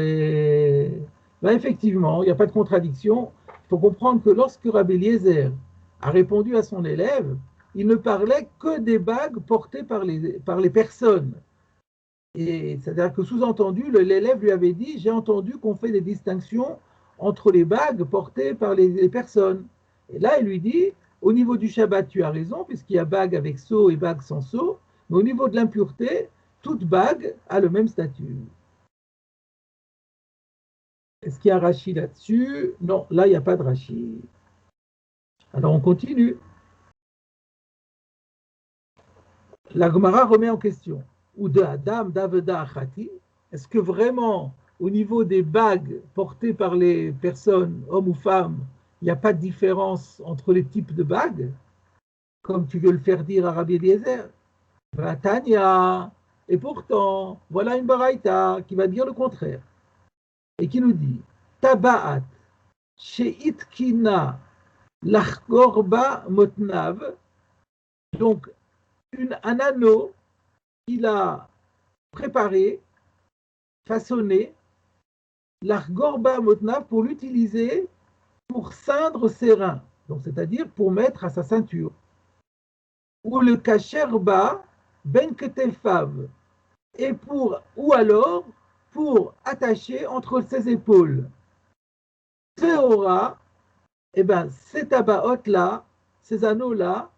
[SPEAKER 1] Ben effectivement, il n'y a pas de contradiction. Il faut comprendre que lorsque Rabbi Eliezer a répondu à son élève, il ne parlait que des bagues portées par les personnes. Et c'est-à-dire que sous-entendu, l'élève lui avait dit, j'ai entendu qu'on fait des distinctions entre les bagues portées par les personnes. Et là, il lui dit, au niveau du Shabbat, tu as raison, puisqu'il y a bague avec sceau et bague sans sceau, mais au niveau de l'impureté, toute bague a le même statut. Est-ce qu'il y a Rashi là-dessus? Non, là, il n'y a pas de Rashi. Alors, on continue. La Gemara remet en question. Ou de Adam, Daveda, Achati. Est-ce que vraiment, au niveau des bagues portées par les personnes, hommes ou femmes, il n'y a pas de différence entre les types de bagues, comme tu veux le faire dire à Rabbi Eliezer? Tanya. Et pourtant, voilà une baraïta qui va dire le contraire. Et qui nous dit, Taba'at, Sheitkina, Lachgorba Motnav. Donc, un anneau qu'il a préparé, façonné, l'Argorba Motnav, pour l'utiliser pour ceindre ses reins, donc c'est-à-dire pour mettre à sa ceinture. Ou le Kacherba Ben Ketefav, ou alors pour attacher entre ses épaules. Théora, ces tabaotes-là, ces anneaux-là,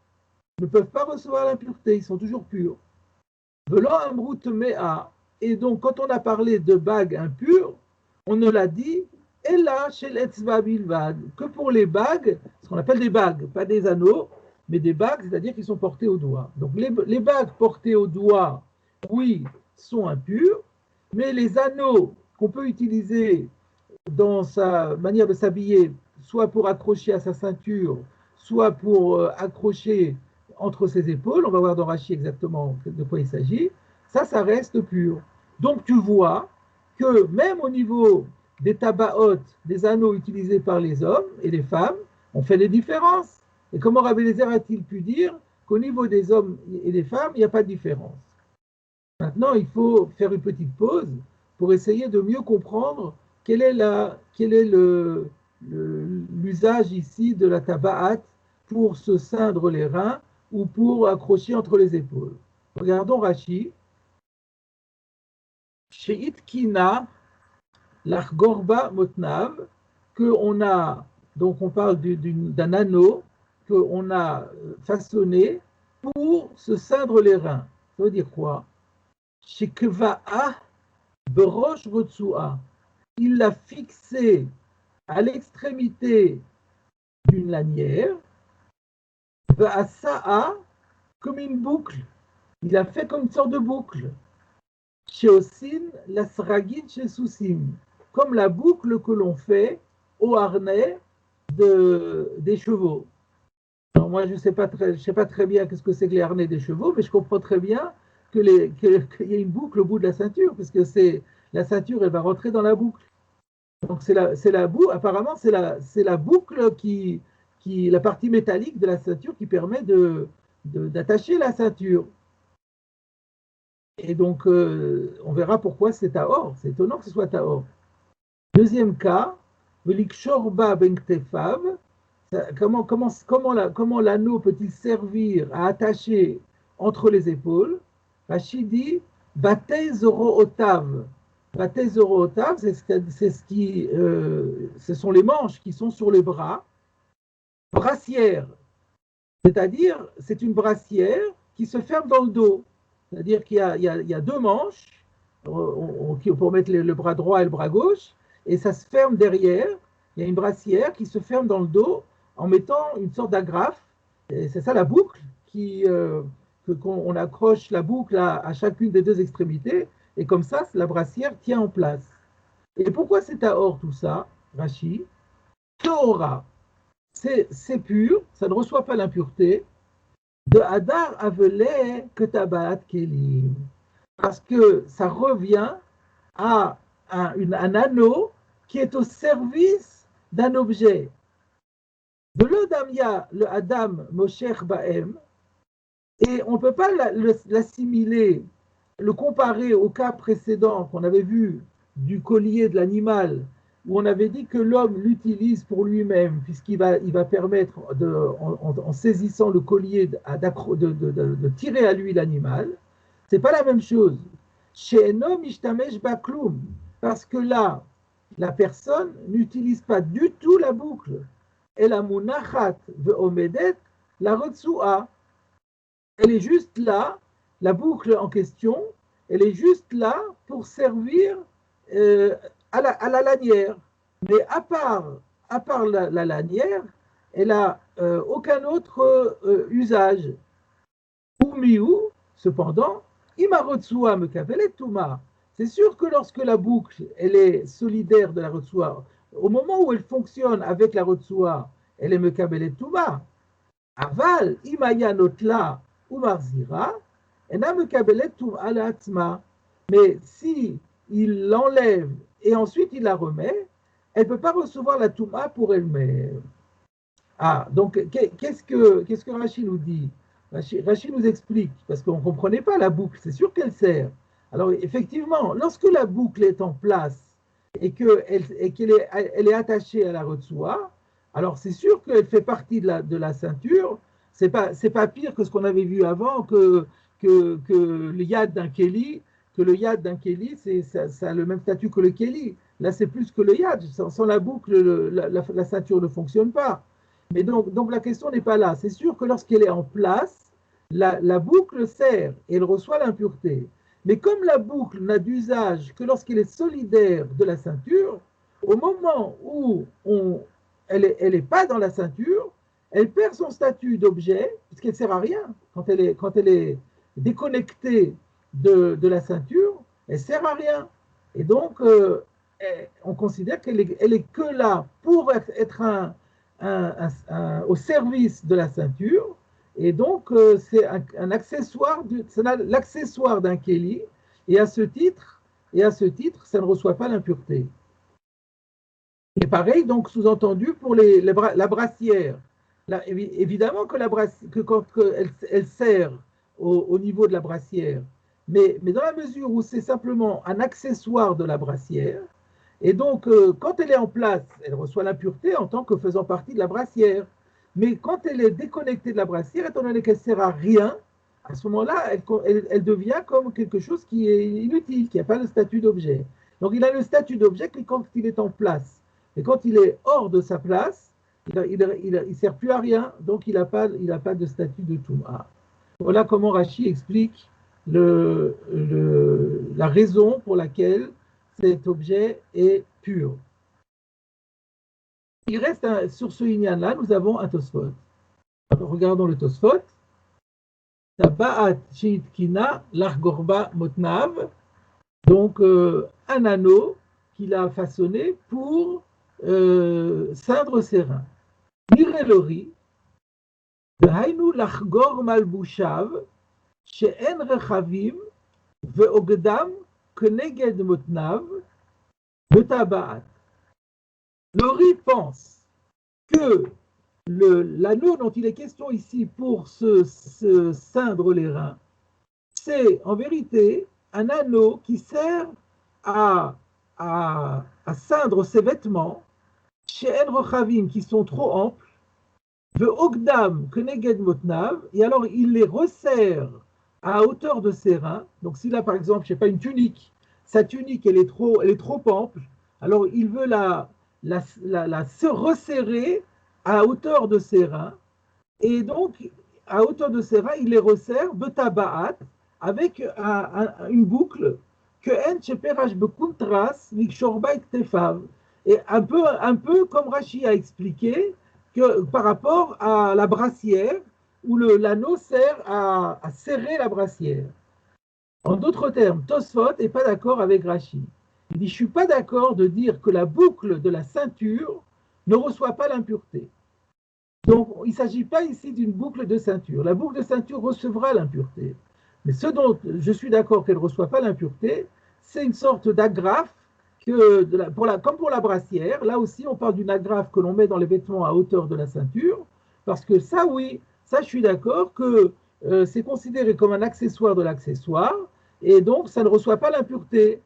[SPEAKER 1] ne peuvent pas recevoir l'impureté, ils sont toujours purs. Velant Amrut Mea, Et donc, quand on a parlé de bagues impures, on ne l'a dit, et là, chez l'Etzba Bilvad, que pour les bagues, ce qu'on appelle des bagues, pas des anneaux, mais des bagues, c'est-à-dire qui sont portées au doigt. Donc, les bagues portées au doigt, oui, sont impures, mais les anneaux qu'on peut utiliser dans sa manière de s'habiller, soit pour accrocher à sa ceinture, soit pour accrocher entre ses épaules, on va voir dans Rachi exactement de quoi il s'agit, ça reste pur. Donc tu vois que même au niveau des tabaot, des anneaux utilisés par les hommes et les femmes, on fait des différences. Et comment Rabbi Eliezer a-t-il pu dire qu'au niveau des hommes et des femmes, il n'y a pas de différence? Maintenant, il faut faire une petite pause pour essayer de mieux comprendre quel est l'usage ici de la tabaat pour se ceindre les reins ou pour accrocher entre les épaules. Regardons Rashi. Chez Itkina, l'Argorba Motnav, donc on parle d'un anneau qu'on a façonné pour se ceindre les reins. Ça veut dire quoi? Chez Kva'a Berosh Rotsua, il l'a fixé à l'extrémité d'une lanière, Va'asa'a, comme une boucle. Il a fait comme une sorte de boucle. Chez Osin, la Sragin chez Soussim, comme la boucle que l'on fait au harnais des chevaux. Alors moi, je ne sais pas très bien qu'est-ce que c'est que les harnais des chevaux, mais je comprends très bien qu'il y a une boucle au bout de la ceinture, parce que la ceinture, elle va rentrer dans la boucle. Donc c'est la boucle, apparemment, c'est la boucle la partie métallique de la ceinture qui permet d'attacher la ceinture. Et donc, on verra pourquoi c'est Tahor. C'est étonnant que ce soit Tahor. Deuxième cas, Velikshorba ben Ktefav. Comment l'anneau peut-il servir à attacher entre les épaules? Rashi dit Batei Zoro Otav. Batei Zoro Otav, ce sont les manches qui sont sur les bras. Brassière, c'est-à-dire c'est une brassière qui se ferme dans le dos. C'est-à-dire qu'il y a deux manches pour mettre le bras droit et le bras gauche, et ça se ferme derrière. Il y a une brassière qui se ferme dans le dos en mettant une sorte d'agrafe. C'est ça la boucle, qu'on accroche la boucle à chacune des deux extrémités, et comme ça, la brassière tient en place. Et pourquoi c'est Tahor tout ça, Rashi? Torah, c'est pur, ça ne reçoit pas l'impureté. De Hadar Avelé que Tabaat Kelim. Parce que ça revient à un anneau qui est au service d'un objet. De l'Odamia, le Adam Mosher Baem, et on ne peut pas l'assimiler, le comparer au cas précédent qu'on avait vu du collier de l'animal, où on avait dit que l'homme l'utilise pour lui-même, puisqu'il va permettre, en saisissant le collier, de tirer à lui l'animal. Ce n'est pas la même chose. Chez Enom Ishtamesh Bakloum, parce que là, la personne n'utilise pas du tout la boucle. Et la Munachat Ve'omedet, la Rotsua. Elle est juste là, la boucle en question, elle est juste là pour servir à la lanière. Mais à part la lanière, elle n'a aucun autre usage. Umiu, cependant, Imarotsua me kapelet Touma. C'est sûr que lorsque la boucle elle est solidaire de la Rotsua, au moment où elle fonctionne avec la Rotsua, elle est me kapelet Touma. Aval, Imaya Notla, Umarzira, Ena me kapelet Touma la Atma. Mais si il l'enlève et ensuite il la remet, elle ne peut pas recevoir la Touma pour elle-même. Ah, donc qu'est-ce que Rashi nous dit? Rashi nous explique, parce qu'on ne comprenait pas la boucle, c'est sûr qu'elle sert. Alors effectivement, lorsque la boucle est en place et qu'elle est attachée à la Rotsua, alors c'est sûr qu'elle fait partie de la ceinture, c'est pas pire que ce qu'on avait vu avant, que le yad d'un Kéli, ça a le même statut que le Kéli. Là, c'est plus que le yad. Sans la boucle, la ceinture ne fonctionne pas. Mais donc la question n'est pas là. C'est sûr que lorsqu'elle est en place, la boucle sert et elle reçoit l'impureté. Mais comme la boucle n'a d'usage que lorsqu'elle est solidaire de la ceinture, au moment où elle n'est pas dans la ceinture, elle perd son statut d'objet, puisqu'elle ne sert à rien. Quand elle est déconnectée de la ceinture, elle ne sert à rien. Et donc, on considère qu'elle est que là pour être au service de la ceinture. Et donc, c'est un accessoire, c'est l'accessoire d'un kéli. Et à ce titre, ça ne reçoit pas l'impureté. Et pareil, donc, sous-entendu pour la brassière. Là, évidemment que quand elle sert au niveau de la brassière, mais dans la mesure où c'est simplement un accessoire de la brassière, et donc quand elle est en place, elle reçoit l'impureté en tant que faisant partie de la brassière. Mais quand elle est déconnectée de la brassière, étant donné qu'elle ne sert à rien, à ce moment-là, elle devient comme quelque chose qui est inutile, qui n'a pas le statut d'objet. Donc il a le statut d'objet que quand il est en place. Et quand il est hors de sa place, il ne sert plus à rien, donc il n'a pas de statut de Touma. Voilà comment Rashi explique la raison pour laquelle cet objet est pur. Il reste sur ce inyan-là, nous avons un Tosfot. Alors, regardons le Tosfot. Taba'at Sheitkina l'Argorba Motnav, donc un anneau qu'il a façonné pour ceindre ses reins. Mirelori, Hainu l'Argor Malbushav, She'en Rechavim, Ve'ogdam, Keneged Motnav, Betaba'at. Lori pense que l'anneau dont il est question ici pour se ceindre les reins, c'est en vérité un anneau qui sert à ceindre ses vêtements chez En qui sont trop amples, de Ogdam Keneged Motnav, et alors il les resserre à hauteur de ses reins. Donc s'il a par exemple, je sais pas, une tunique, sa tunique elle est trop ample, alors il veut la se resserrer à hauteur de ses reins, et donc à hauteur de ses reins, il les resserre betabaat avec une boucle que en cheperash bekuntras mikshorba ektefav, et un peu comme Rashi a expliqué que par rapport à la brassière où l'anneau sert à serrer la brassière. En d'autres termes, Tosfot n'est pas d'accord avec Rashi. Il dit, je ne suis pas d'accord de dire que la boucle de la ceinture ne reçoit pas l'impureté. Donc, il ne s'agit pas ici d'une boucle de ceinture. La boucle de ceinture recevra l'impureté. Mais ce dont je suis d'accord qu'elle ne reçoit pas l'impureté, c'est une sorte d'agrafe, comme pour la brassière. Là aussi, on parle d'une agrafe que l'on met dans les vêtements à hauteur de la ceinture, parce que ça, oui, ça, je suis d'accord que c'est considéré comme un accessoire de l'accessoire, et donc ça ne reçoit pas l'impureté.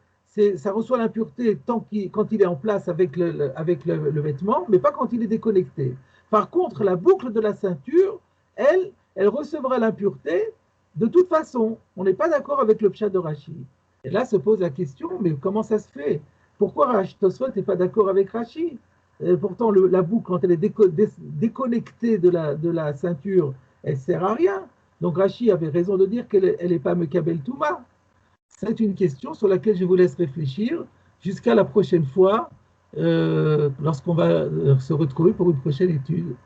[SPEAKER 1] Ça reçoit l'impureté quand il est en place avec le vêtement, mais pas quand il est déconnecté. Par contre, la boucle de la ceinture, elle recevra l'impureté de toute façon. On n'est pas d'accord avec le pshat de Rashi. Et là se pose la question, mais comment ça se fait? Pourquoi Tosfot n'est pas d'accord avec Rashi? Pourtant, la boucle, quand elle est déconnectée de la ceinture, elle ne sert à rien. Donc Rashi avait raison de dire qu'elle n'est pas Mekabel Touma. C'est une question sur laquelle je vous laisse réfléchir jusqu'à la prochaine fois, lorsqu'on va se retrouver pour une prochaine étude.